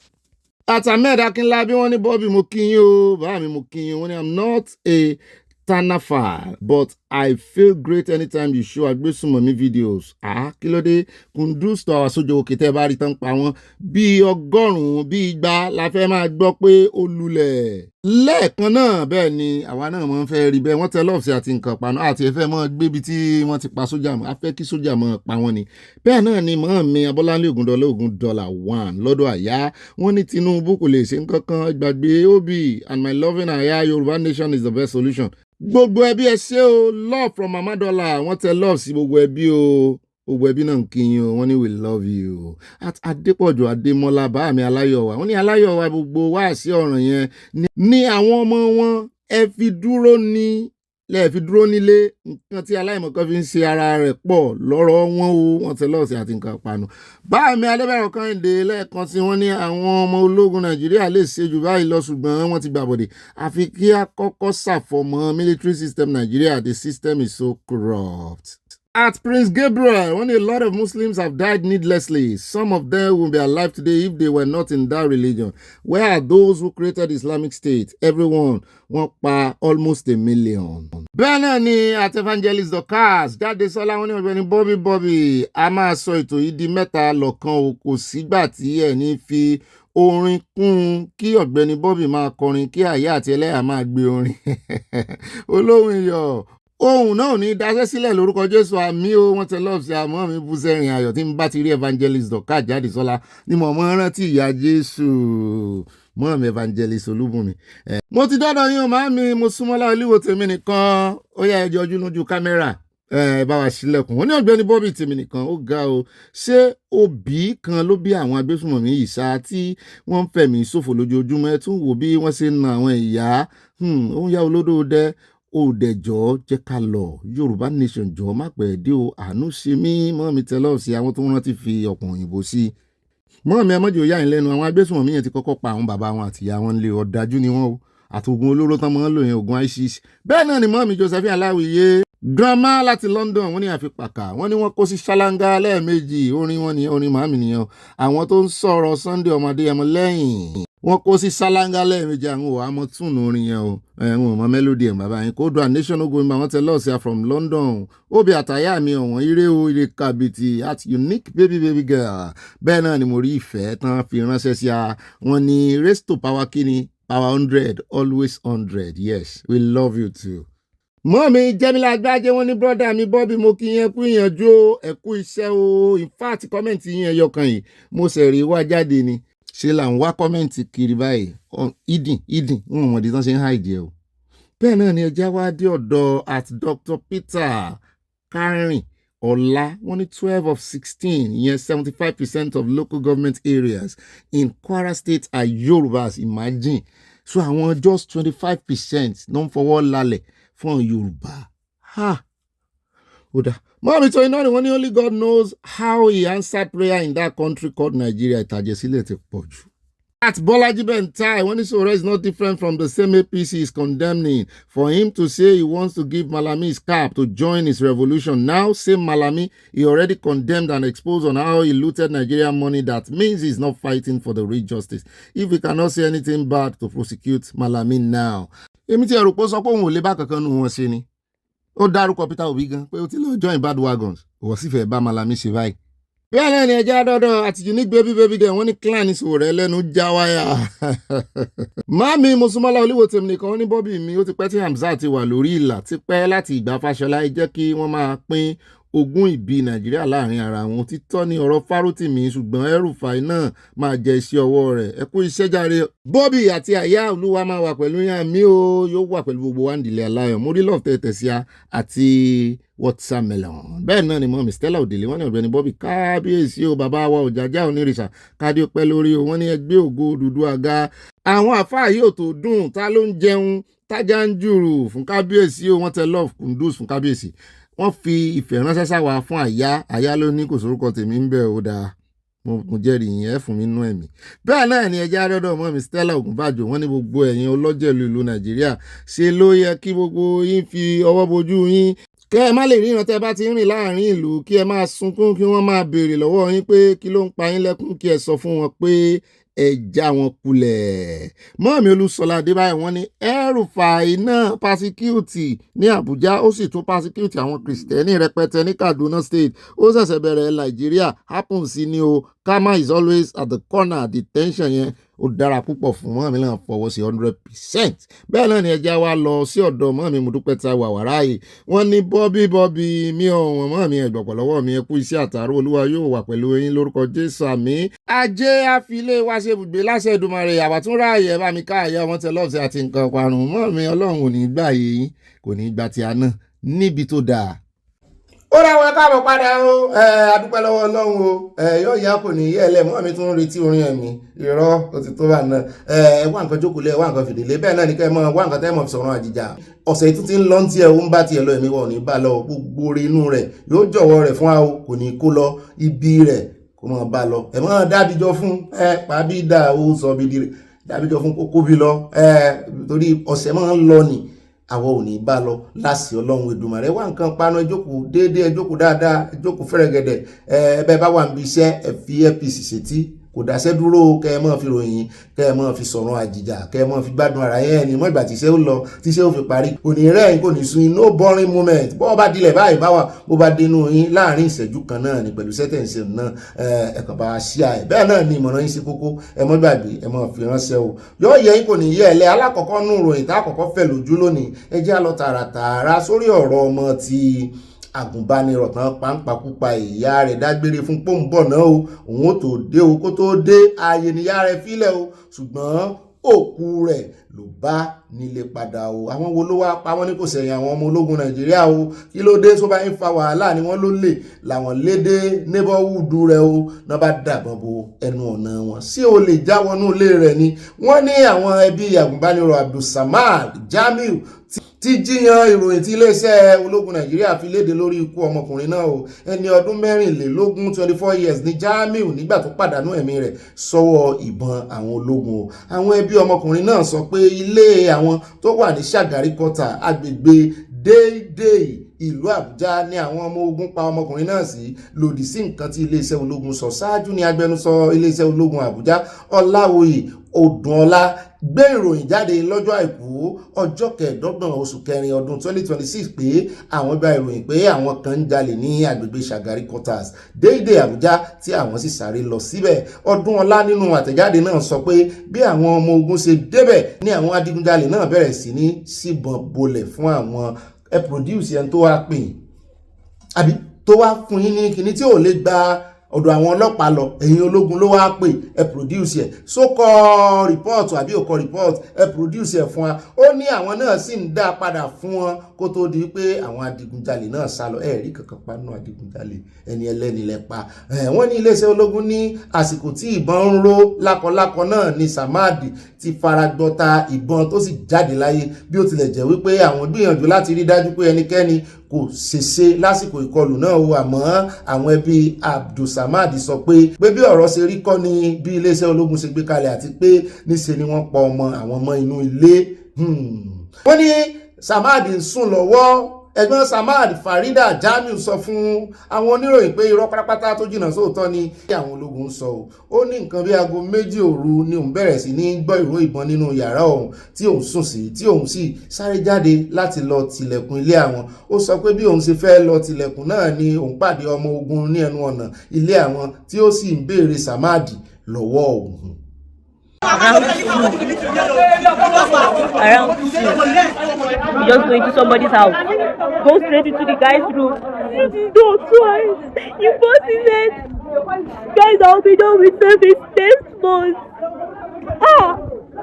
A: At Ahmed Akinlabi wọ́n ní Bobby mo kí yín o. Bá mi mo kí yín. Wọ́n ní I'm not a Tanafa, but I feel great anytime you show Agbesunmomi videos. Kí ló dé? Kundus to our sojo òkè tẹ́ bá rí tán pa wọ́n. Bí 100, bí 200 la fẹ́ máa gbọ́ pé ó lulẹ̀. Lẹ́ẹ̀kan náà bẹ́ẹ̀ ni àwa náà máa ń fẹ́ rí bẹ́ẹ̀. Wọ́n tẹ lọ́ọ̀sì àti nǹkan pàánù àti ẹ̀fẹ́ mọ́ gbébi tí wọ́n ti pa sójà mọ́. A fẹ́ kí sójà mọ́ pa wọ́n ni. Bẹ́ẹ̀ náà ni mọ́ mi Abọ́láńlé Ògúndọ́là 1 lọ́dọ̀ àyá. Wọ́n ní Tinubu kò lè ṣe nǹkan kan, gbàgbé Obi and my loving àyá Yorùbá nation is the best solution. Gbogbo ẹbí ẹ ṣé o, love from Mama Dollar. Wọ́n tẹ love sí gbogbo ẹbí o. Gbogbo ẹbí náà ń kí yín o, wọ́n ní we love you. At Adépọ̀jù Adémọ́lá bá mi Aláyọ̀wá. Wọ́n ní Aláyọ̀wá gbogbo wá sí ọ̀ràn yẹn ní àwọn ọmọ wọn ẹ fi dúró nílé. Nǹkan tí aláìmọ̀kan fi ń ṣe ara rẹ̀ pọ̀ lọ́rọ̀ wọn o. Wọ́n tẹ lọ́ọ̀sì àti nǹkan panu. Bá mi Adébẹ̀rẹ̀ Kẹ́hìndé lẹ́ẹ̀kan sí wọ́n ní àwọn ọmọ ológun Nàìjíríà lè ṣe jù báyìí lọ ṣùgbọ́n wọ́n ti gbàbọ̀dẹ̀. Àfi kí a kọ́kọ́ ṣàfọ̀mọ́ military system Nigeria. The system is so corrupt. At Prince Gabriel, when a lot of Muslims have died needlessly, some of them will be alive today if they were not in that religion. Where are those who created Islamic State? Everyone wọ́n pa almost 1 million. Bẹ́ẹ̀ náà ni at Evangelist Dorcas jáde sọ́lá wọn ní Ọ̀gbẹ́ni Bobby a máa sọ ètò yìí di mẹ́ta lọ́kan o, kò sígbà tí ẹ̀ ní fi orin kún kí Ọ̀gbẹ́ni Bobby máa kọrin kí àyà àti ẹlẹ́yà máa gbé orin. Olóhùn iyọ̀. Ohun náà ní dáṣẹ́ sílẹ̀ lórúkọ Jésù àmì o. Wọ́n tẹ lọ́ọ̀sì àmọ́ mi bú sẹ́rìn ayọ̀ tí n bá ti rí Evangelist Dorcas jáde sọ́lá ni mo mọ́ rántí ìyá Jésù mọ́ mi Evangelist Olúbùnmi. Mo ti dọ́dọ̀ yín o máa mi mo súnmọ́lá olúwo tèmi nìkan ó yá ẹjọ́ ojú lójú kámẹ́rà bá wa sílẹ̀kùn. Wọ́n ní Ọ̀gbẹ́ni Bobby tèmi nìkan ó ga o. Ṣé òbí kan ló bí àwọn agbésùnmọ̀mí yìí ṣá tí wọ́n ń fẹ̀mí ṣòfò lójoojúmọ́? Ẹ tún wò bí wọ́n ṣe ń na àwọn ìyá ó ń yá olódò dẹ́ òdẹ̀jọ́ jẹ́ ká lọ Yorùbá nation jọ má pẹ́ dé o. Àánú ṣe mí mọ́ mi tẹ lọ́ọ̀sì àwọn tó rántí fi ọ̀pọ̀ òyìnbó sí. Mọ́ mi ẹmọ́jì ó yá yín lẹ́nu àwọn agbésùnmọ̀mí yẹn ti kọ́kọ́ pa àwọn bàbá wọn àti ìyá wọn lé ọ̀dájú ni wọ́n o. Àtògùn olóró tán mọ́ ń lò yẹn ògùn ISIS. Bẹ́ẹ̀ náà ni mọ́ mi Josephine Aláwìyé grandma láti London wọ́n ní àfipàkà wọ́n ní wọ́n kó sí ṣáláńgá lẹ́ẹ̀mejì orin wọn nìyẹn orin màmí nìyẹn àwọn tó ń sọ̀rọ̀ Sunday ọmọdé ẹmọ lẹ́yìn wọ́n kó sí ṣáláńgá lẹ́ẹ̀mejì àwọn ò àmọ́ túnú orin yẹn o ẹ̀wọ̀n ọmọ melody ẹ̀ bàbá yẹn Oòduà Nation going back wọ́n tẹ lọ́ọ̀sì from London Obi àtàyà mi ọ̀wọ́n ire o ire kàbìtì at unique baby girl. Bẹ́ẹ̀ náà ni mo rí ìfẹ́ tán fi ránṣẹ́ sí a wọ́n ní raise to power kíni power 100 always 100 yes we love you too. Mọ́mí Jẹ́mílà Agbájé wọ́n ní brọ́dà mi Bobby mo kí yẹn kú ìyànjú o ẹ kú iṣẹ́ o in fact kọ́mẹ̀ntì yín ẹyọ kan yìí mo sì rí wá jáde ni ṣe là ń wá kọ́mẹ̀ntì kiri báyìí ìdìn wọn mọ̀dé tán ṣe ń hàìdí ẹ o. Bẹ́ẹ̀ náà ni ẹja wá dé ọ̀dọ̀ at Dr. Peter Karin Ọlá wọ́n ní 12 of 16 ìyẹn 75% of local government areas in Kwara State are Yorubas imagine so àwọn just 25% ló ń fọwọ́ lálẹ̀ fún Yorùbá. Mọ́mí tó iná ni wọ́n ní only God knows how he answered prayer in that country called Nigeria. Ìtàjẹ̀sílẹ̀ ti pọ̀ jù. At Bolaji Bentai, when his Sowore is not different from the same APC is condemning. For him to say he wants to give Malami his cap to join his revolution. Now, same Malami, he already condemned and exposed on how he looted Nigerian money. That means he's not fighting for the real justice. If he cannot say anything bad to prosecute Malami now. Èmi tí ẹ̀rù pọ̀ sọ pé òun ò lè bá kankan nù wọn ṣe ni. Ó dárúkọ Peter Obi gan pé ó ti lọ join bad wagons. Òwò sì fẹ́ bá Malami ṣe báyìí. Bẹ́ẹ̀ náà ni ẹja dọ́dọ̀ àti unique baby girl wọ́n ní clan Sowore lẹ́nu já wáyà. Mami Mosúnmọ́lá Olúwo tèmi nìkan wọ́n ní Bobby mi ó ti pẹ́ tí Hamzat ti wà lórí ìlà ti pẹ́ láti ìgbà Fáṣọlá ẹ jẹ́ kí wọ́n máa pín ogún ìbí Nàìjíríà láàrin ara wọn. Òtítọ́ ni ọ̀rọ̀ Fárótìmí ṣùgbọ́n El-Rufai náà máa jẹ iṣẹ́ ọwọ́ rẹ̀. Ẹ kú iṣẹ́ jàre. Bobby àti àyà Olúwa máa wà pẹ̀lú yín mi o, yóò wà pẹ̀lú gbogbo wa nídìílé aláyọ̀. Mo rí lọ́ọ̀tẹ̀ tẹ̀síà àti watermelon. Bẹ́ẹ̀ náà ni mọ́mí Stella Òdèlé wọ́n ní Ọ̀gbẹ́ni Bobby kábíyèsí o, bàbá wa Ọ̀jájá onírìṣà kádé ó pẹ́ lórí o, wọ́n ní ẹgbẹ́ ògo Odùduwà ga. Àwọn àfáà yìí ò tó dùn, ta ló ń jẹun tájá ń jùrù fún kábíyèsí o, wọ́n tẹ love kundus fún kábíyèsí. Wọ́n fi ìfẹ́ ránṣẹ́ sáwa fún àyá ló ní kò sórúkọ tèmi ń bẹ̀ ó dáa, mo jẹ́rìí yẹn fún mi nú ẹ̀mí. Bẹ́ẹ̀ náà ni ẹjẹ́ arẹ́dọ̀ mọ́ mi Stella Ògúnbàjò wọ́n ní gbogbo ẹ̀yin ọlọ́jẹ̀lú ìlú Nàìjíríà ṣe ló yẹ kí gbogbo yín fi ọwọ́ bojú yín kẹ́ ẹ má lè ríran tẹ́ bá ti rìn láàrin ìlú, kí ẹ máa sunkún kí wọ́n máa béèrè lọ́wọ́ yín pé kí ló ń pa yín lẹ́kún, kí ẹ sọ fún wọn pé ẹ já wọn kulẹ̀. Mọ́ọ̀mí Olúṣọlá Adébáyọ̀ wọ́n ní El-Rufai náà pásíkíùtì ní Àbújá, ó sì tún pásíkíùtì àwọn kìrìsìtẹ́nì rẹpẹtẹ ní Kaduna State. Ó ṣẹ̀ṣẹ̀ bẹ̀rẹ̀ Nàìjíríà happen sí ni o. Karma is always at the corner. Detention yẹn ó dára púpọ̀ fún mọ́ọ̀mí náà fọwọ́ sí 100%. Bẹ́ẹ̀ náà ni ẹja wa lọ sí ọ̀dọ̀ mọ́ọ̀mí Mọ́dúpẹ́ Táíwò Àwàráyè wọ́n ní Bobby mi ọ̀wọ̀n mọ́ọ̀mí ẹ̀gbọ̀pọ̀ lọ́wọ́ mi ẹ kú iṣẹ́ àtàrò Olúwa yóò wà pẹ̀lú yín lórúkọ Jésù àmín. Ajé àfilé wa ṣe ibùgbé láṣẹ Èdùmàrè àbàtúnrà ayẹ bá mi ká àyà ọmọ tẹ lọ́ọ̀sẹ̀ àti nǹkan parun mọ́ọ̀mí Ọlọ́run ò ní gbà yín kò ní gbà tí a náà níbi tó dáa. Ó ráwọn káàbọ̀ padà o, adúpẹ́ lọ́wọ́ Ọlọ́run o, yóò yá kò ní yẹ́ ẹlẹ́mọ́ mi tún retí orin ẹ̀mí irọ́ ó ti tó bá náà. Wá nǹkan jókòó lé wá nǹkan fìdílé bẹ́ẹ̀ náà ní kẹ́ mọ́ wá nǹkan tẹ́ mọ̀ sọ̀rọ̀ àjìjà. Ọ̀sẹ̀ yìí tún ti ń lọ tí ẹ̀ ń bá tiẹ̀ lọ ẹ̀mí wọ̀ ní bá lọ gbogbo orin inú rẹ̀ yóò jọ̀wọ́ rẹ̀ fún wa o, kò ní kó lọ ibi rẹ̀ kó mọ̀ bá lọ. Ẹ̀ mọ́ dábìjọ fún pàbí dà ó sọ bìdí rẹ̀ dábìjọ fún kókó bí lọ torí ọ̀sẹ̀ mọ́ ń lọ nì. Àwọ̀ ò ní bá lọ láti Ọlọ́run Èdùmàrè wá nǹkan panu ẹjókòó déédéé ẹjókòó dáadáa ẹjókòó fẹ́rẹ̀gẹ̀dẹ̀ ẹbẹ̀ bá wà níbi iṣẹ́ ẹ fi APC sétí kò dáṣẹ́ dúró kẹ́ ẹ mọ́ fi ròyìn kẹ́ ẹ mọ́ fi sọ̀rọ̀ àjìjà kẹ́ ẹ mọ́ fi gbádùn ara yẹn ni mọ́ ìgbà tíṣẹ́ ó lọ tíṣẹ́ ó fi parí kò ní rẹ́yìn kò ní sun in no boring moment bọ́ bá dilẹ̀ báyìí bá wà bó bá dénú yín láàrin ìṣẹ́jú kan náà ni pẹ̀lú sẹ́tẹ̀ǹsì náà ẹ̀kàn bá ṣíà ẹ̀ bẹ́ẹ̀ náà ni ìmọ̀ràn yín ṣe kókó ẹ mọ́ gbàgbé ẹ mọ́ fi ránṣẹ́ o yóò yẹ yín kò ní yẹ ẹ̀lẹ́ alákọ̀ọ́kọ́ nù ròyìn tá àkọ́kọ́ fẹ́ lójú lónìí ẹ jẹ́ á lọ tààràtààrà sórí ọ̀rọ̀ ọmọ ti agùnbánirọ̀ tán pàǹpàkúpa ìyá rẹ̀ dágbére fún pòǹbọ̀ náà o òun ó tó dé o kó tó dé ààyè níyá rẹ̀ fílẹ̀ o ṣùgbọ́n òkú rẹ̀ ló bá nílé padà o àwọn wo ló wá pa wọ́n ní kò sẹ̀yìn àwọn ọmọ ológun Nàìjíríà o kí ló dé tó bá ń fa wàhálà ni wọ́n ló lè làwọn lédè neighborhood rẹ̀ o náà bá dàbọn bo ẹnu ọ̀nà wọn sí o lè já wọnú ilé rẹ̀ ni wọ́n ní àwọn ẹbí agùnbánirọ̀ Abdulsamad Jamiu tí jíyan ìròyìn tí iléeṣẹ́ ológun Nàìjíríà fi léde lórí ikú ọmọkùnrin náà o ẹni ọdún 24 years ní Jamiu nígbà tó pàdánù ẹ̀mí rẹ̀ sọ́wọ́ ìbọn àwọn ológun o àwọn ẹbí ọmọkùnrin náà sọ pé ilé àwọn tó wà ní Shagari Quarter agbègbè déédéé ìlú Àbújá ní àwọn ọmọ ogun pa ọmọkùnrin náà sí lòdì sí nǹkan tí iléeṣẹ́ ológun sọ ṣáájú ní agbẹnusọ iléeṣẹ́ ológun Àbújá Ọláwòye Odùnọlá gbé ìròyìn jáde lọ́jọ́ àìkú ọjọ́ 25 oṣù kẹrin ọdún 2026 pé àwọn gba ìròyìn pé àwọn kan ń jalè ní agbègbè Shagari Quarters déédéé Àbújá tí àwọn sì sáré lọ síbẹ̀ Odùnọlá nínú àtẹ̀jáde náà sọ pé bí àwọn ọmọ ogun ṣe débẹ̀ ní àwọn adigunjalè náà bẹ̀rẹ̀ sí ní síbọn bolẹ̀ fún àwọn produce ẹni tó wá pè àbí tó wá fún yín ní kíní tí ò lè gba ọ̀dọ̀ àwọn ọlọ́pàá lọ ẹ̀yin ológun ló wá pè ẹ produce ẹ̀ sókọ report àbí òkọ report ẹ produce ẹ̀ fún wa ó ní àwọn náà sì ń dá padà fún wọn kó tó di pé àwọn adigunjalè náà sá lọ ẹ̀rí kankan pa nínú adigunjalè ẹni ẹlẹ́ni lẹ pa wọ́n ní iléeṣẹ́ ológun ní àsìkò tí ìbọn ń ró lákọlákọ náà ní Samadi ti faragbọ́ta ìbọn tó sì jáde láyé bí ó tilẹ̀ jẹ́ wípé àwọn gbìyànjú láti rí dájú pé ẹnikẹ́ni kò ṣèṣe lásìkò ìkọlù náà o àmọ́ àwọn ẹbí Abdulsamad sọ pé bí ọ̀rọ̀ ṣe rí kọ́ ni bí iléeṣẹ́ ológun ṣe gbé kalẹ̀ àti pé níṣe ni wọ́n pa àwọn ọmọ inú ilé wọ́n ní Samad ń sùn lọ́wọ́ ẹ̀gbọ́n Samad Farida Jamiu sọ fún àwọn oníròyìn pé irọ́ pátápátá tó jìnnà sóòótọ́ ni àwọn ológun sọ ó ní nǹkan bí aago 2 òru ni òun bẹ̀rẹ̀ sí ní gbọ́ ìró ìbọn nínú yàrá òun tí òun sùn sí tí òun sì sáré jáde láti lọ tilẹ̀kùn ilé àwọn ó sọ pé bí òun ṣe fẹ́ lọ tilẹ̀kùn náà ni òun pàdé ọmọ ogun ní ẹnu ọ̀nà ilé àwọn tí ó sì ń béèrè Samad lọ́wọ́ òun.
C: Around 2, we just go into somebody's house, go straight into the guy's room, you to do twice. You both said, guys, I'll be done with service next month.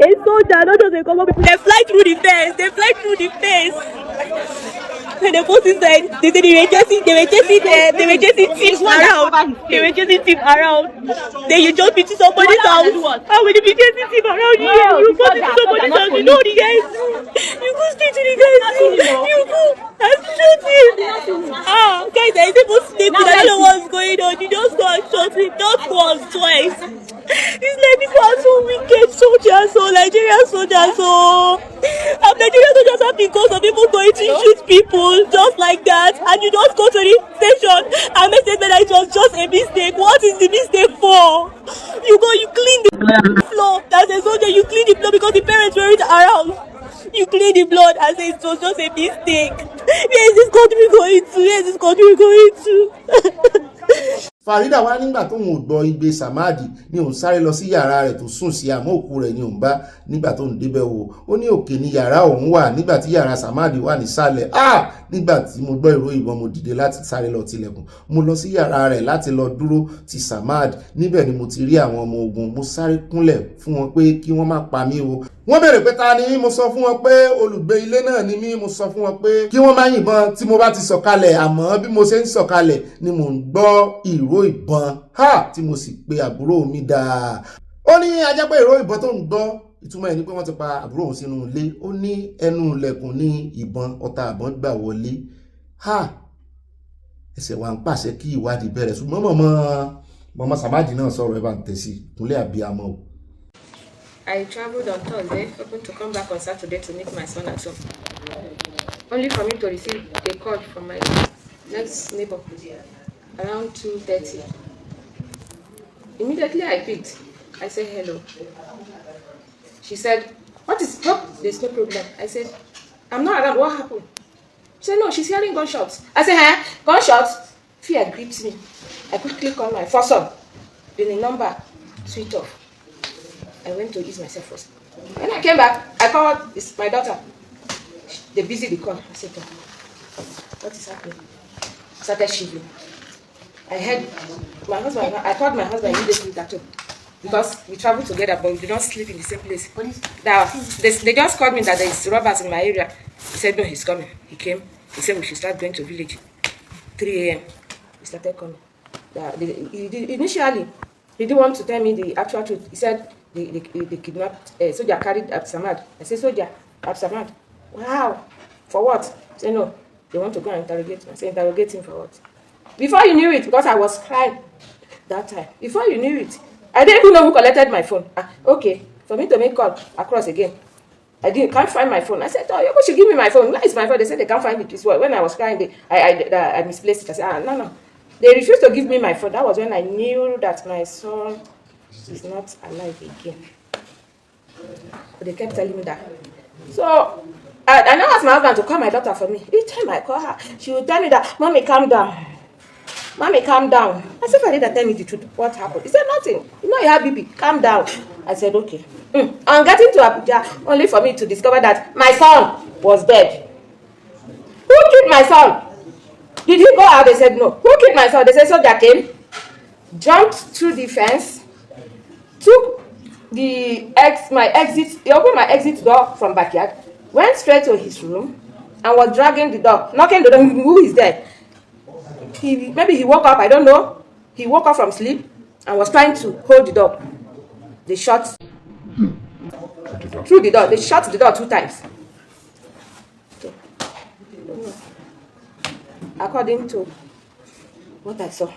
C: A soldier, not just a common people. They fly through the fence. They fly through the fence. When the post inside, they were chasing thieves around. They were chasing thieves around. Then you jump into somebody's house. How will you be chasing thieves around here? You go into somebody's house. You know the guys. You go straight to the guys. You go and shoot him. Guys, I even sleeping. I don't know what's going on. You just go and shoot him. Not once, twice. It's like people are so wicked, soldiers, so Nigerian soldiers, so Nigerian soldiers have been cause of people going to shoot people just like that, and you just go to the station and make statement that it was just a mistake. What is the mistake for? You go, you clean the floor. As a soldier, you clean the floor because the parents weren't around. You clean the blood and say it was just a mistake. Where is this country going to? Where is this country going to?
A: Farida wá nígbà tóun ò gbọ́ igbe Samadi ni òun sáré lọ sí yàrá rẹ̀ tó sùn sí àmọ́ òkú rẹ̀ ni òun bá nígbà tóun débẹ̀ wò ó ní òkè ní yàrá òun wà nígbà tí yàrá Samadi wà nísàlẹ̀ nígbà tí mo gbọ́ ìró ìbọn mo dìde láti sáré lọ tilẹ̀kùn mo lọ sí yàrá rẹ̀ láti lọ dúró ti Samadi níbẹ̀ ni mo ti rí àwọn ọmọ ogun mo sáré kúnlẹ̀ fún wọn pé kí wọ́n má pa mí o wọ́n béèrè pé ta ni mo sọ fún wọn pé olùgbé ilé náà ni mí mo sọ fún wọn pé kí wọ́n má yìnbọn tí mo bá ti sọ̀kalẹ̀ àmọ́ bí mo ṣe ń sọ̀kalẹ̀ ni mò ń gbọ́ ìró ìbọn tí mo sì pe àbúrò mi dáa ó ní ajẹ́ pé ìró ìbọn tó ń gbọ́ ìtumọ̀ ẹ̀ ni pé wọ́n ti pa àbúrò òun sínú ilé ó ní ẹnu ilẹ̀kùn ní ìbọn ọta àbọ̀n gbà wọlé ẹsẹ̀ wa ń pàṣẹ kí ìwádìí bẹ̀rẹ̀ ṣùgbọ́n mọ̀mọ́ Samadi náà sọ̀rọ̀ ẹ̀ bá ń tẹ̀sí ìkúnlẹ̀ àbíamọ́ o.
E: I traveled on Thursday, hoping to come back on Saturday to meet my son at home. Only for me to receive a call from my next neighbor around 2:30. Immediately I picked. I said hello. She said, "What is up? There's no problem." I said, "I'm not around. What happened?" She said, "No, she's hearing gunshots." I said, "Gunshots?" Fear gripped me. I quickly called my first son. Then the number switched off. I went to ease myself first. When I came back, I called my daughter. They busy the call. I said, "What is happening?" I started shivering. I heard my husband. I called my husband immediately that too, because we traveled together, but we did not sleep in the same place. They just called me that there is robbers in my area. He said, "No, he's coming." He came. He said we should start going to village. 3 a.m. He started coming. Initially, he didn't want to tell me the actual truth. He said they kidnapped soldier carried Absamad. I said, "Soldier, Absamad? Wow, for what?" He said, "No, they want to go and interrogate him." I said, "Interrogate him for what?" Before you knew it, because I was crying that time, before you knew it, I didn't even know who collected my phone. Okay, for me to make call across again, can't find my phone. I said, "Oh, you should give me my phone. Where is my phone?" They said they can't find it. This when I was crying, I misplaced it. I said, no. They refused to give me my phone. That was when I knew that my son is not alive again. But they kept telling me that. So I now asked my husband to call my daughter for me. Each time I call her, she would tell me that, "Mommy, calm down. Mommy, calm down." I said, "Farida, tell me the truth. What happened?" He said, "Nothing. You know you have BP. Calm down." I said, "Okay." I'm getting to Abuja only for me to discover that my son was dead. Who killed my son? Did he go out? They said no. Who killed my son? They said soldier came, jumped through the fence, took he opened my exit door from backyard, went straight to his room, and was dragging the door, knocking the door. Who is there? Maybe he woke up, I don't know. He woke up from sleep and was trying to hold the door. They shot through the door. They shot the door 2 times. So, according to what I saw.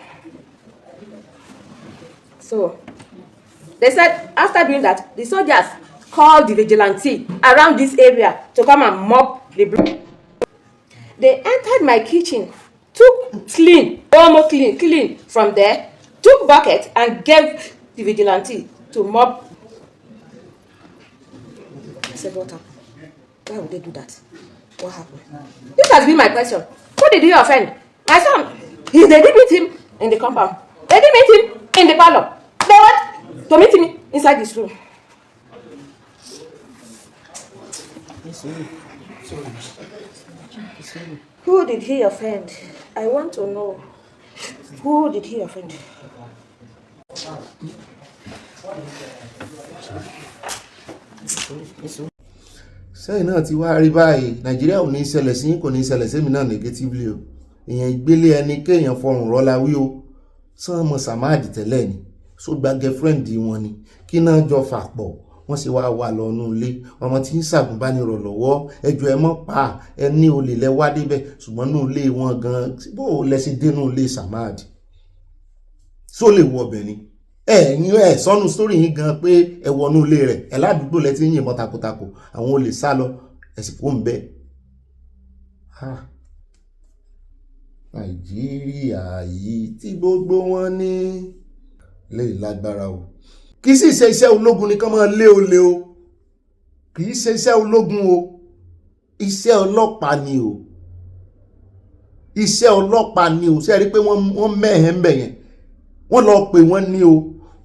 E: So, they said after doing that, the soldiers called the vigilante around this area to come and mop the blood. They entered my kitchen, took almost clean from there, took bucket and gave the vigilante to mop. I said, "What happened? Why would they do that? What happened?" This has been my question. Who did he offend? My son. They did meet him in the compound. They did meet him in the parlor. They went to meet him inside this room. Who did he offend? I want to know. Who did he offend?
P: sẹ́yìn náà ti wá rí báyìí nàìjíríà ò ní ṣẹlẹ̀ sí kò ní ṣẹlẹ̀ sí mi náà negatively o èèyàn ìgbélé ẹni kéèyàn fọrùn rọ́lá wí o sàn mọ́ sàmáàdì tẹ́lẹ̀ ni so gba girlfriend wọn ni kí náà jọ fà pọ̀ wọ́n sì wá wà lọ́nú ilé ọmọ tí ń ṣàgùnbánirọ̀ lọ́wọ́ ẹjọ́ ẹ mọ́ pa ẹ ní olè lẹ wá débẹ̀ ṣùgbọ́n nú ilé wọn gan bó lẹ ṣe dénú ilé sàmáàdì só lè wọ ọbẹ̀ ni ẹ̀yin ẹ̀ sọ́nù sórí yín gan pé ẹ wọnú ilé rẹ̀ ẹ̀ ládùúgbò lẹ ti ń yìnbọn takotako àwọn olè sá lọ ẹ̀sìnkú ń bẹ. nàìjíríà yìí tí gbogbo wọn ní lè lágbára o kì í sì ṣe iṣẹ́ ológun nìkan máa lé olè o kì í ṣe iṣẹ́ ológun o iṣẹ́ ọlọ́pàá ni o iṣẹ́ ọlọ́pàá ni o ṣe rí i pé wọ́n mẹ́hẹ̀ ń bẹ̀ yẹn wọ́n lọ pè wọ́n ní o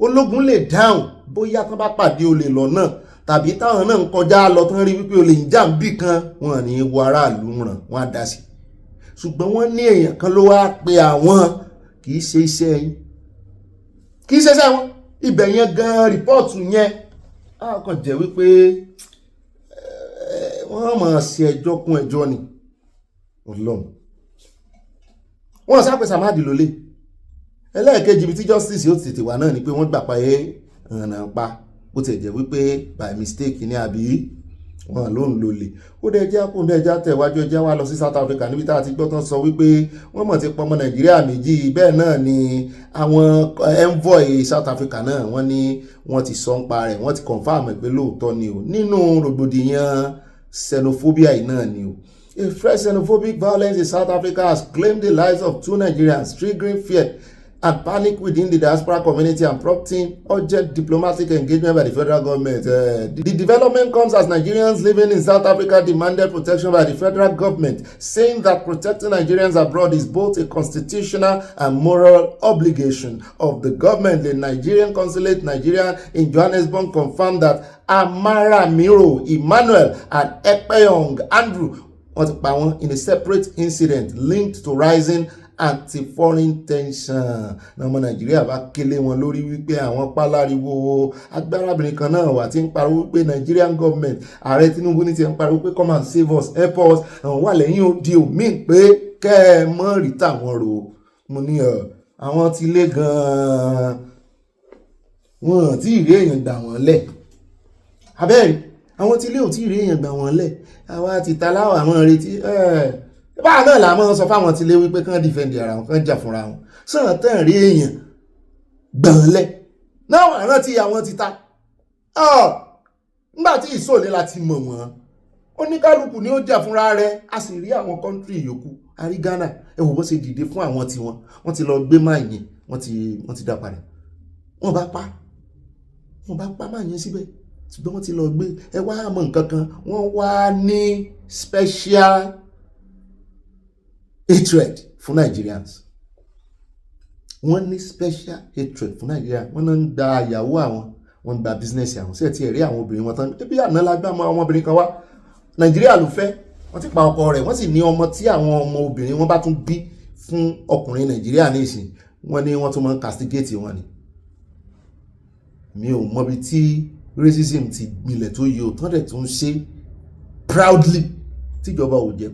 P: ológun lè dáhùn bóyá tán bá pàdé olè lọ́nà tàbí táwọn náà ń kọjá lọ tán rí wípé olè ń jà ń bì kan wọn ní wo aráàlú ràn wọn á dá sí ṣùgbọ́n wọ́n ní èèyàn kan ló wá pe àwọn kì í ṣe iṣẹ́ yín kì í ṣe iṣẹ́ wọn ibẹ̀ yẹn gan rìpọ́ọ̀tù yẹn á kàn jẹ́ wípé wọ́n máa ṣe ẹjọ́ kún ẹjọ́ ni ọlọ́run wọ́n sápẹ́ sàmáàdì lólè ẹlẹ́ẹ̀kejì ibi tí justice yóò tètè wà náà ni pé wọ́n gbà pa ọ̀nà pa bó ti jẹ́ wípé by mistake ní àbí wọn ló ń lólè ó dẹ̀ jẹ́ kó dẹ̀ já tẹ̀wájú ẹjẹ́ wá lọ sí South Africa níbi tá a ti gbọ́ tán sọ wípé wọ́n mọ̀ ti pọmọ Nàìjíríà méjì bẹ́ẹ̀ náà ni àwọn envoy South Africa náà wọ́n ní wọ́n ti sọ ń pa rẹ̀ wọ́n ti confirm pé lóòótọ́ ni o nínú rògbòdìyàn xenophobia yìí náà ni o. A fresh xenophobic violence in South Africa has claimed the lives of 2 Nigerians, triggering fear and panic within the diaspora community and prompting urgent diplomatic engagement by the federal government. The development comes as Nigerians living in South Africa demanded protection by the federal government, saying that protecting Nigerians abroad is both a constitutional and moral obligation of the government. The Nigerian consulate Nigeria in Johannesburg confirmed that Amara Miro Emmanuel and Ekpeyong Andrew were in a separate incident linked to rising anti-foreign tension. Ọmọ Nàìjíríà bá kélé wọn lórí wípé àwọn páláriwo agbárábìnrin kan náà wà tí ń pariwo wípé Nigerian government ààrẹ Tinubu ní ti ń pariwo pé come and save us, help us. Àwọn wà lẹ́yìn odi omi pé kẹ́ ẹ mọ́ rí tàwọn rò. Mo ní àwọn ti lé gan-an wọn tí ìrí èèyàn gbà wọ́n lẹ̀. Abẹ́rẹ́ àwọn tí lé ò tí ìrí èèyàn gbà wọ́n lẹ̀. Àwa ti ta láwọ̀ àwọn retí báà náà làwọn sọ fáwọn tí lé wípé kán dìfẹ́ndì ara wọn kán jà fúnra wọn sàn tán rí èèyàn gbọ̀nlẹ̀ náà wà rántí àwọn ti ta nígbà tí ìsòlè láti mọ̀ wọ́n oníkálukú ni ó jà fúnra rẹ̀ a sì rí àwọn kọ́ńtírì yòókù a rí Ghana ẹ wò bó ṣe dìde fún àwọn tiwọn wọ́n ti lọ gbé máa yẹn wọ́n ti dá padà wọ́n bá pa máa yẹn síbẹ̀ ṣùgbọ́n wọ́n ti lọ gbé ẹ wá mọ̀ nǹkan kan wọ́n wá ní special hatred for Nigerians. Wọ́n ní special hatred for Nigeria. Wọ́n náà ń gba ìyàwó àwọn, wọ́n ń gba business àwọn. Ṣé ti ẹ̀rí àwọn obìnrin wọn tán? Ebi àná la gbá àwọn obìnrin kan wá. Nàìjíríà ló fẹ́. Wọ́n ti pa ọkọ rẹ̀. Wọ́n sì ní ọmọ tí àwọn ọmọ obìnrin wọn bá tún bí fún ọkùnrin Nàìjíríà ní ìsìn. Wọ́n ní wọ́n tún máa ń castigate wọn ni. Mi ò mọ bí tí racism ti gbilẹ̀ tó yẹ òtún dẹ̀ tún ṣe proudly. Tíjọba ò jẹ́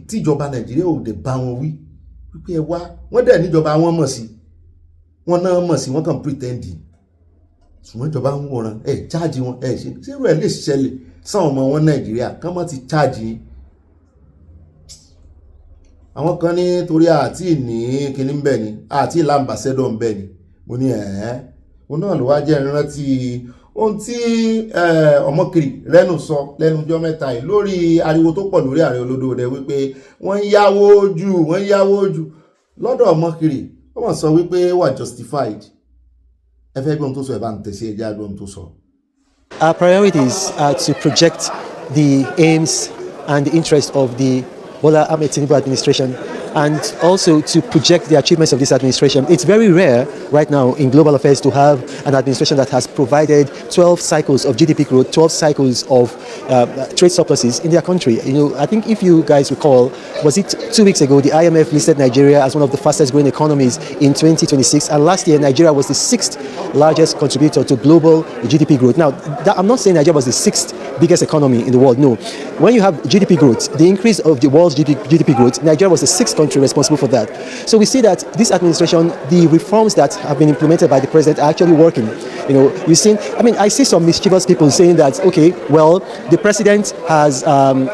P: tíjọba Nàìjíríà ò dẹ̀ bá wọn wí wípé ẹ wá wọ́n dẹ̀ níjọba wọn mọ̀ sí wọn náà mọ̀ sí wọn kàn pretend ṣùgbọ́n ìjọba ń wòran ẹ charge wọn ẹ ṣe ṣé irú ẹ lè ṣẹlẹ̀ sáwọn ọmọ wọn Nàìjíríà kán mọ́ ti charge yín. Àwọn kan ní torí àti ní kíní ń bẹ ni àti ìlà ambassador ń bẹ ni mo ní òun náà ló wá jẹ́ ìrántí ohun tí ọmọkiri rẹ́nu sọ lẹ́nu ọjọ́ mẹ́ta yìí lórí ariwo tó pọ̀ lórí Ààrẹ Olódòdẹ wípé wọ́n ń yáwó jù lọ́dọ̀ ọmọkiri wọ́n sọ wípé wà justified. Ẹ fẹ́ gbọ́n tó sọ ẹ̀ bá ń tẹ̀sí ẹjẹ́ àgbọ̀n tó sọ.
D: Our priorities are to project the aims and the interests of the Bola Ahmed Tinubu administration and also to project the achievements of this administration. It's very rare right now in global affairs to have an administration that has provided 12 cycles of GDP growth, 12 cycles of trade surpluses in their country. I think if you guys recall, was it 2 weeks ago, the IMF listed Nigeria as one of the fastest growing economies in 2026, and last year Nigeria was the 6th largest contributor to global GDP growth. Now, I'm not saying Nigeria was the 6th biggest economy in the world, no. When you have GDP growth, the increase of the world's GDP growth, Nigeria was the 6th country responsible for that. So we see that this administration, the reforms that have been implemented by the president are actually working. I see some mischievous people saying that, okay, well, the president has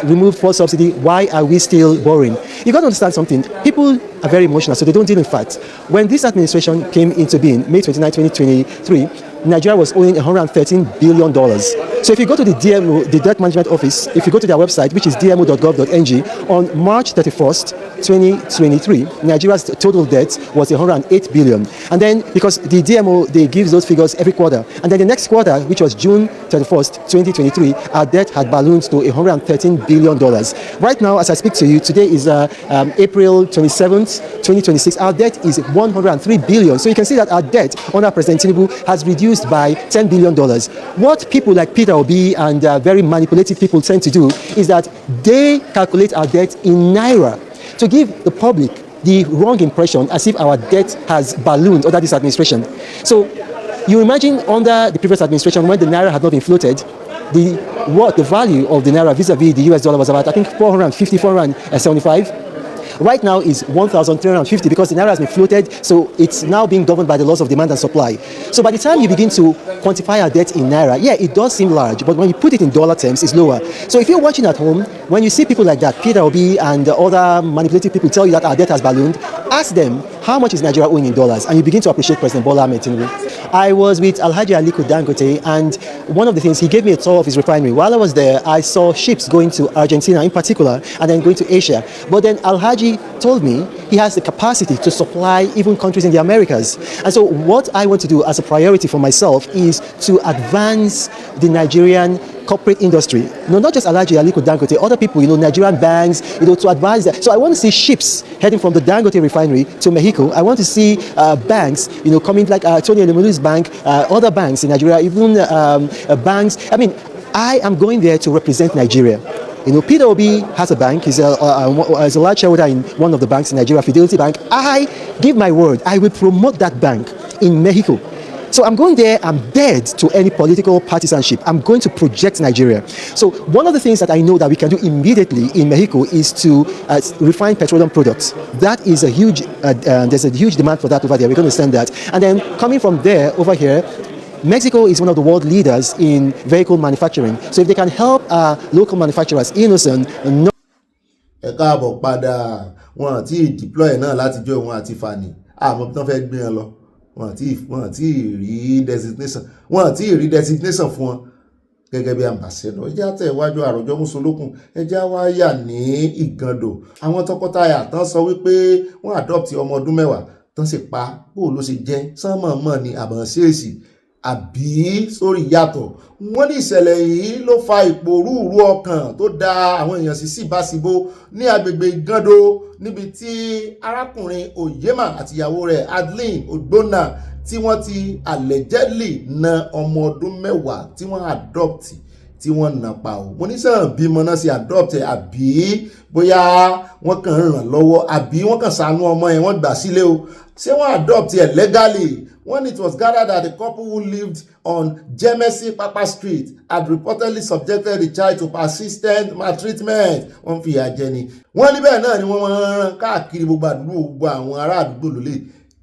D: removed fuel subsidy, why are we still borrowing? You got to understand something. People are very emotional, so they don't deal in facts. When this administration came into being, May 29, 2023, Nigeria was owing $113 billion. So if you go to the DMO, the Debt Management Office, if you go to their website, which is dmo.gov.ng, on March 31st, 2023, Nigeria's total debt was $108 billion. And then, because the DMO, they give those figures every quarter. And then the next quarter, which was June 31st, 2023, our debt had ballooned to $113 billion. Right now, as I speak to you, today is April 27th, 2026. Our debt is $103 billion. So you can see that our debt under President Tinubu has reduced by $10 billion. What people like Peter Obi and very manipulative people tend to do is that they calculate our debt in Naira to give the public the wrong impression as if our debt has ballooned under this administration. So you imagine under the previous administration when the Naira had not been floated, the value of the Naira vis-a-vis the US dollar was about, I think, 450, 475. Right now is 1,350 because the Naira has been floated, so it's now being governed by the laws of demand and supply. So by the time you begin to quantify our debt in Naira, yeah, it does seem large, but when you put it in dollar terms, it's lower. So if you're watching at home, when you see people like that, Peter Obi and other manipulative people tell you that our debt has ballooned, ask them, how much is Nigeria owing in dollars? And you begin to appreciate President Bola Ahmed Tinubu. I was with Alhaji Aliko Dangote, and one of the things, he gave me a tour of his refinery. While I was there, I saw ships going to Argentina in particular, and then going to Asia. But then Alhaji told me he has the capacity to supply even countries in the Americas. And so what I want to do as a priority for myself is to advance the Nigerian corporate industry. Not just Alhaji Aliko Dangote, other people, Nigerian banks, to advance that. So I want to see ships heading from the Dangote refinery to Mexico. I want to see banks, coming like Tony Elumulu's bank, other banks in Nigeria, even banks. I am going there to represent Nigeria. Peter Obi has a bank. He's a large shareholder in one of the banks in Nigeria, Fidelity Bank. I give my word, I will promote that bank in Mexico. So I'm going there, I'm dead to any political partisanship. I'm going to project Nigeria. So one of the things that I know that we can do immediately in Mexico is to refine petroleum products. That is a huge, there's a huge demand for that over there. We're going to send that. And then coming from there over here, Mexico is one of the world leaders in vehicle manufacturing. So if they can help local manufacturers in Osun,
P: ẹ káàbọ̀ padà, wọn àti deploy náà láti jọ wọn àti fani àmọ́ bí wọ́n fẹ́ gbé wọn lọ, wọn àti rí designation fún wọn gẹ́gẹ́ bí ambassador. Ẹjá tẹ̀ wájú àròjọ mùsùlùkùn, ẹjá wá yà ní Ìgàndò. Àwọn tọkọtaya tán sọ wípé wọ́n adopt ọmọ ọdún 10 tán sì pa, bó ló ṣe jẹ́, sánmọ̀mọ̀ ni àbọ̀nsẹ́ẹ̀sì àbí sórí yàtọ̀. Wọ́n ní ìṣẹ̀lẹ̀ yìí ló fa ìpòrúurú ọkàn tó da àwọn èèyàn sí síbáṣibó ní agbègbè Ìgàndò, níbi tí arákùnrin Oyema àti ìyàwó rẹ̀ Adeline Ogbonna tí wọ́n ti allegedly na ọmọ ọdún 10 tí wọ́n adopt, tí wọ́n nà pa ò. Mo ní sàn bímọ náà sí adopt àbí bóyá wọ́n kàn ràn lọ́wọ́ àbí wọ́n kàn ṣàánú ọmọ yẹn wọ́n gbà sílé o. Ṣé wọ́n adopt ẹ̀ legally? When it was gathered that the couple who lived on Jemesi Papa Street had reportedly subjected the child to persistent maltreatment, wọ́n fi ìyà jẹ ni. Wọ́n ní bẹ́ẹ̀ náà ni wọ́n máa ń rán káàkiri gbogbo àdúgbò, gbogbo àwọn ará àdúgbò ló lè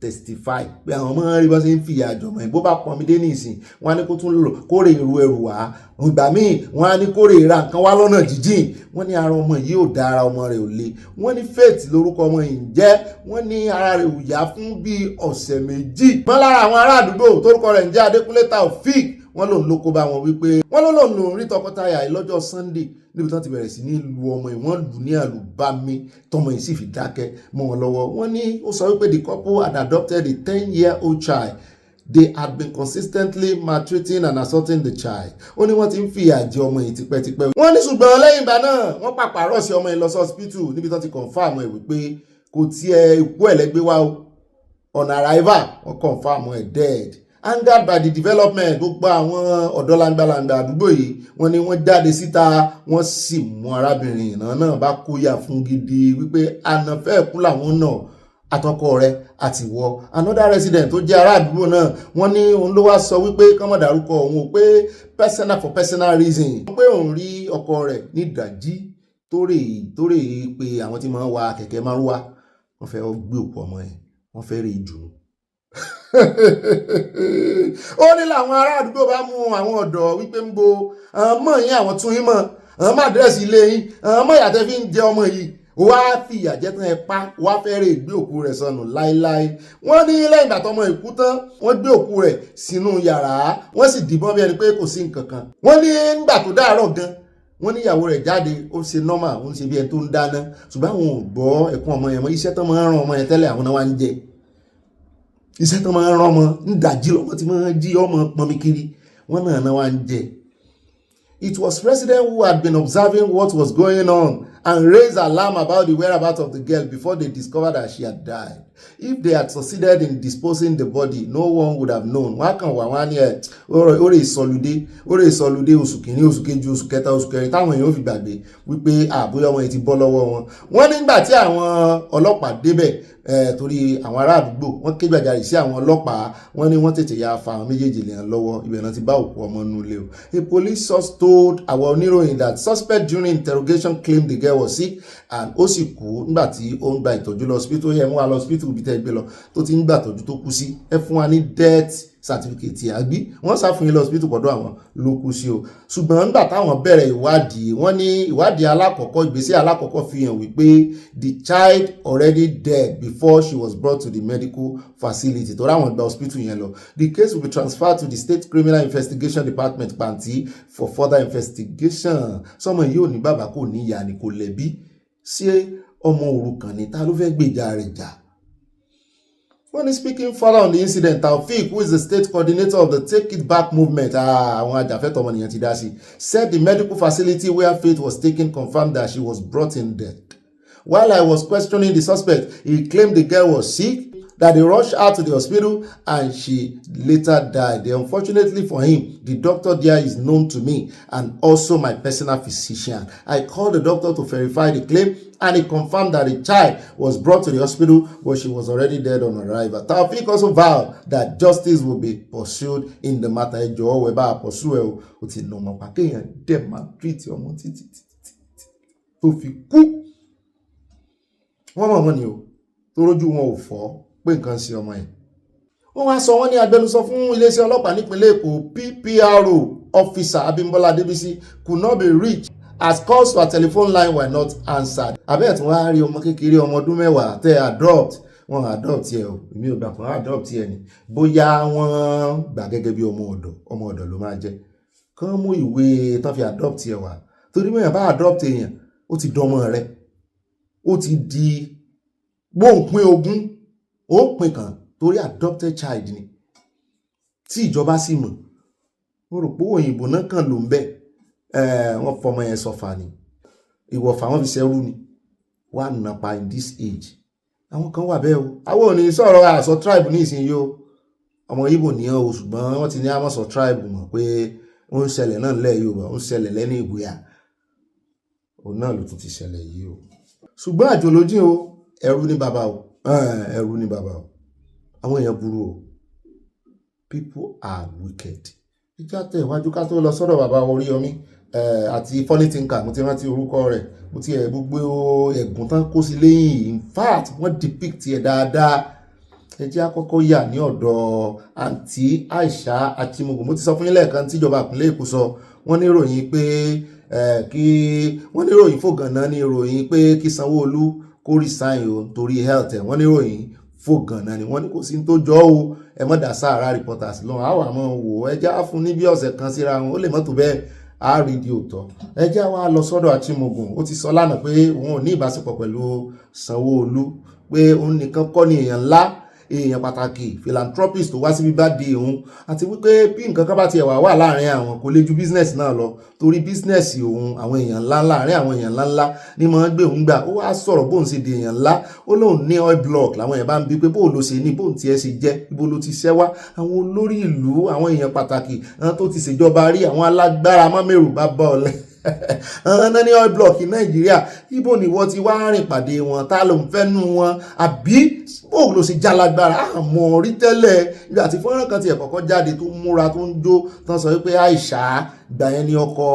P: testify pé àwọn ọmọ rí bá ṣe ń fi ìyà jọmọ ìbò bá pọnmi dé nísìn, wọ́n á ní kó tún lò kórè ìrù ẹrù wá, ìgbà míì wọ́n á ní kórè ìra nǹkan wá lọ́nà jíjìn. Wọ́n ní ara ọmọ yìí ò dára, ọmọ rẹ̀ ò le. Wọ́n ní Faith lórúkọ ọmọ yìí ń jẹ́. Wọ́n ní ara rẹ̀ ò yá fún bí ọ̀sẹ̀ méjì. Wọ́n lára àwọn ará àdúgbò tórúkọ rẹ̀ ń jẹ́ Adékúnlé Taofik, wọ́n lòun ló kó bá wọn wípé wọ́n lòun rí tọkọtaya yìí lọ́jọ́ Sunday níbi tí wọ́n ti bẹ̀rẹ̀ sí ní lu ọmọ yìí, wọ́n lù ní àlùbami tọmọ yìí sì fi dákẹ́ mọ́ wọn lọ́wọ́. Wọ́n ní ó sọ wípé the couple had adopted a 10-year-old child. They had been consistently maltreating and assaulting the child. Ó ní wọ́n ti ń fi ìyà jẹ ọmọ yìí tipẹ́tipẹ́. Wọ́n ní ṣùgbọ́n lẹ́yìn ìgbà náà wọ́n pàpà rọ̀ sí ọmọ yìí lọ sí hospital níbi tí wọ́n ti confirm ẹ̀ wípé kò tiẹ̀ ikú ẹ̀ lẹ́gbẹ́ wá o on arrival wọ́n confam ẹ̀ dead. Angered by the development, gbogbo àwọn ọ̀dọ́ langbalangba àdúgbò yìí wọ́n ní wọ́n jáde síta wọ́n sì mú arábìnrin náà bá kóyà fún gidi wípé ànàfẹ́ kú làwọn náà àtọkọ rẹ̀ àti wọ. Another resident tó jẹ́ ará àdúgbò náà wọ́n ní òun ló wá sọ wípé kán má dárúkọ òun pé personal for personal reason, pé òun rí ọkọ rẹ̀ ní ìdájí tórè pé àwọn tí máa ń wa kẹ̀kẹ́ márúwá wọ́n fẹ́ gbé òkú ọmọ yẹn wọ́n fẹ́ rí jù. Ó ní làwọn ará àdúgbò bá mú àwọn ọ̀dọ́ wípé ń bo mọ̀ yín àwọn tún yín mọ̀ àwọn má dírẹ́sì ilé yín àwọn mọ̀ ìyàtẹ́ fi ń jẹ ọmọ yìí wá fi ìyà jẹ tán ẹ pa wá fẹ́rẹ̀ gbé òkú rẹ̀ sọnù láíláí. Wọ́n ní lẹ́yìn ìgbà tọmọ ìkú tán wọ́n gbé òkú rẹ̀ sínú yàrá wọ́n sì dìbọn bí ẹni pé kò sí nǹkan kan. Wọ́n ní nígbà tó dáàárọ̀ gan wọ́n ní ìyàwó rẹ̀ jáde ó ṣe normal ó ń ṣe bí ẹni tó ń dáná ṣùgbọ́n àwọn ò gbọ́ ẹ̀kún ọmọ yẹn mọ́ iṣẹ́ tó máa ń rán ọmọ yẹn tẹ́lẹ̀ àwọn náà wá ń jẹ iṣẹ́ tó máa ń rán ọmọ ń dàjí lọ́mọ tí máa ń jí ọmọ pọnmi kiri wọ́n náà wá ń jẹ. It was residents who had been observing what was going on and raised alarm about the whereabouts of the girl before they discovered that she had died. If they had succeeded in disposing the body, no one would have known. Wọ́n kàn wá wá ní ẹ̀ orí ìsọlùdé oṣù kìíní oṣù kejì oṣù kẹta oṣù kẹrin táwọn èèyàn fi gbàgbé wípé àbúyọ ọmọ yìí ti bọ́ lọ́wọ́ wọn. Wọ́n nígbà tí àwọn ọlọ́pàá débẹ̀ torí àwọn ará àdúgbò wọ́n ké gbàjarè sí àwọn ọlọ́pàá wọ́n ní wọ́n tètè ya fa àwọn méjèèjì lẹ́yìn lọ́wọ́ ibẹ̀ náà ti bá òkú ọmọ nínú ilé o. A police source told our oníròyìn that suspect during interrogation claimed the girl was sick and ó sì kú nígbà tí ó ń gba ìtọ́jú lọ hospital yẹn mú wa lọ hospital ibi tẹ́ gbé lọ tó ti ń gbà tọ́jú tó kú sí ẹ fún wa ní death certificate àgbí wọ́n sá fún yín lọ hospital pọ̀dọ̀ àwọn ló kú sí o. Ṣùgbọ́n nígbà táwọn bẹ̀rẹ̀ ìwádìí wọ́n ní ìwádìí alákọ̀ọ́kọ́ ìgbésẹ̀ alákọ̀ọ́kọ́ fi hàn wípé the child already dead before she was brought to the medical facility tó ráwọn gba hospital yẹn lọ. The case will be transferred to the State Criminal Investigation Department Panti for further investigation. Sọmọ yìí ò ní bàbá kò ní ìyá ni kò lẹ́bí ṣé ọmọ òrukàn ni ta ló fẹ́ gbèjà rẹ̀ jà. When he's speaking further on the incident, Taofeek, who is the state coordinator of the Take It Back movement, said the medical facility where Faith was taken confirmed that she was brought in dead. While I was questioning the suspect, he claimed the girl was sick, that they rushed her to the hospital and she later died. Unfortunately for him, the doctor there is known to me and also my personal physician. I called the doctor to verify the claim and he confirmed that the child was brought to the hospital but she was already dead on arrival. Taofeek also vowed that justice will be pursued in the matter. Ẹjọ́ wẹ́bà pursue ẹ̀ o ti nà ọmọ pàkéyàn dẹ̀ máa treat ọmọ títí tó fi kú. Wọ́n mọ̀ wọ́n ni o tó rójú wọn ò fọ́ pé nǹkan ṣe ọmọ yẹn. Wọ́n wá sọ wọ́n ní agbẹnusọ fún iléeṣẹ́ ọlọ́pàá nípínlẹ̀ Èkó PPRO officer Abimbola Adebisi could not be reached as calls to our telephone line were not answered. Abẹ́ẹ̀ tí wọ́n á rí ọmọ kékeré ọmọ ọdún mẹ́wàá tẹ́ adopt wọ́n adopt ẹ̀ o èmi ò gbà fún adopt ẹ̀ ni bóyá wọ́n gbà gẹ́gẹ́ bí ọmọ ọ̀dọ̀ ló máa jẹ́ kán mú ìwé tán fi adopt ẹ̀ wá torí mẹ́yàn bá adopt èèyàn ó ti dọmọ rẹ̀ ó ti di gbóǹpin ogún ó pin kan torí adopted child ni tí ìjọba sì mọ̀ mo rò pé òyìnbó náà kàn ló ń bẹ̀ wọ́n fọmọ yẹn sọfà ni ìwọ̀fà wọ́n fi ṣẹ́rú ni wà nàpa in this age àwọn kan wà bẹ́ẹ̀ o àwọn ò ní sọ̀rọ̀ àṣọ tribe ní ìsinyìí o ọmọ Ìgbò nìyẹn o ṣùgbọ́n wọ́n ti ní àmọ́sọ tribe mọ̀ pé ó ń ṣẹlẹ̀ náà nílẹ̀ Yorùbá ó ń ṣẹlẹ̀ lẹ́ni ìgbéyà òun náà ló tún ti ṣẹlẹ̀ yìí o ṣùgbọ́n àjòlójìn o ẹrú ní bàbá o ẹrú ní bàbá o àwọn èèyàn burú o people are wicked. Ìjà tẹ̀ wájú ká tó lọ sọ́dọ̀ bàbá Oríyọmí àti funny thinker mo ti rántí orúkọ rẹ̀ mo ti ẹ̀ gbogbo ẹ̀gùn tán kó sí lẹ́yìn in fact wọ́n depict ẹ̀ dáadáa. Ẹ jẹ́ àkọ́kọ́ yà ní ọ̀dọ̀ àǹtí Aisha Achimogo mo ti sọ fún yín lẹ́ẹ̀kan tíjọba ìpínlẹ̀ Èkó sọ wọ́n ní ìròyìn pé wọ́n ní ìròyìn fògànà ní ìròyìn pé kí Sanwoolu kó resign o torí health ẹ̀ wọ́n ní ìròyìn fògànà ni wọ́n ní kò sí tó jọ o ẹ mọ́ dà Sahara reporters lọ́wọ́ àwọn àmọ́ wò ẹ jẹ́ á fún ní bí ọ̀sẹ̀ kan síra wọn ó lè mọ́tò bẹ́ẹ̀ á rí di òótọ́. Ẹ jẹ́ wá lọ sọ́dọ̀ Achimogo ó ti sọ lánàá pé òun ò ní ìbáṣepọ̀ pẹ̀lú Sanwoolu pé òun nìkan kọ́ ni èèyàn ńlá
A: èèyàn pàtàkì philanthropist tó wá síbi bá di òun àti wípé bí nǹkan kan bá tiẹ̀ wà láàrin àwọn kò lè ju business náà lọ torí business òun àwọn èèyàn ńlá láàrin àwọn èèyàn ńláńlá ní mọ̀ ń gbé òun gbà ó wá sọ̀rọ̀ bóun ṣe di èèyàn ńlá ó lóun ní oil block làwọn èèyàn bá ń bi pé bóun ló ṣe ní bóun tiẹ̀ ṣe jẹ́ ibo ló ti ṣẹ́ wá àwọn olórí ìlú àwọn èèyàn pàtàkì àwọn tó ti ṣèjọba rí àwọn alágbára mọ́mẹ́rù bá bá ọ̀lẹ́ ọ̀nà ní oil block Nàìjíríà ibo ni wọ́n ti wá rìn pàdé wọn tá ló ń fẹ́nu wọn àbí bóun ló ṣe jálágbára àmọ́ rí tẹ́lẹ̀ ìgbà tí fọ́nrán kan tiẹ̀ kọ́kọ́ jáde tó múra tó ń jó tán sọ wípé Àìṣà gbà yẹn ní ọkọ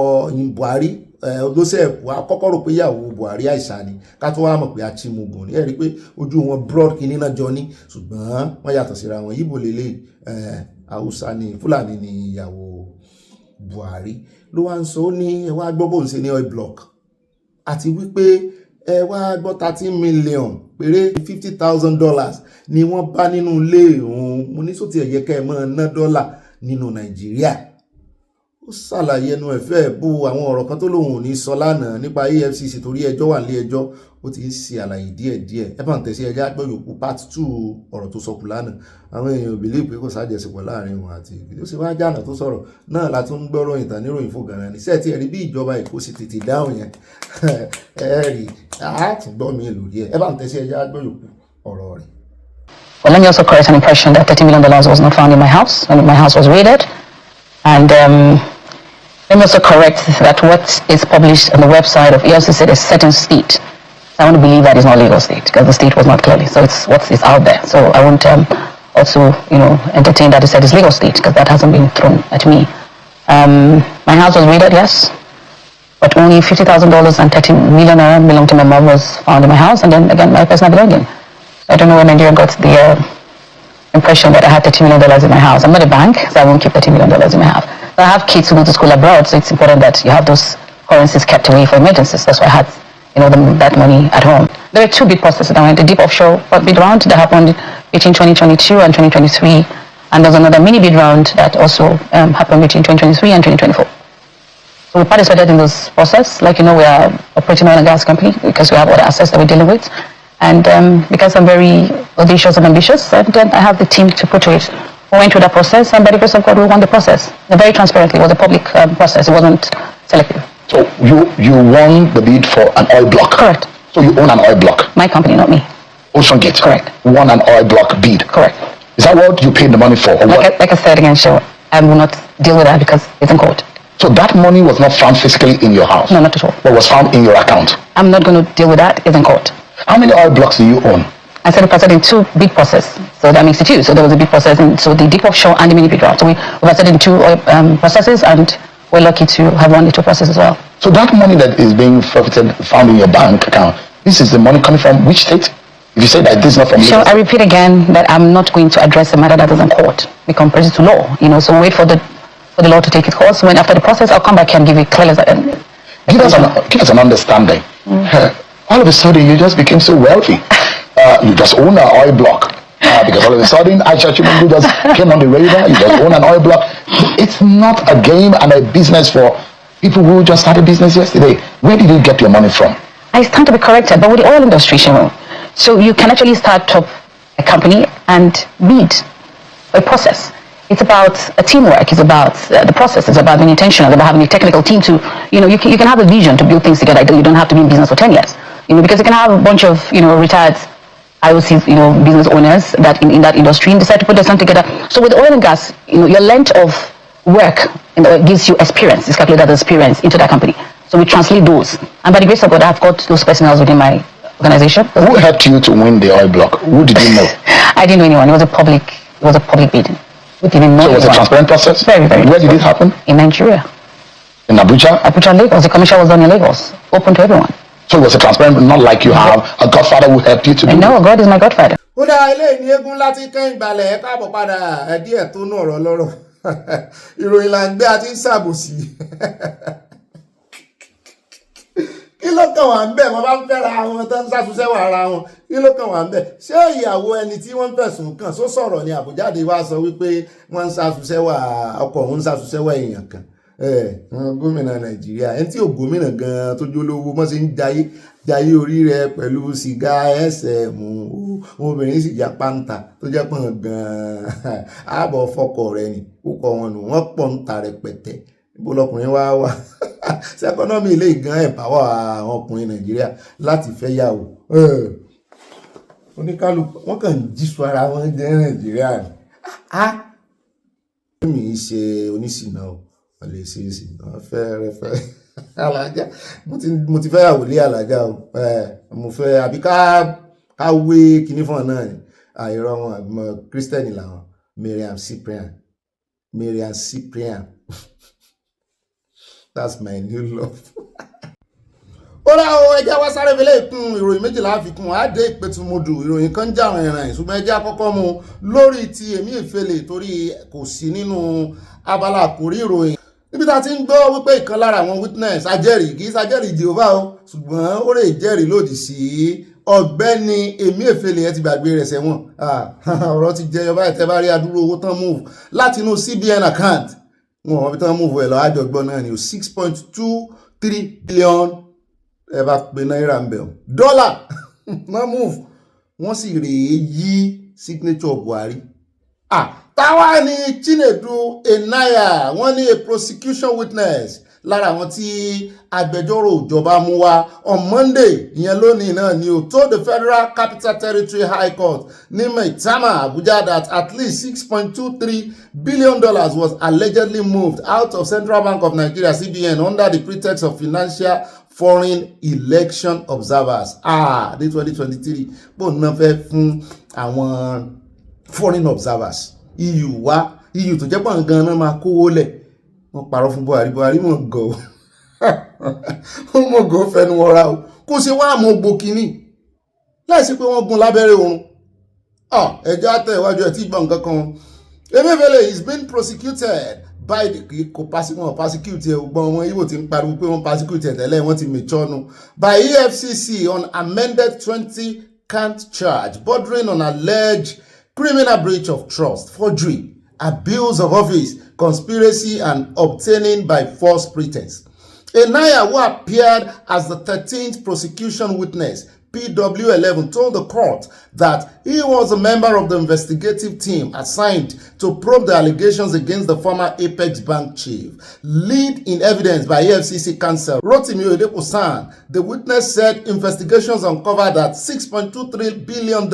A: Buhari olóṣèlú àkọ́kọ́ rò pé ìyàwó Buhari Àìṣà ni ká tó wá mọ̀ pé achimugun ní ẹ̀rí pé ojú wọn broad kìíní náà jọ ní ṣùgbọ́n wọ́n yàtọ̀ síra wọn yíbo lélẹ̀ Haúsá ni Fúlàní ni ìyàwó Buhari ló wá ń sọ ó ní ẹ wá gbọ́ bóun ṣe ní oil block àti wípé ẹ wá gbọ́ 13 million péré $50,000 ni wọ́n bá nínú ilé òun mo ní sóti ẹ̀yẹ kẹ́ ẹ mọ́ ná dọ́là nínú Nàìjíríà ó ṣàlàyé ẹnu ẹ̀fẹ́ bó àwọn ọ̀rọ̀ kan tó lóun ò ní sọ lánàá nípa EFCC torí ẹjọ́ wà nílé ẹjọ́ ó ti ń ṣe àlàyé díẹ̀díẹ̀ ẹ bá ń tẹ̀sí ẹjọ́ àgbẹ̀yòkú part 2 ọ̀rọ̀ tó sọkù lánàá àwọn èèyàn ò bìlí pé kò sájẹsìpọ̀ láàrin wọn àti ìbí ó sì wá jàǹdà tó sọ̀rọ̀ náà la tún gbọ́rọ̀ ìtàn níròyìn fún gànà ní sẹ́ẹ̀tì ẹ̀rí bí ìjọba Èkó sì tètè dáhùn yẹn ẹ̀rí àtúgbọ́ mi lórí ẹ bá ń tẹ̀sí ẹjọ́ àgbẹ̀yòkú ọ̀rọ̀ rẹ̀.
G: Well, let me also correct an impression that $30 million was not found in my house when my house was raided. And let me also correct that what is published on the website of EFCC said a certain state. I want to believe that is not Lagos State because the state was not clearly. So it's what is out there. So I won't also, entertain that it said it's Lagos State because that hasn't been thrown at me. My house was raided, yes, but only $50,000 and 30 million belonged to my mom was found in my house, and then again my personal belonging. I don't know where Nigeria got the impression that I had $30 million in my house. I'm not a bank, so I won't keep $30 million in my house. I have kids who go to school abroad, so it's important that you have those currencies kept away for emergencies. That's why I had, that money at home. There are two big processes now. The deep offshore bid round that happened between 2022 and 2023, and there's another mini bid round that also happened between 2023 and 2024. So we participated in this process. Like we are operating oil and gas company because we have other assets that we're dealing with, and because I'm very audacious and ambitious, and I have the team to put to it. We went through that process, and by the grace of God, we won the process. Very transparently, it was a public process. It wasn't selective.
V: So you won the bid for an oil block?
G: Correct.
V: So you own an oil block?
G: My company, not me.
V: Osun Govt?
G: Correct.
V: Won an oil block bid?
G: Correct.
V: Is that what you paid the money for? Or
G: like I said again, sure, I will not deal with that because it's in court.
V: So that money was not found physically in your house?
G: No, not at all.
V: But was found in your account?
G: I'm not going to deal with that. It's in court.
V: How many oil blocks do you own?
G: I said we participated in two big processes, so that makes it two. So there was a big process, so the deep offshore and the mini bid round. So we participated in two processes, and we're lucky to have won the two processes as well.
V: So that money that is being forfeited, found in your bank account, this is the money coming from which state? If you say that this is not from
G: So I repeat again that I'm not going to address a matter that is in court. We compare it to law, so wait for the law to take its course. When after the process, I'll come back and give you clear.
V: Give us an understanding. All of a sudden, you just became so wealthy. You just own an oil block. Because all of a sudden, Aisha Chimungu just came on the radar. You just own an oil block. It's not a game and a business for people who just started business yesterday. Where did you get your money from?
G: I stand to be corrected, but with the oil industry, so you can actually start up a company and bid a process. It's about a teamwork. It's about the process. It's about being intentional. It's about having a technical team to, you can have a vision to build things together. You don't have to be in business for 10 years, because you can have a bunch of, retired IOC, business owners that in that industry and decide to put themselves together. So with oil and gas, your length of work gives you experience. It's calculated as experience into that company. So we translate those. And by the grace of God, I've got those personnel within my organization.
V: Who helped you to win the oil block? Who did you know?
G: I didn't know anyone. It was a public bidding. We didn't know.
V: So it was a transparent process?
G: Very, very.
V: Where did it happen?
G: In Nigeria.
V: In Abuja?
G: Abuja, Lagos. The commercial was done in Lagos. Open to everyone.
V: So it was a transparent, not like you have a godfather who helped you to do it?
G: No, God is my godfather.
A: ó dá ilé ní eégún láti kẹ́yìn balẹ̀ ẹ káàbọ̀ padà ẹdí ẹ̀ tó nú ọ̀rọ̀ lọ́rọ̀ ìròyìn là ń gbé àti ń ṣàbòsí kí ló kàn wá ń bẹ̀ wọ́n bá ń fẹ́ra àwọn tó ń ṣàtúnṣe wà ara wọn kí ló kàn wá ń bẹ̀ ṣé ìyàwó ẹni tí wọ́n ń fẹ̀sùn kàn só sọ̀rọ̀ ni àbújáde wá sọ wípé wọ́n ń ṣàtúnṣe wà ọkọ òun ń ṣàtúnṣe wà èèyàn kan
P: gómìnà Nàìjíríà ẹni tí ò gómìnà gan tó jólówó mọ́ sí ń jayé orí rẹ̀ pẹ̀lú sìgá ẹsẹ̀ mú obìnrin sì já pàǹtà tó jẹ́ pọ̀n gan ààbọ̀ fọkọ̀ rẹ̀ ni púpọ̀ wọn nù wọ́n pọ̀ ń ta rẹpẹtẹ bó lọkùnrin wá sẹkọ́nọ́mì ilé ìgan ẹ̀páwọ̀ àwọn ọkùnrin Nàìjíríà láti fẹ́ yàwó oníkálukú wọn kàn ń jísọ ara wọn jẹ́ Nàìjíríà ni mi ṣe oníṣìnà o wọ́n lè ṣe ìṣìnà fẹ́rẹ́fẹ́ alájà mo ti fẹ́ yàwó lé alájà o mo fẹ́ àbí ká wé kinní fún ọ náà ni àìrọ wọn àbímọ Kírísítẹ́nì làwọn Mariam Cyprian that's my new love. ó láwọn ẹjẹ́ wá sáré fẹ́lẹ́ ìkún ìròyìn méjìlá àfikún àdé ìpẹ̀tùmọ̀dù ìròyìn kan já àwọn ẹ̀ràn ìṣùgbọ́n ẹjẹ́ àkọ́kọ́ mu lórí ti Emiefele torí kò sí nínú abala àkórí ìròyìn níbi tá a ti ń gbọ́ wípé ìkan lára àwọn witness ajẹ́rìí kì í ṣajẹ́rìí Jehovah o ṣùgbọ́n ó lè jẹ́rìí lòdì sí Ọ̀gbẹ́ni Emiefele ẹ ti gbàgbé rẹ̀ sẹ́wọ̀n ọ̀rọ̀ ti jẹyọ báyìí tẹ́ bá rí adúrú owó tán move láti inú CBN account wọn ò fi tán move ẹ̀ lọ àjọgbọ́n náà ni o 6.23 billion ẹ bá pe náírà ń bẹ̀ ọ́ dọ́là náà move wọ́n sì rèé yí signature Buhari táwa ni Chinedu Enaya wọ́n ní a prosecution witness lára àwọn tí agbẹjọ́rò ìjọba mú wá on Monday ìyẹn lónìí náà ni ó told the Federal Capital Territory High Court ní Maitama Abuja that at least $6.23 billion was allegedly moved out of Central Bank of Nigeria CBN under the pretext of financial foreign election observers ní 2023 bó ná fẹ́ fún àwọn foreign observers EU tó jẹ́ pọ̀ gan-an máa kówó lẹ̀ wọ́n parọ́ fún Buhari mọ̀ gọ̀ ó mọ̀ gọ̀ fẹnu ọ̀ra o kó ṣe wá àmọ́ gbò kínní láìsí pé wọ́n gún lábẹ́rẹ́ oorun ẹjọ́ àtẹ̀ ìwájú ẹ̀ tí ìgbọ̀n nǹkan kan Emiefele is being prosecuted by the prosecute ọgbọ́n wọn Igbo ti ń pariwo pé wọ́n prosecute tẹ́lẹ̀ wọ́n ti mẹ̀chọ́nu by EFCC on amended 20 count charge bordering on alleged criminal breach of trust, forgery, abuse of office, conspiracy, and obtaining by false pretense. Enaya, who appeared as the 13th prosecution witness, PW11, told the court that he was a member of the investigative team assigned to probe the allegations against the former Apex Bank chief. Lead in evidence by EFCC counsel Rotimi Oyedepo-San, the witness said investigations uncovered that $6.23 billion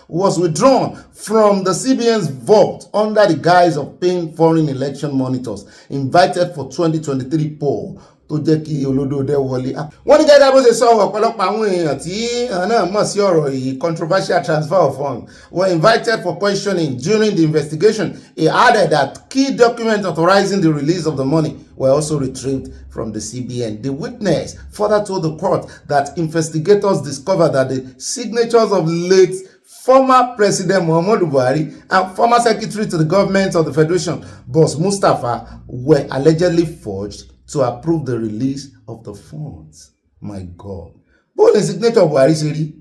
P: was withdrawn from the CBN's vault under the guise of paying foreign election monitors invited for 2023 poll. Tó jẹ́ kí olódòdó wọlé. Wọ́n ní gẹ́gẹ́ bó ṣe sọ ọ̀pọ̀lọpọ̀ àwọn èèyàn tí náà mọ̀ sí ọ̀rọ̀ yìí controversial transfer of funds were invited for questioning during the investigation. He added that key documents authorizing the release of the money were also retrieved from the CBN. The witness further told the court that investigators discovered that the signatures of late former President Muhammadu Buhari and former Secretary to the Government of the Federation, Boss Mustapha, were allegedly forged to approve the release of the funds. My God. Bó lè signature Buhari ṣe rí?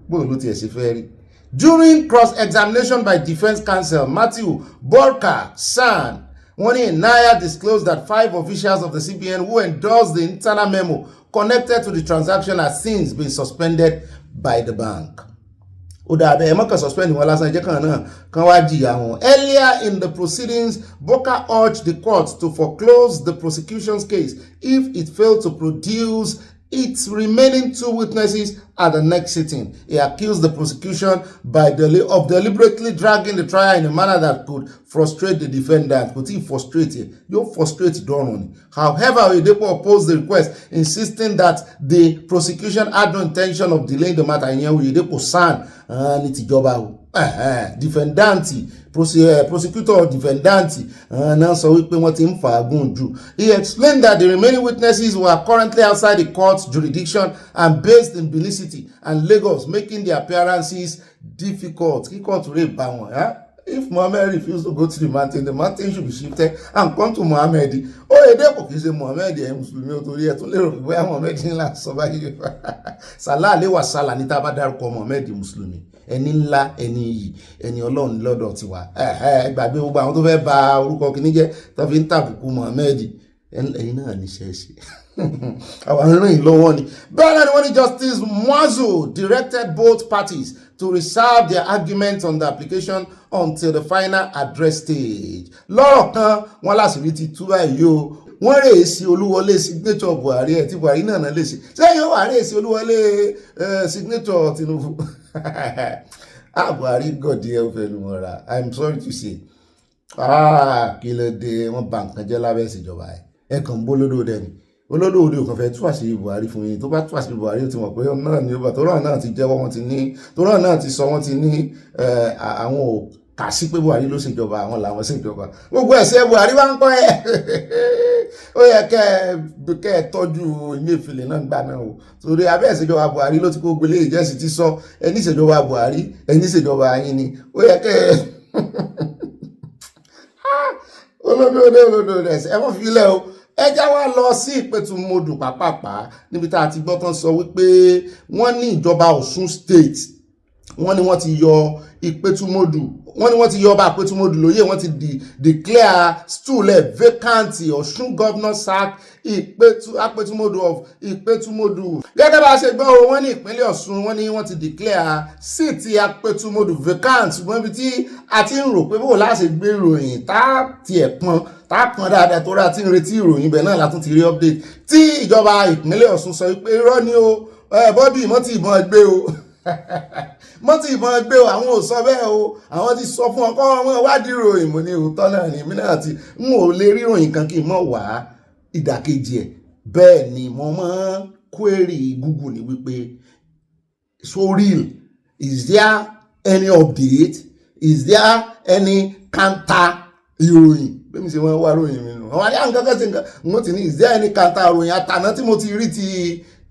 P: Bó ló tiẹ̀ ṣe fẹ́ rí? During cross-examination by defense counsel Matthew Borka-San, wọ́n ní Enaya disclosed that 5 officials of the CBN who endorsed the internal memo connected to the transaction has since been suspended by the bank. Ó dàbẹ̀ ẹ mọ́kàn suspend wọn lásán jẹ́ kan náà kan wá jìyà wọn. Earlier in the proceedings, Borka urged the court to foreclose the prosecution's case if it failed to produce its remaining 2 witnesses at the next sitting. He accused the prosecution of deliberately dragging the trial in a manner that could frustrate the defendant. Kò tí frustrate yẹ, yóò frustrate dọ́rùn ni. However, Oyedepo opposed the request, insisting that the prosecution had no intention of delaying the matter. Ìyẹn Oyedepo-San ní tìjọba o. Defendanti, prosecutor defendanti náà sọ wípé wọ́n ti ń fàágùn jù. He explained that the remaining witnesses were currently outside the court's jurisdiction and based in Benin City and Lagos, making their appearances difficult. Kí court rè bá wọn. If Mohammed refused to go to the mountain should be shifted and come to Mohammed. Kórédé kò kì í ṣe Mohammed ẹ̀ mùsùlùmí ó torí ẹ̀ tún lérò pé bóyá Mohammed ńlá sọ báyìí Salah lè wà sálà ní tá a bá dárúkọ Mohammed mùsùlùmí ẹni ńlá ẹni iyì ẹni ọlọ́run lọ́dọ̀ tiwa gbàgbé gbogbo àwọn tó fẹ́ ba orúkọ kìíní jẹ́ tó fi ń tàbùkù Mohammed ẹ̀yin náà níṣẹ́ ṣe àwọn ìrìn lọ́wọ́ ni. Bẹ́ẹ̀ náà ni wọ́n ní Justice Mwazu directed both parties to reserve their argument on the application until the final address stage. Lọ́rọ̀ kan wọ́n láṣìírí ti tú báyìí o wọ́n rèé sí Olúwọlé signature Buhari ẹ̀ tí Buhari náà lè ṣe sẹ́yìn wà rèé sí Olúwọlé signature Tinubu Buhari gọ̀dí ẹ̀ fẹ́ lu wọn ra I'm sorry to say kí ló dé wọ́n bà nǹkan jẹ́ lábẹ́ ìṣèjọba ẹ̀ kàn ń bó lódò dẹ́ni olódò òde òkan fẹ́ tú àṣírí Buhari fún yín tó bá tú àṣírí Buhari ó ti mọ̀ pé náà ni ó bá tó rán náà ti jẹ́wọ́ wọn ti ní tó rán náà ti sọ wọ́n ti ní àwọn ò kà sí pé Buhari ló ṣèjọba àwọn làwọn ṣèjọba gbogbo ẹ̀ṣẹ̀ Buhari wá ń kọ́ ẹ̀ ó yẹ kẹ́ ẹ tọ́jú Emiefele náà gbà náà o torí abẹ́ ìṣèjọba Buhari ló ti kó gbélé ìjẹ́sì ti sọ ẹni ìṣèjọba Buhari ẹni ìṣèjọba yín ni ó yẹ kẹ́ ẹ olódò rẹ̀ ẹ mọ̀ fi lẹ́ o ẹ já wá lọ sí Ìpẹ̀tùmodù pàápàá níbi tá a ti gbọ́ tán sọ wípé wọ́n ní ìjọba Ọ̀ṣun state wọ́n ní wọ́n ti yọ Ìpẹ̀tùmodù wọ́n ní wọ́n ti yọ ọba Ìpẹ̀tùmodù lóyè wọ́n ti declare stool vacant Osun Govt sack Apetumodu of Ìpẹ̀tùmodù. Gẹ́gẹ́ bá a ṣe gbọ́ wọ́n ní ìpínlẹ̀ Ọ̀ṣun wọ́n ní wọ́n ti declare síìtì Apetumodu vacant ṣùgbọ́n ibi tí a ti ń rò pé bó láṣẹ gbé ìròyìn tá tiẹ̀ pọn dáadáa tó rà tí ń retí ìròyìn bẹ̀ náà látún ti rí update tí ìjọba ìpínlẹ̀ Ọ̀ṣun sọ pé irọ́ ni o bọ́dì mọ́tì ìbọn gbé o mọ́tì ìbọn gbé o àwọn ò sọ bẹ́ẹ̀ o àwọn ti sọ fún ọkọ wọn wádìí ìròyìn mo ní òótọ́ náà ní mí náà ti n ò lè rí ìròyìn kan kí n mọ̀ wá ìdàkejì ẹ̀ bẹ́ẹ̀ ni mo máa query Google ní wípé so real is there any update is there any counter ìròyìn bẹ́ẹ̀ mi ṣe wọ́n wá ròyìn mi nù àwọn àdéhùn kankan ṣe nǹkan mo ti ní is there any counter ròyìn àtàná tí mo ti rí ti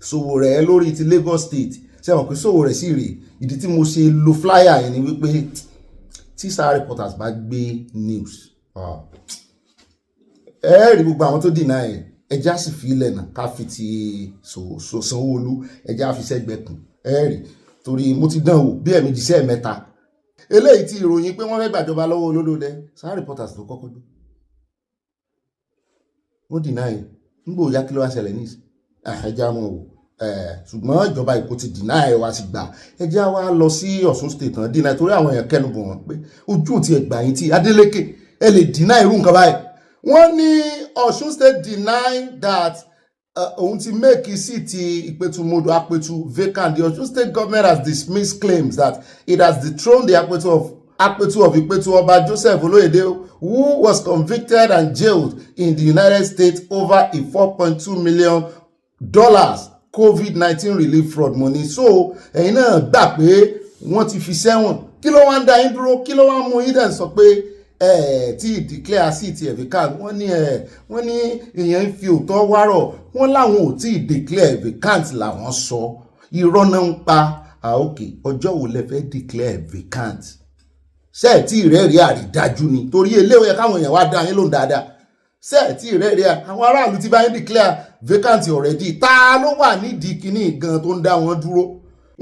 P: Sowore lórí ti Lagos State ṣe mọ̀ pé Sowore sì rè ìdí tí mo ṣe lo flyer yẹn ni wípé tí Star Reporters bá gbé news ẹ rí gbogbo àwọn tó dìnnà ẹ ẹjá sì fi ilẹ̀ náà ká fi ti Sanwoolu ẹjá fi sẹ́gbẹ̀ẹ́ kùn ẹ rí torí mo ti dán wò bí ẹ̀mí jíṣẹ́ mẹ́ta eléyìí ti ìròyìn pé wọ́n fẹ́ gbàjọba lọ́wọ́ olódòdẹ Star Reporters ló kọ́kọ́ gbé ó dìnnà ẹ nígbò ya kí ló wá ṣẹlẹ̀ ní ẹjá mọ̀ wò ṣùgbọ́n ìjọba Èkó ti dìnnà ẹ wá ti gbà ẹjá wa lọ sí Ọ̀ṣun state náà dìnnà torí àwọn èèyàn kẹnu bọ̀ wọ́n pé ojú ti ẹgbà yín tí Adeleke ẹ lè dìnnà irú nǹkan báyìí wọ́n ní Ọ̀ṣun state deny that òun ti make síìtì Ìpẹ̀tùmodù Apetu vacant. The Osun state government has dismissed claims that it has dethroned the Apetu of Ipetu Oba Joseph Oloyede, who was convicted and jailed in the United States over a $4.2 million COVID-19 relief fraud money. So ẹ̀yin náà gbà pé wọ́n ti fi sẹ́wọ̀n kí ló wá ń dá yín dúró kí ló wá ń mú yín dẹ̀ sọ pé tí declare síìtì vacant wọ́n ní èèyàn ń fi òótọ́ wárọ̀ wọ́n láwọn ò tí ì declare vacant làwọn sọ irọ́ náà ń pa òkè ọjọ́ wo lẹ fẹ́ declare vacant sẹ́ẹ̀tì ìrẹ́rìí àrídájú ni torí eléwọ́ yẹ káwọn èèyàn wá dá yín lóhùn dáadáa sẹ́ẹ̀tì ìrẹ́rìí àwọn aráàlú ti bá yín declare vacant already ta ló wà nídìí kíní gan tó ń dá wọn dúró.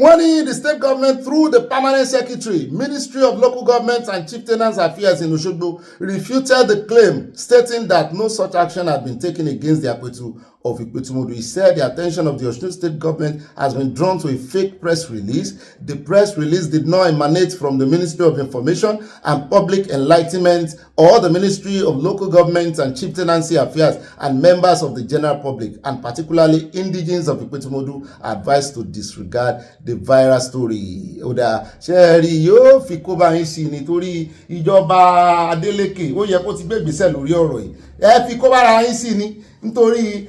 P: Wọ́n ní the state government through the permanent secretary Ministry of Local Government and Chieftaincy Affairs in Osogbo refuted the claim, stating that no such action had been taken against the Apetu of Ìpẹ̀tùmodù. He said the attention of the Osun state government has been drawn to a fake press release. The press release did not emanate from the Ministry of Information and Public Enlightenment or the Ministry of Local Government and Chieftaincy Affairs, and members of the general public, and particularly indigenes of Ìpẹ̀tùmodù, are advised to disregard the viral story. Oda ṣẹ́ẹ̀rì yóò fi kó bá yín sí nítorí ìjọba Adeleke ó yẹ kó ti gbé ìgbésẹ̀ lórí ọ̀rọ̀ yìí ẹ fi kó bára yín sí ni nítorí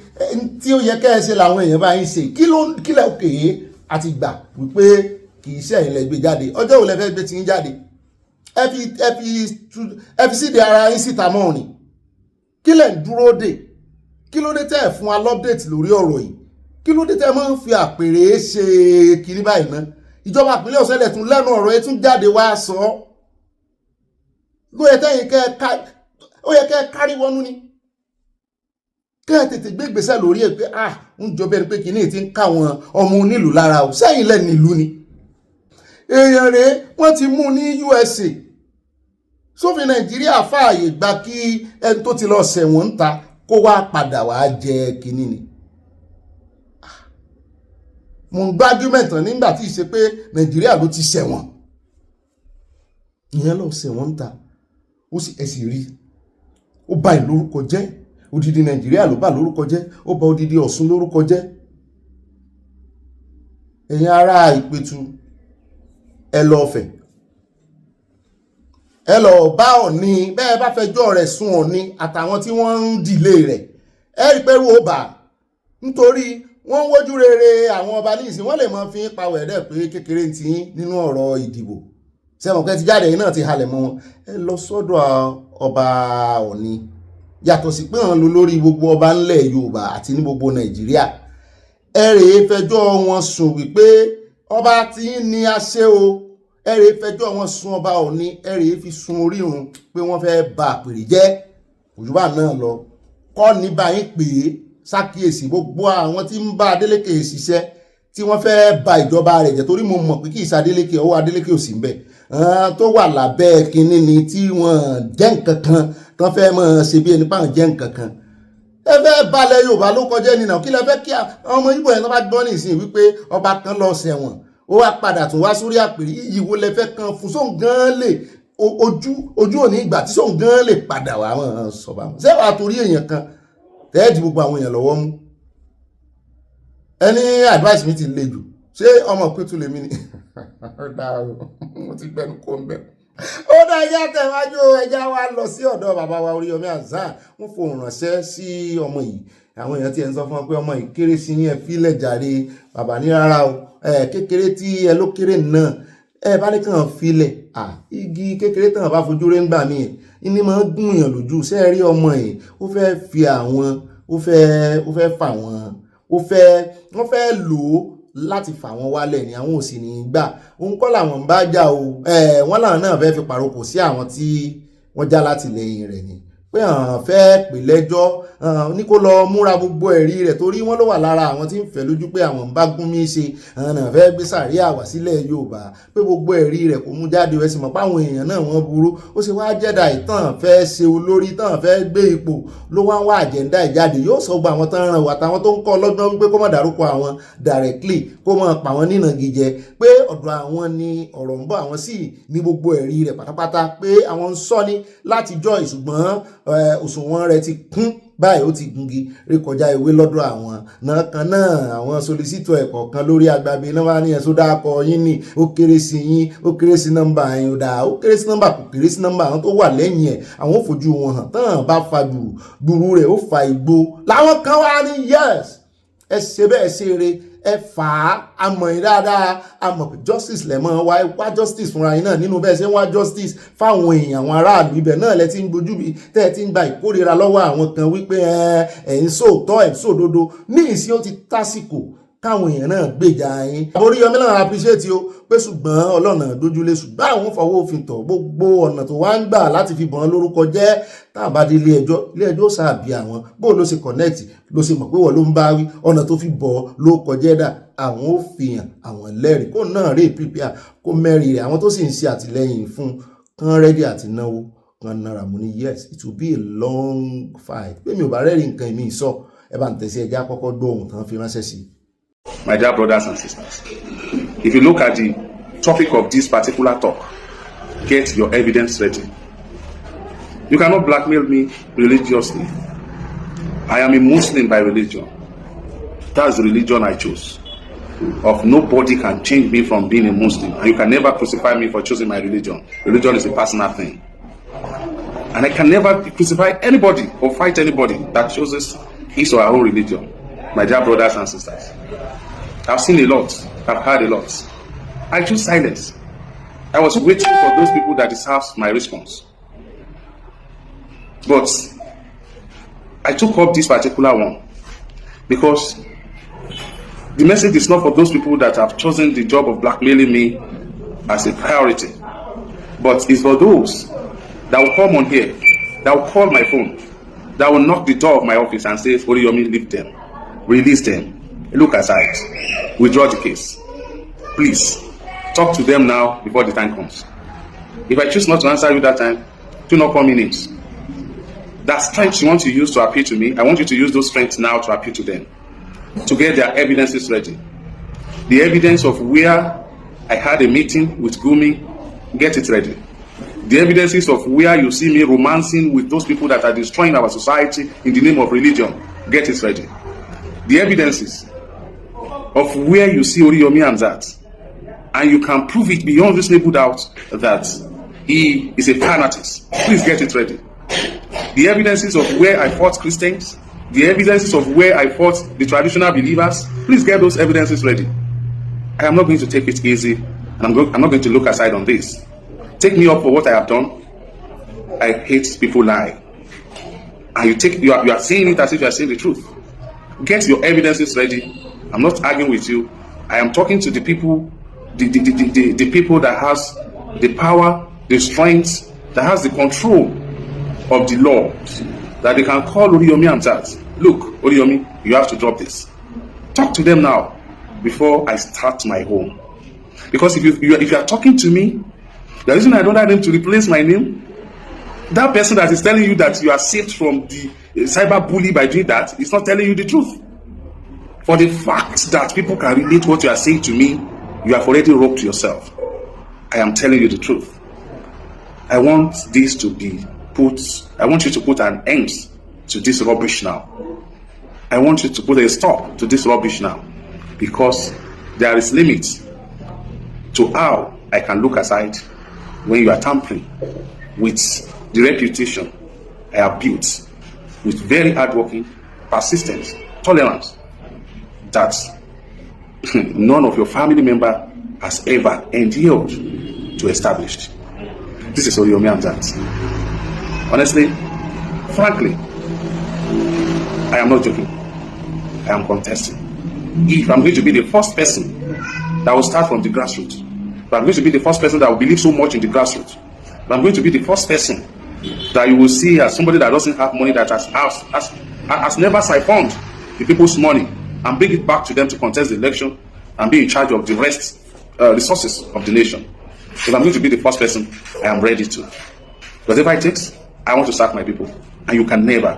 P: tí ó yẹ kẹ́ ẹ ṣe làwọn èèyàn bá yín ṣe kílẹ̀ òkè àti gbà wípé kì í ṣe ẹ̀yin lẹ gbé jáde ọjọ́ wo lẹ fẹ́ gbé tí yín jáde ẹ fi síde ara yín síta mọ́ ni kí lẹ̀ ń dúró dè kí ló dé tẹ́ ẹ̀ fún wa lọ́pdẹ̀tì lórí ọ̀rọ̀ yìí kí ló dé tẹ́ ẹ máa ń fi àpèrè ṣe kiri báyìí ná ìjọba ìpínlẹ̀ Ọ̀ṣun lẹ̀ tún lẹ́nu ọ̀rọ̀ yẹn tún jáde wá sọ ló yẹ kẹ́ ẹ kárí wọnú ni
A: kẹ́ ẹ tètè gbé ìgbésẹ̀ lórí ẹ̀ pé ń jọ bẹ́ẹ̀ pé kìíní ti ń káwọn ọmọ onílùú lára o sẹ́yìn lẹ́nu ìlú ni èèyàn rèé wọ́n ti mú ní USA sófin Nàìjíríà fààyè gba kí ẹni tó ti lọ ṣẹ̀wọ̀n ń ta kó wá padà wá jẹ kìíní ni mo ń gbá argument nígbà tí ìṣe pé Nàìjíríà ló ti ṣẹ̀wọ̀n ìyẹn lọ ṣẹ̀wọ̀n ń ta ó sì ẹ̀sì rí ó bà ìlú lórúkọ jẹ́ odidi Nàìjíríà ló bà lórúkọ jẹ́ ó bà odidi Ọ̀ṣun lórúkọ jẹ́ ẹ̀yin ará Ìpẹ̀tù ẹ lọ ọ̀fẹ́ ẹ lọ bá Ọ̀ọ̀ni bẹ́ẹ̀ bá fẹjọ́ rẹ̀ sùn Ọ̀ọ̀ni àtàwọn tí wọ́n ń dìlé rẹ̀ ẹ rí pé ó bà nítorí wọ́n ń wojú rere àwọn ọba ní ìsìn wọ́n lè mọ fi ń pa wẹ̀dẹ̀ pé kékeré ti yín nínú ọ̀rọ̀ ìdìbò sẹ́wọ̀n pé ti jáde yìí náà ti halẹ̀ mọ́ wọn ẹ lọ sọ́dọ̀ ọba Ọ̀ọ̀ni yàtọ̀ sí pé wọ́n lò lórí gbogbo ọba ńlẹ̀ Yorùbá àti ní gbogbo Nàìjíríà ẹ rèé fẹjọ́ wọn sùn wípé ọba tí ní àṣẹ o ẹ rèé fẹjọ́ wọn sùn ọba Ọ̀ọ̀ni ẹ rèé fi sun orírun pé wọ́n fẹ́ ba àpèrè jẹ́ òjúbà náà lọ kọ́ ní báyìí pé ṣàkíyèsí gbogbo àwọn tí ń bá Adeleke ṣiṣẹ́ tí wọ́n fẹ́ ba ìjọba rẹ̀ jẹ́ torí mo mọ̀ pé kì í ṣe Adeleke ọwọ́ Adeleke ò sí ń bẹ̀ tó wà lábẹ́ kínní ni tí wọ́n jẹ́ nǹkan kan tán fẹ́ mọ̀ ṣe bí ẹni páwọn jẹ́ nǹkan kan ẹ fẹ́ balẹ̀ Yorùbá ló kọjá nínà kí lẹ fẹ́ kí ọmọ Ìgbò yẹn bá gbọ́ nísìnyí wípé ọba kan lọ ṣẹ̀wọ̀n ó wá padà tún wá sórí àpèrè iyì wo lẹ fẹ́ kan fún sóun gan lè ojú òní ìgbà tí sóun gan lè padà wà wọn sọba wọn sẹ́wàá torí èèyàn kan tẹ́ẹ̀dì gbogbo àwọn èèyàn lọ́wọ́ mú ẹni advice mi ti le jù ṣé ọmọ Ìpẹ̀tù lèmi ni mo ti gbẹnu kó ń bẹ ó dá ẹjá tẹ̀wájú ẹjá wa lọ sí ọ̀dọ̀ bàbá wa Oríyọmí Hamzat wọ́n fohùn ránṣẹ́ sí ọmọ yìí àwọn èèyàn tí ẹ ń sọ fún ọ pé ọmọ yìí kéré sí yín ẹ fílẹ̀ jàre bàbá ní rárá o kékeré tí ẹ ló kéré náà ẹ bá ní kàn fílẹ̀ igi kékeré tàn bá fojú rẹ̀ ń gbà mí ní máa ń gún èèyàn lójú ṣé ẹ rí ọmọ yìí ó fẹ́ fi àwọn ó fẹ́ fà wọ́n wọ́n fẹ́ lò ó láti fà wọ́n wálẹ̀ ni àwọn ò sì ní gbà òun kọ́ làwọn ń bá jà o wọ́n làwọn náà fẹ́ fi pàrokò sí àwọn tí wọ́n já látìlẹ́yìn rẹ̀ ni pé àwọn fẹ́ pè lẹ́jọ́ ní kó lọ múra gbogbo ẹ̀rí rẹ̀ torí wọ́n ló wà lára àwọn tí ń fẹ́ lójú pé àwọn ń bá gún mí ṣe àwọn náà fẹ́ gbé sàríà wá sílẹ̀ Yorùbá pé gbogbo ẹ̀rí rẹ̀ kò mú jáde ẹ sì mọ̀ páwọn èèyàn náà wọ́n burú ó sì wá jẹ́dà ìtàn fẹ́ ṣe olórí tàn fẹ́ gbé ipò ló wá ń wá àjẹ́ndà ìjáde yóò sọ gba àwọn tán ràn wá táwọn tó ń kọ́ lọ́gbọ́n wípé kó má dárúkọ àwọn directly kó má pa àwọn nínàgìjẹ pé ọ̀dọ̀ àwọn ni ọ̀rọ̀ ń bọ̀ àwọn sì ní gbogbo ẹ̀rí rẹ̀ pátápátá pé àwọn ń sọ ní látijọ́ ìṣùgbọ́n òṣùwọ̀n rẹ̀ ti kún báyìí ó ti gungi rékọjá ìwé lọ́dọ̀ àwọn náà kan náà àwọn solisítọ̀ ẹ̀kọ́ kan lórí agbábí náà wá ní ẹ̀sùn dákọ̀ yín ní ó kéré sí yín ó kéré sí nọ́mbà yín ó dáa ó kéré sí nọ́mbà kò kéré sí nọ́mbà àwọn tó wà lẹ́yìn ẹ̀ àwọn ò fojú wọn hàn tán bá fa gbùrú rẹ̀ ó fa igbó làwọn kan wá ní yes ẹ ṣe bẹ́ẹ̀ ṣe eré ẹ fà á àmọ̀ yín dáadáa àmọ̀ pé justice lẹ̀ mọ́ wá justice fúnra yín náà nínú bẹ́ẹ̀ ṣe ń wá justice fáwọn èèyàn àwọn aráàlú ibẹ̀ náà lẹ ti ń gbójú bí tẹ́ ẹ ti ń gba ìkórira lọ́wọ́ àwọn kan wípé ẹ̀ ń sòótọ́ ẹ̀ ń sòdodo ní ìsìn ó ti tásìkò káwọn èèyàn náà gbèjà yín. Oríyọmí náà appreciate o pé ṣùgbọ́n ọlọ́nà dójúlé ṣùgbọ́n àwọn fọwọ́ òfin tọ̀ gbogbo ọ̀nà tó wá ń gbà láti fi bọ̀n lórúkọ jẹ́ táwọn bá dé ilé ẹjọ́ sàbí àwọn bó ló ṣe connect ló ṣe mọ̀ pé wọ́n ló ń bá wí ọ̀nà tó fi bọ̀ ló kọjẹ́ dà àwọn ò fihàn àwọn lẹ́rìí kó náà rí prepare kó mẹ́rin rẹ̀ àwọn tó sì ń ṣe àtìlẹ́yìn fún kán rẹ́dí àti náwó kan náírà mo ní yes it will be a long fight pé mi ò bá rẹ́rìí nǹkan mi sọ ẹ bá ń tẹ̀sí ẹjẹ́ àkọ́kọ́ gbọ́ ohun tán fi ránṣẹ́ sí i.
H: My dear brothers and sisters, if you look at the topic of this particular talk, get your evidence ready. You cannot blackmail me religiously. I am a Muslim by religion. That's the religion I chose. Of nobody can change me from being a Muslim, and you can never crucify me for choosing my religion. Religion is a personal thing. And I can never crucify anybody or fight anybody that chooses his or her own religion. My dear brothers and sisters, I've seen a lot, I've heard a lot. I choose silence. I was waiting for those people that deserve my response. But I took up this particular one because the message is not for those people that have chosen the job of blackmailing me as a priority, but it's for those that will come on here, that will call my phone, that that will knock the door of my office and say, Oriyomi, leave them, release them, look aside, withdraw the case. Please, talk to them now before the time comes. If I choose not to answer you that time, do not call me names. That strength you want to use to appeal to me, I want you to use those strengths now to appeal to them, to get their evidences ready. The evidence of where I had a meeting with Gumi, get it ready. The evidences of where you see me romancing with those people that are destroying our society in the name of religion, get it ready. The evidences of where you see Oriyomi Hamzat, and you can prove it beyond reasonable doubt that he is a fanatist, please get it ready. The evidences of where I fought Christians, the evidences of where I fought the traditional believers, please get those evidences ready. I am not going to take it easy, and I'm not going to look aside on this. Take me up for what I have done. I hate people lie. And you are saying it as if you are saying the truth. Get your evidences ready. I'm not arguing with you. I am talking to the people, the people that has the power, the strength, that has the control of the law, that they can call Oriyomi Hamzat. Look, Oriyomi, you have to drop this. Talk to them now before I start my home. Because if you are talking to me, the reason I don't like them to replace my name, that person that is telling you that you are saved from the cyber bully by doing that is not telling you the truth. For the fact that people can relate what you are saying to me, you have already robbed yourself. I am telling you the truth. I want this to be I want you to put an end to this rubbish now. I want you to put a stop to this rubbish now, because there is limit to how I can look aside when you are tampering with the reputation I have built with very hardworking, persistence, tolerance that none of your family member has ever endured to establish. This is Oriyomi Hamzat. Honestly, frankly, I am not joking. I am contesting. If I'm going to be the first person that will start from the grassroots, if I'm going to be the first person that will believe so much in the grassroots, if I'm going to be the first person that you will see as somebody that doesn't have money, that has never siphoned the people's money and bring it back to them to contest the election and be in charge of the resources of the nation. If I'm going to be the first person, I am ready to. Whatever it takes, I want to serve my people, and you can never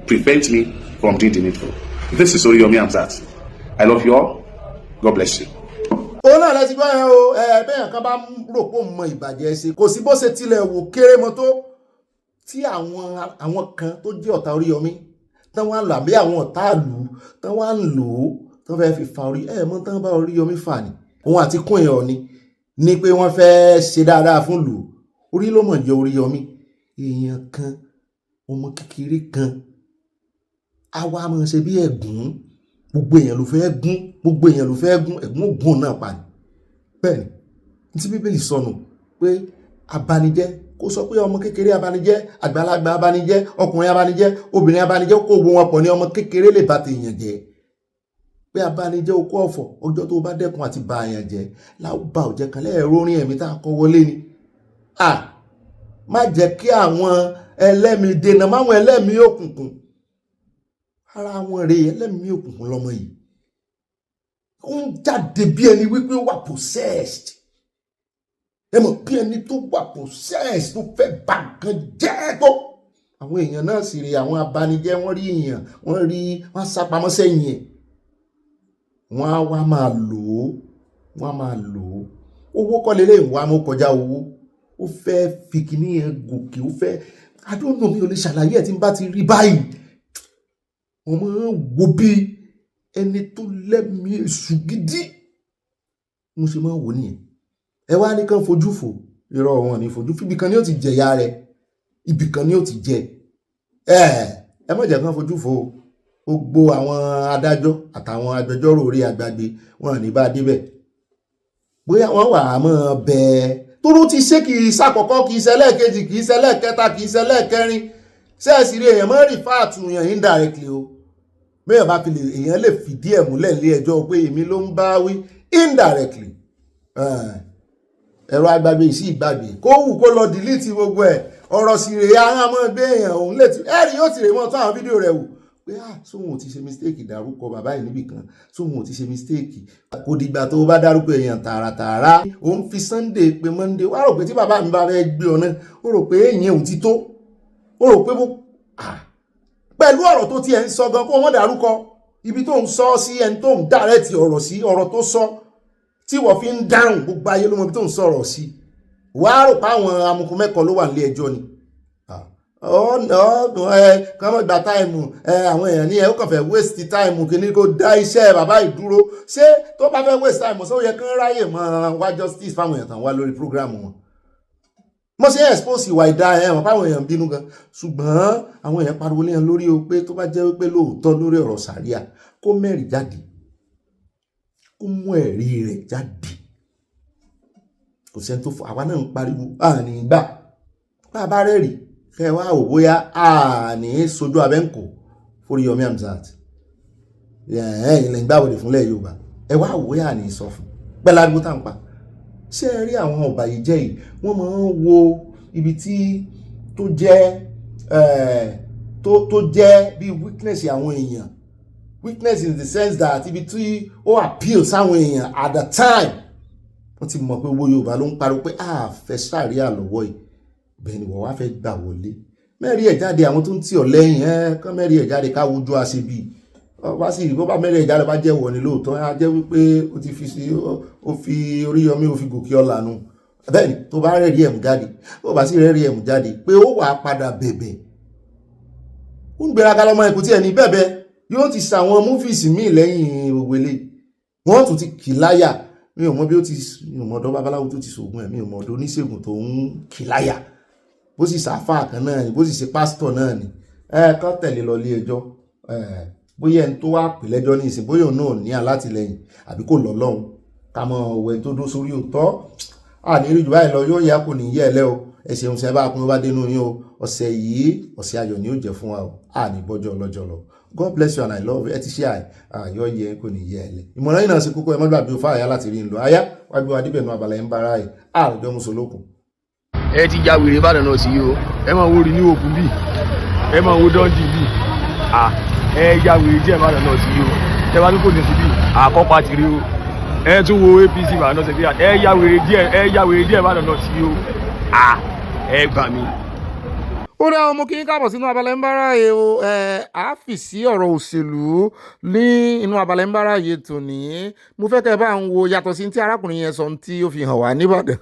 H: prevent me from doing the needful. This is Oriyomi Hamzat. I love you all. God bless you.
A: Ó náà lẹ́sìn gbọ́ yẹn o, bẹ́ẹ̀ kan bá rò pé òun mọ ìbàjẹ́ ṣe, kò sí bó ṣe tilẹ̀ wò kéré mọ́ tó tí àwọn kan tó jẹ́ ọ̀tá Oríyọmí tán wá ń lò àbí àwọn ọ̀tá ìlú tán wá ń lò ó tán fẹ́ fi fa orí mọ́ tán bá Oríyọmí fà ní òun àti kún èèyàn ni pé wọ́n fẹ́ ṣe dáadáa fún lù orí ló mọ̀ jẹ́ Oríyọmí èèyàn kan ọmọ kékeré kan àwa máa ṣe bí ẹ̀gún gbogbo èèyàn ló fẹ́ gún ẹ̀gún ògùn náà pa ni bẹ́ẹ̀ ni tí Bíbélì sọnù pé abanijẹ́ kó sọ pé ọmọ kékeré abanijẹ́ àgbàlagbà abanijẹ́ ọkùnrin abanijẹ́ obìnrin abanijẹ́ kó gbogbo wọn pọ̀ ní ọmọ kékeré lè bà tèèyàn jẹ́ pé abanijẹ́ okó ọ̀fọ̀ ọjọ́ tó bá dẹ́kun àti bà èèyàn jẹ́ láwùbá òjẹ́ kan lẹ́ẹ̀rọ orin ẹ̀mí tá a kọ́ wọlé ni má jẹ́ kí àwọn ẹlẹ́mìí dènà máwọn ẹlẹ́mìí òkùnkùn ara wọn rèé ẹlẹ́mìí òkùnkùn lọ́mọ yìí ó ń jáde bí ẹni wípé ó wà possessed ẹ mọ̀ bí ẹni tó wà possessed tó fẹ́ bà nǹkan jẹ́ tó àwọn èèyàn náà sì rèé àwọn abanijẹ́ wọ́n rí èèyàn wọ́n sápamọ́ sẹ́yìn ẹ̀ wọ́n á wá máa lò ó owó kọ́ lélẹ̀ ìwà mọ́ kọjá owó ó fẹ́ fi kíní yẹn gòkè ó fẹ́ adóńdó mi ò lè ṣàlàyé ẹ̀ tí n bá ti rí báyìí wọ́n máa ń wo bí ẹni tó lẹ́mìí èṣù gidi mo ṣe máa ń wò nìyẹn ẹ wá ní kàn fojú fò irọ́ wọn ní fojú fò ibìkan ni ó ti jẹ̀yà rẹ̀ ibìkan ni ó ti jẹ ẹ má jẹ́ kàn fojú fò gbogbo àwọn adájọ́ àtàwọn agbẹjọ́rò orí àgbàgbé wọn ní bá débẹ̀ bóyá wọ́n wà á mọ́ bẹ́ẹ̀ tóró ti ṣe kì í ṣàkọ́kọ́ kì í ṣẹlẹ̀ kejì kì í ṣẹlẹ̀ kẹta kì í ṣẹlẹ̀ kẹrin ṣẹ́ẹ̀sì rí èèyàn mọ́ rí fáàtù yàn indirectly o bẹ́ẹ̀ bá fi lè èèyàn lè fìdí ẹ̀ múlẹ̀ lé ẹjọ́ pé èmi ló ń bá wí indirectly ẹ̀rọ agbàgbé sí ìgbàgbé kó wù kó lọ delete gbogbo ẹ̀
P: ọ̀rọ̀ sì rèé àwọn ọmọ ẹgbẹ́ èèyàn òun lè ti ẹ̀rí yóò ti rè mọ́ tó àwọn fídíò rẹ̀ wò pé sóhun ò ti ṣe mistake dárúkọ bàbá yìí níbì kan sóhun ò ti ṣe mistake kò dìgbà tó bá dárúkọ èèyàn tààràtààrà òun fi Sunday pé Monday wá rò pé tí bàbá mi bá fẹ́ gbé ọ náà ó rò pé èèyàn ò ti tó ó rò pé pẹ̀lú ọ̀rọ̀ tó tiẹ̀ ń sọ gan kó wọ́n dárúkọ ibi tó ń sọ sí ẹni tó ń dárẹ́tì ọ̀rọ̀ sí ọ̀rọ̀ tó sọ tí wọ́n fi ń dáhùn gbogbo ayé ló mọ ibi tó ń sọ̀rọ̀ sí wàá rò pé àwọn amukun mẹ́kọ̀ọ́ ló wà nílé ẹjọ́ ni kọ́mọ̀ gba táìmù àwọn èèyàn ní ẹ ó kàn fẹ́ waste táìmù kìíní kó dá iṣẹ́ bàbá ìdúró ṣé tó bá fẹ́ waste táìmù sọ yẹ kán ráyè mọ́ wá justice fáwọn èèyàn tán wá lórí prógrámù wọn mo ṣe expose ìwà ìdá wọn fáwọn èèyàn bínú gan ṣùgbọ́n àwọn èèyàn pariwo léèyàn lórí o pé tó bá jẹ́ wípé lóòótọ́ lórí ọ̀rọ̀ sàríà kó mẹ́rìí jáde kó mú ẹ̀rí rẹ̀ jáde kò sẹ́ni tó fọ àwa náà ń pariwo àní gbà bá a bá rẹ́rìí kẹ wá ò bóyá àní sojú abẹ́ǹkò Oríyọmí Hamzat ilẹ̀ ìgbàwọlé fúnlẹ̀ Yorùbá ẹ wá ò bóyá àní sọ fún pẹ́lá àdúgbò tá ń pa ṣé ẹ rí àwọn ọ̀bàyéjẹ́ yìí wọ́n máa ń wo ibi tí tó jẹ́ bí weakness àwọn èèyàn weakness in the sense that ibi tí ó appeal sáwọn èèyàn at the time wọ́n ti mọ̀ pé owó Yorùbá ló ń pariwo pé fẹ́ sàríà lọ́wọ́ yìí bẹ́ẹ̀ ni wọ́n wá fẹ́ gbà wọlé mẹ́rin ẹ̀ jáde àwọn tó ń tì ọ́ lẹ́yìn kán mẹ́rin ẹ̀ jáde ká wojú àṣebí wá sí ìbọn bá mẹ́rin ẹ̀ jáde bá jẹ́ wọ̀ ní lóòótọ́ á jẹ́ wípé ó ti fi Oríyọmí ó fi gòkè ọ̀la nù bẹ́ẹ̀ ni tó bá rẹ́rí ẹ̀mú jáde tó bá sì rẹ́rí ẹ̀mú jáde pé ó wàá padà bẹ̀bẹ̀ ó ń gbéraga lọ́mọ ẹ̀kú tí ẹ̀ ní bẹ̀bẹ̀ yóò ti ṣàwọn múfìsì míì lẹ́yìn òwélé wọ́n tún ti kì láyà mi ò mọ bí ó ti mi ò mọ ọ̀dọ̀ babaláwo tó ti ṣògùn ẹ̀ mi ò mọ ọ̀dọ̀ oníṣègùn tó ń kì láyà bó sì ṣàfáà kan náà ni bó sì ṣe pásítọ̀ náà ni kán tẹ̀lé lọ ilé ẹjọ́ bóyá ẹni tó wá pè lẹ́jọ́ ní ìsìn bóyá òun náà ní alátìlẹyìn àbí kò lọ́lọ́run ká mọ òwe tó dó sórí òótọ́ àní rí jù báyìí lọ yóò yá kò ní yẹ ẹ lẹ́ o ẹ ṣeun ṣe bá pín bá dénú yín o ọ̀sẹ̀ yìí ọ̀sẹ̀ ayọ̀ ni ó jẹ́ fún wa o àní bọ́jọ́ ọlọ́jọ́ lọ God bless you and I love you ẹ ti ṣe àyọ̀ yẹ kò ní yẹ ẹ lẹ́ ìmọ̀ràn yìí náà ṣe kókó ẹ má gbàgbé òfà àyà láti rí ń lọ àyà wá gbé wa díbẹ̀ nù abala ń bára ẹ̀ àròjọ́ musolókun.
L: ẹ ti ya wèrè Ìbàdàn náà sí yìí o ẹ máa wo rí ní òkun bíi ẹ máa wo dọ́ńjì bíi ẹ ya wèrè díẹ̀ Ìbàdàn náà sí yìí o ẹ bá tún kò ní sí bíi àkọ́pá ti rí o ẹ tún wo APC Ìbàdàn náà sí bíi ẹ ya wèrè díẹ̀ Ìbàdàn náà sí yìí o ẹ gbà mí.
A: ó dá ọmọ kí n káàbọ̀ sínú abala ń bára yẹ o àáfì sí ọ̀rọ̀ òṣèlú ní inú abala ń bára yẹ tòní mo fẹ́ kẹ́ bá ń wo yàtọ̀ sí tí arákùnrin yẹn sọ tí ó fi hàn wá nìbàdàn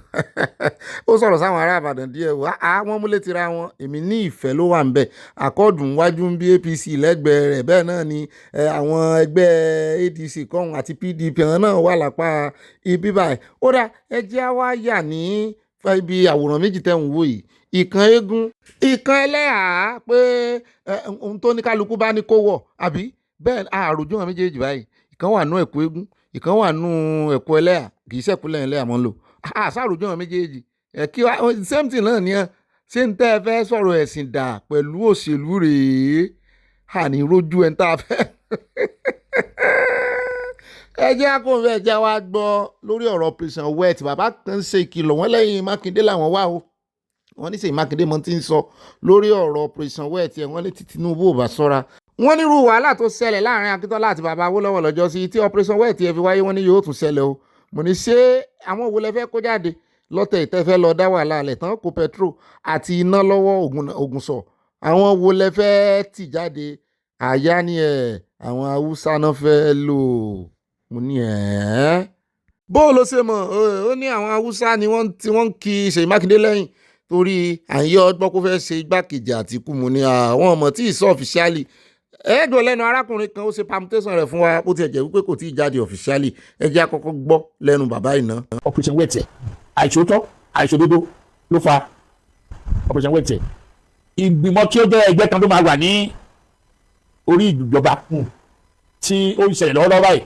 A: ó sọ̀rọ̀ sáwọn ará Ìbàdàn díẹ̀ wọ́n múlẹ̀ tira wọn èmi ní ìfẹ́ ló wà ń bẹ̀ àkọ́dùn wájú ń bí APC lẹ́gbẹ̀ẹ́ rẹ̀ bẹ́ẹ̀ náà ni àwọn ẹgbẹ́ ADC kọ́hún àti PDP náà wà lápá ibi báyìí ó dá ẹjẹ́ wá yà ní ibi àwòrán méjì tẹ̀ ń wò yìí ìkan eégún ìkan ẹlẹ́hàá pé ohun tó ní kálukú bá ní kó wọ̀ àbí bẹ́ẹ̀ àròjù wọn méjèèjì báyìí ìkan wà nú ẹ̀kú eégún ìkan wà nú ẹ̀kú ẹlẹ́hàá kì í ṣẹ̀kú lẹ́yìn ẹlẹ́hàá mọ́ ń lò àṣàròjù wọn méjèèjì kí same thing náà nìyẹn ṣé ń tẹ́ ẹ fẹ́ sọ̀rọ̀ ẹ̀sìn dà pẹ̀lú òṣèlú rèé àní rojú ẹ̀ ń tà fẹ́ ẹ jẹ́ àkóńfẹ́ ẹ jẹ́ wá gbọ́ lórí ọ̀rọ̀ operation wet bàbá kan ṣe ìkìlọ̀ wọn lẹ́yìn Mákindé làwọn wà o wọ́n ní Ṣèyí Mákindé mọ́ ti ń sọ lórí ọ̀rọ̀ operation wet ẹ̀ wọ́n lè ti Tinubu ò bá sọ́ra wọ́n nírú wàhálà tó ṣẹlẹ̀ láàrin Akíntọ́lá àti bàbá Awólọ́wọ̀ lọ́jọ́ sí tí operation wet ẹ̀ fi wáyé wọ́n ní yóò tún ṣẹlẹ̀ o mo ní ṣé àwọn wo lẹ fẹ́ kó jáde lọ́tẹ̀ ìtẹ́fẹ́ lọ dá wàhálà alẹ̀ tán kó petrol àti iná lọ́wọ́ Ògùnsọ̀ àwọn wo lẹ fẹ́ tì jáde àyá ni àwọn Haúsá náà fẹ́ lò mo ní bó ló ṣe mọ̀ ó ní àwọn Haúsá ni wọ́n kí Ṣèyí Mákindé lẹ́yìn torí àyè ọgbọ́n kó fẹ́ ṣe igbákejì Àtìkù mo ní àwọn ọmọ tí ì sọ ọ̀fíṣálì ẹ̀ẹ́dùn lẹ́nu arákùnrin kan ó ṣe permutation rẹ̀ fún wa bó tiẹ̀ jẹ́ wípé kò tí ì jáde ọ̀fíṣálì ẹ jẹ́ àkọ́kọ́ gbọ́ lẹ́nu bàbá ìná.
I: operation wẹ̀tẹ̀ àìṣòótọ́ àìṣòdodo ló fa operation wẹ̀tẹ̀ ìgbìmọ̀ tí ó jẹ́ ẹgbẹ́ kan tó máa wà ní orí ìjọba tí ó ń ṣẹlẹ̀ lọ́wọ́lọ́wọ́ báyìí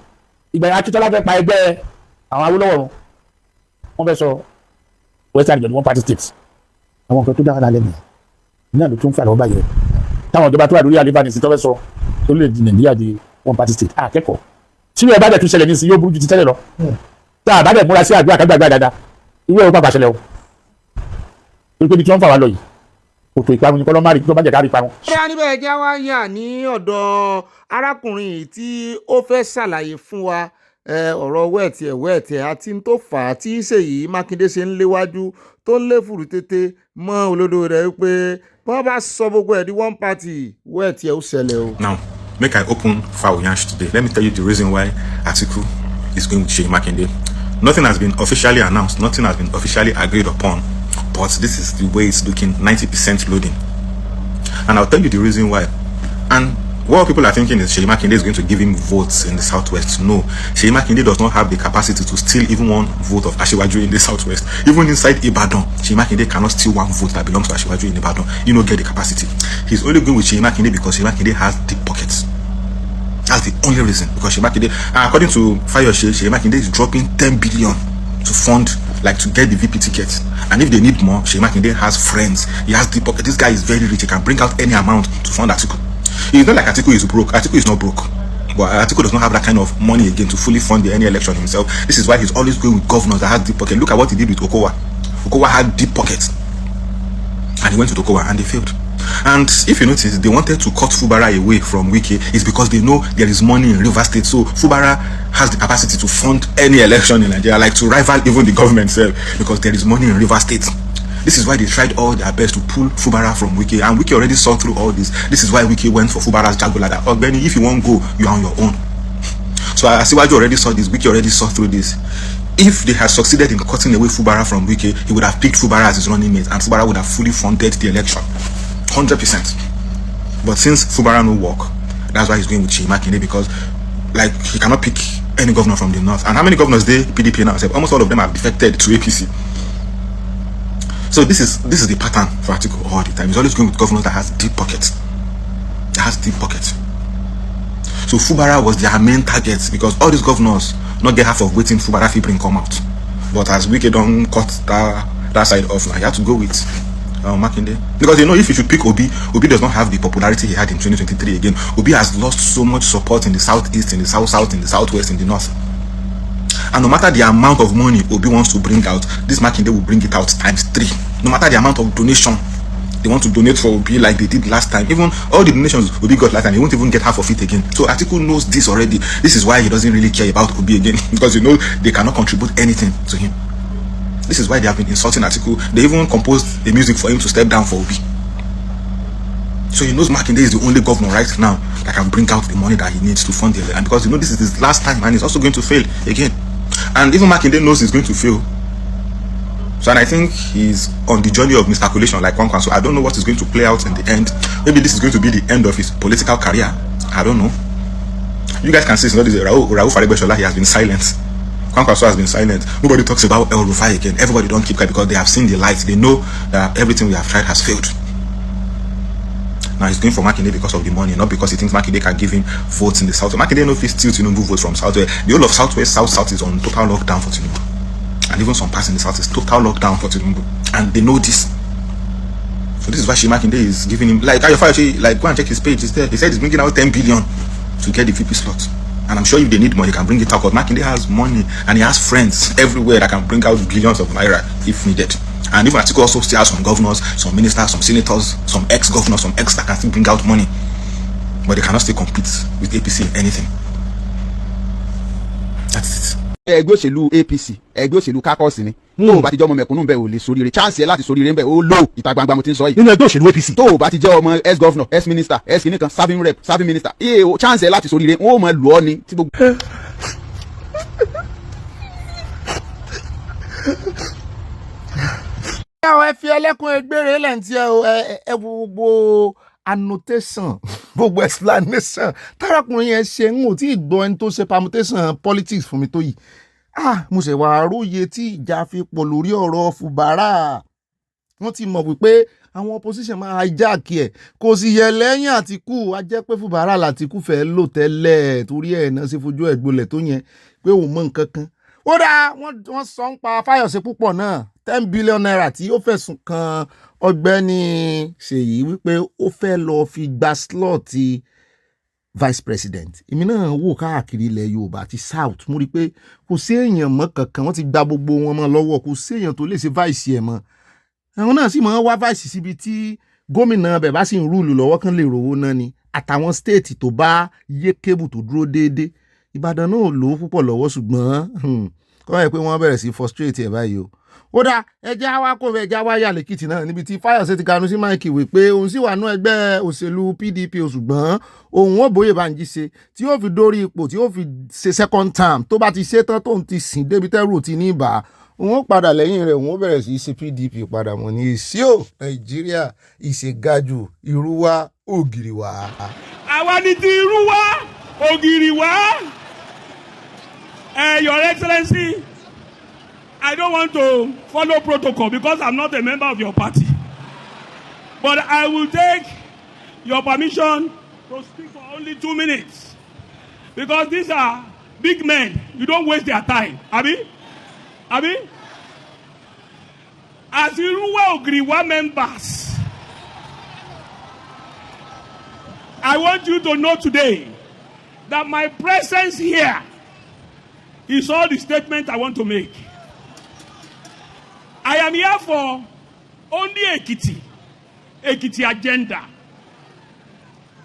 I: ìgbà yẹn Akíntọ́lá fẹ́ pa ẹgbẹ́ àwọn Awólọ́wọ̀ wọn fẹ́ sọ western region one party state àwọn nǹkan tó dára lálẹ́ nìyẹn náà ló tún fà lọ́wọ́ báyìí táwọn ìjọba tó wà lórí àlefa nìsín tó fẹ́ sọ orílẹ̀-èdè Nàìjíríà di one party state akẹ́kọ̀ọ́ tí ìwé bá dẹ̀ tún ṣẹlẹ̀ nísìn yóò burú ju ti tẹ́lẹ̀ lọ tá a bá dẹ̀ múra sí àdúrà kágbàgbà dáadáa ìwé ò pàpà ṣẹlẹ̀ o torí pé ibi tí wọ́n fà wá lọ yìí kòtò ìparun ní kọ́lọ́ má rí tó bá jẹ̀ kárí parun.
A: ọ̀rẹ́ níbẹ̀ já wá yà ní ọ̀dọ̀ arákùnrin yìí tí ó fẹ́ ṣàlàyé fún wa ọ̀rọ̀ wẹ́ẹ̀tì àti tó fà á tí Ṣèyí Mákindé ṣe ń léwájú tó ń lé fùrù tètè mọ́ olódò rẹ̀ pé wọ́n bá sọ gbogbo ẹ̀ di one party wẹ́ẹ̀tì ó ṣẹlẹ̀ o.
K: Now, make I open foul yansh today. Let me tell you the reason why Atiku is going with Ṣèyí Mákindé. Nothing has been officially announced, nothing has been officially agreed upon, but this is the way it's looking, 90% loading. And I'll tell you the reason why. And what people are thinking is Ṣèyí Mákindé is going to give him votes in the Southwest. No, Ṣèyí Mákindé does not have the capacity to steal even one vote of Aṣíwájú in the Southwest. Even inside Ibadan, Ṣèyí Mákindé cannot steal one vote that belongs to Aṣíwájú in Ibadan. You don't get the capacity. He's only going with Ṣèyí Mákindé because Ṣèyí Mákindé has deep pockets. That's the only reason. Because Ṣèyí Mákindé, according to Fayose, Ṣèyí Mákindé is dropping 10 billion to fund, like to get the VP tickets. And if they need more, Ṣèyí Mákindé has friends. He has deep pockets. This guy is very rich. He can bring out any amount to fund Atiku. It's not like Atiku is broke. Atiku is not broke. But Atiku does not have that kind of money again to fully fund any election himself. This is why he's always going with governors that have deep pockets. Look at what he did with Okowa. Okowa had deep pockets. And he went to Okowa and they failed. And if you notice, they wanted to cut Fubara away from Wike. It's because they know there is money in Rivers State. So Fubara has the capacity to fund any election in Nigeria, like to rival even the government itself, because there is money in Rivers State. This is why they tried all their best to pull Fubara from Wike, and Wike already saw through all this. This is why Wike went for Fubara's Jagolada. Ogbeni, if you won't go, you are on your own. So Asiwaju already saw this. Wike already saw through this. If they had succeeded in cutting away Fubara from Wike, he would have picked Fubara as his running mate, and Fubara would have fully funded the election, 100%. But since Fubara no work, that's why he's going with Ṣèyí Mákindé, because like he cannot pick any governor from the north. And how many governors they PDP now? Almost all of them have defected to APC. So this is the pattern for Atiku all the time. He's always going with governors that has deep pockets. So Fubara was their main target, because all these governors not get half of waiting Fubara Fibrin come out. But as Wike don't cut that side off now, you have to go with Makinde. Because if you should pick Obi does not have the popularity he had in 2023 again. Obi has lost so much support in the southeast, in the south, in the southwest, in the north. And no matter the amount of money Obi wants to bring out, this Makinde will bring it out ×3. No matter the amount of donation they want to donate for Obi like they did last time, even all the donations Obi got last time, he won't even get half of it again. So Atiku knows this already. This is why he doesn't really care about Obi again, because they cannot contribute anything to him. This is why they have been insulting Atiku. They even composed the music for him to step down for Obi. So he knows Makinde is the only governor right now that can bring out the money that he needs to fund the election. And because this is his last time, and he's also going to fail again. And even Makinde knows he's going to fail. So, and I think he's on the journey of miscalculation like Kwankwan. So I don't know what is going to play out in the end. Maybe this is going to be the end of his political career. I don't know. You guys can see it's not this Raul Faregbeshola, he has been silent. Kwankwan has been silent. Nobody talks about El Rufai again. Everybody don't keep quiet because they have seen the light. They know that everything we have tried has failed. Now he's going for Makinde because of the money, not because he thinks Makinde can give him votes in the south. Makinde no fit steal Tinubu votes from Southwest. The whole of Southwest, South is on total lockdown for Tinubu. And even some parts in the south is total lockdown for Tinubu. And they know this. So this is why Ṣèyí Mákindé is giving him, like Ayofayoshi, like go and check his page. He said he's bringing out 10 billion to get the VP slot. And I'm sure if they need more, he can bring it out. Because Makinde has money and he has friends everywhere that can bring out billions of naira if needed. And even Atiku also still has some governors, some ministers, some senators, some ex-governors, some ex that can still bring out money. But they cannot still compete with APC in anything. That's it.
M: ẹgbẹ́ òṣèlú APC ẹgbẹ́ òṣèlú kákọ́ọ̀sì ni tó o bá ti jẹ́ ọmọ mẹ̀kúnnù bẹ́ẹ̀ ò lè soríire chance ẹ láti soríire ń bẹ̀ ó lò ìta gbangba mo ti ń sọ yìí.
I: nínú ẹgbẹ́ òṣèlú APC.
M: tó o bá ti jẹ́ ọmọ ex governor ex minister ex kìnìkan serving rep serving minister iye chance ẹ láti soríire wọn ò mọ lù ọ́ ni tí gbogbo.
A: ẹ fi ẹlẹ́kùn ẹgbẹ́rẹ́ lẹ́ǹtí ẹ gbogbo annotation gbogbo explanation tárakùnrin yẹn ṣe ń wò tí ìgbọ́ ẹni tó ṣe permutation politics fún mi tó yìí mo ṣe wà róye tí ìjà fi pọ̀ lórí ọ̀rọ̀ Fubara. Wọ́n ti mọ̀ wípé àwọn opposition máa hijack ẹ̀ kò sì yẹ lẹ́yìn Àtìkù a jẹ́ pé Fubara l'Àtìkù fẹ́ lò tẹ́lẹ̀ torí ẹ̀ náà ṣe fojú ẹ̀ gbolẹ̀ tó yẹn pé òun mọ̀ nǹkan kan. Ó dáa wọ́n sọ ń pa Fáyọ̀sé púpọ̀ náà 10 billion naira tí ó fẹ̀sùn kan Ọ̀gbẹ́ni Ṣèyí wípé ó fẹ́ lọ fi gba slot vice president. Èmi náà wò káàkiri ilẹ̀ Yorùbá àti south mo rí i pé kò sí èèyàn mọ́ kankan wọ́n ti gba gbogbo wọn mọ́ lọ́wọ́ kò sí èèyàn tó lè ṣe vice ẹ̀ mọ́. Àwọn náà sì máa ń wá vice síbi tí gómìnà bẹ̀ bá sì ń rúùlù lọ́wọ́ kan lè rówó náà ni àtàwọn stéètì tó bá yé kébù tó dúró déédéé Ìbàdàn náà ò lówó púpọ̀ lọ́wọ́ ṣùgbọ́n kọ́ ẹ̀ pé wọ́n bẹ̀rẹ̀ sí frustrate ẹ̀ báyìí o. Ó dá ẹja wá kó ẹja wá yà lẹ́kìtì náà níbi tí Fáyọ̀sé ti kanu sí máìkì wí pé òun sì wà nú ẹgbẹ́ òṣèlú PDP o ṣùgbọ́n òun ò bóyè Bánjí ṣe tí yóò fi dórí ipò tí yóò fi ṣe second term tó bá ti ṣe tán tóun ti sìn débi tẹ́rù ti ní ìbá òun ó padà lẹ́yìn rẹ̀ òun ó bẹ̀rẹ̀ sí í ṣe PDP padà mọ́ ní èsì ò Nàìjíríà ìṣègájù ìrúwá ògìrìwá.
F: àwa ni ti ìrúwá ògìrìwá. Your Excellency, I don't want to follow protocol because I'm not a member of your party. But I will take your permission to speak for only 2 minutes. Because these are big men. You don't waste their time. Abi? As Iruwa Ogriwa members, I want you to know today that my presence here is all the statement I want to make. I am here for only Ekiti agenda.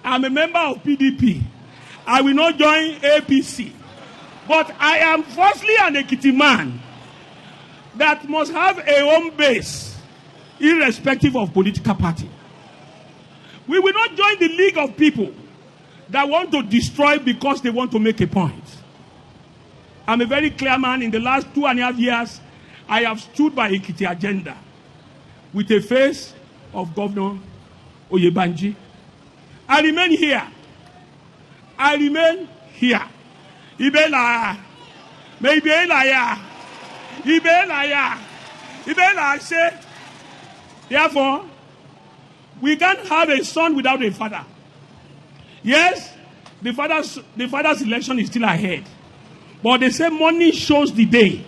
F: I'm a member of PDP. I will not join APC. But I am firstly an Ekiti man that must have a home base irrespective of political party. We will not join the league of people that want to destroy because they want to make a point. I'm a very clear man. In the last 2.5 years, I have stood by Ekiti agenda with a face of Governor Oyebanji. I remain here. Ibelaya. Therefore, we can't have a son without a father. Yes, the father's election is still ahead. But they say money shows the day.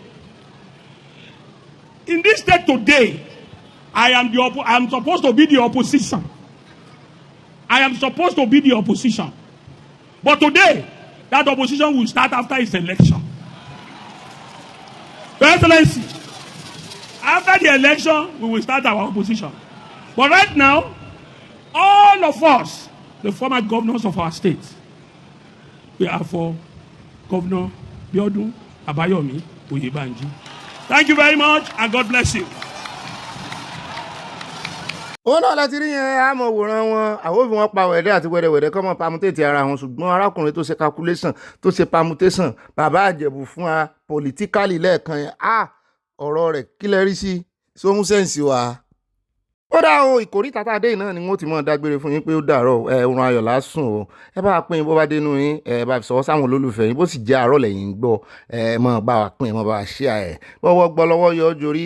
F: In this state today, I am supposed to be the opposition. But today, that opposition will start after his election. Your Excellency, after the election, we will start our opposition. But right now, all of us, the former governors of our state, we are for Governor Biodun Abayomi Oyebanji. Thank you very much and God bless you.
A: Ó náà láti rí yẹn àmọ́ wòran wọn àwọn òbí wọn pa wẹ̀dẹ́ àti wẹ̀dẹ̀wẹ̀dẹ̀ kọ́ mọ́ pamutéètì ara wọn ṣùgbọ́n arákùnrin tó ṣe calculation tó ṣe permutation bàbá àjẹ̀bù fún wa politically lẹ́ẹ̀kan yẹn ọ̀rọ̀ rẹ̀ kí lẹ rí sí sóhun sẹ́ǹsì wa. Ó dá o ìkórìtà tá a dé náà ni wọ́n ti mọ̀ dágbére fún yín pé ó dàárọ̀ oorun ayọ̀ lásùn o ẹ bá pín in bó bá dénú yín bá fi sọwọ́ sáwọn olólùfẹ́ yín bó sì jẹ́ àárọ̀ lẹ́yìn gbọ́ mọ̀ bá wa pín in mọ̀ bá wa share bọ́wọ́ gbọ́ lọ́wọ́ yọ jorí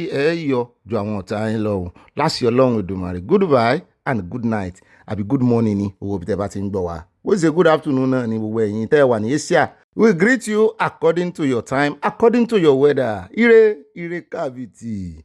A: yọ ju àwọn ọ̀tá yín lọ láṣì Ọlọ́run Èdùmàrè goodbye and good night àbí good morning ni owó bí tẹ́ bá ti ń gbọ́ wa ó sì ṣe good afternoon náà ni gbogbo ẹ̀yin tẹ́ wà ní Asia we greet you according to your time according to your weather ire kábìtì.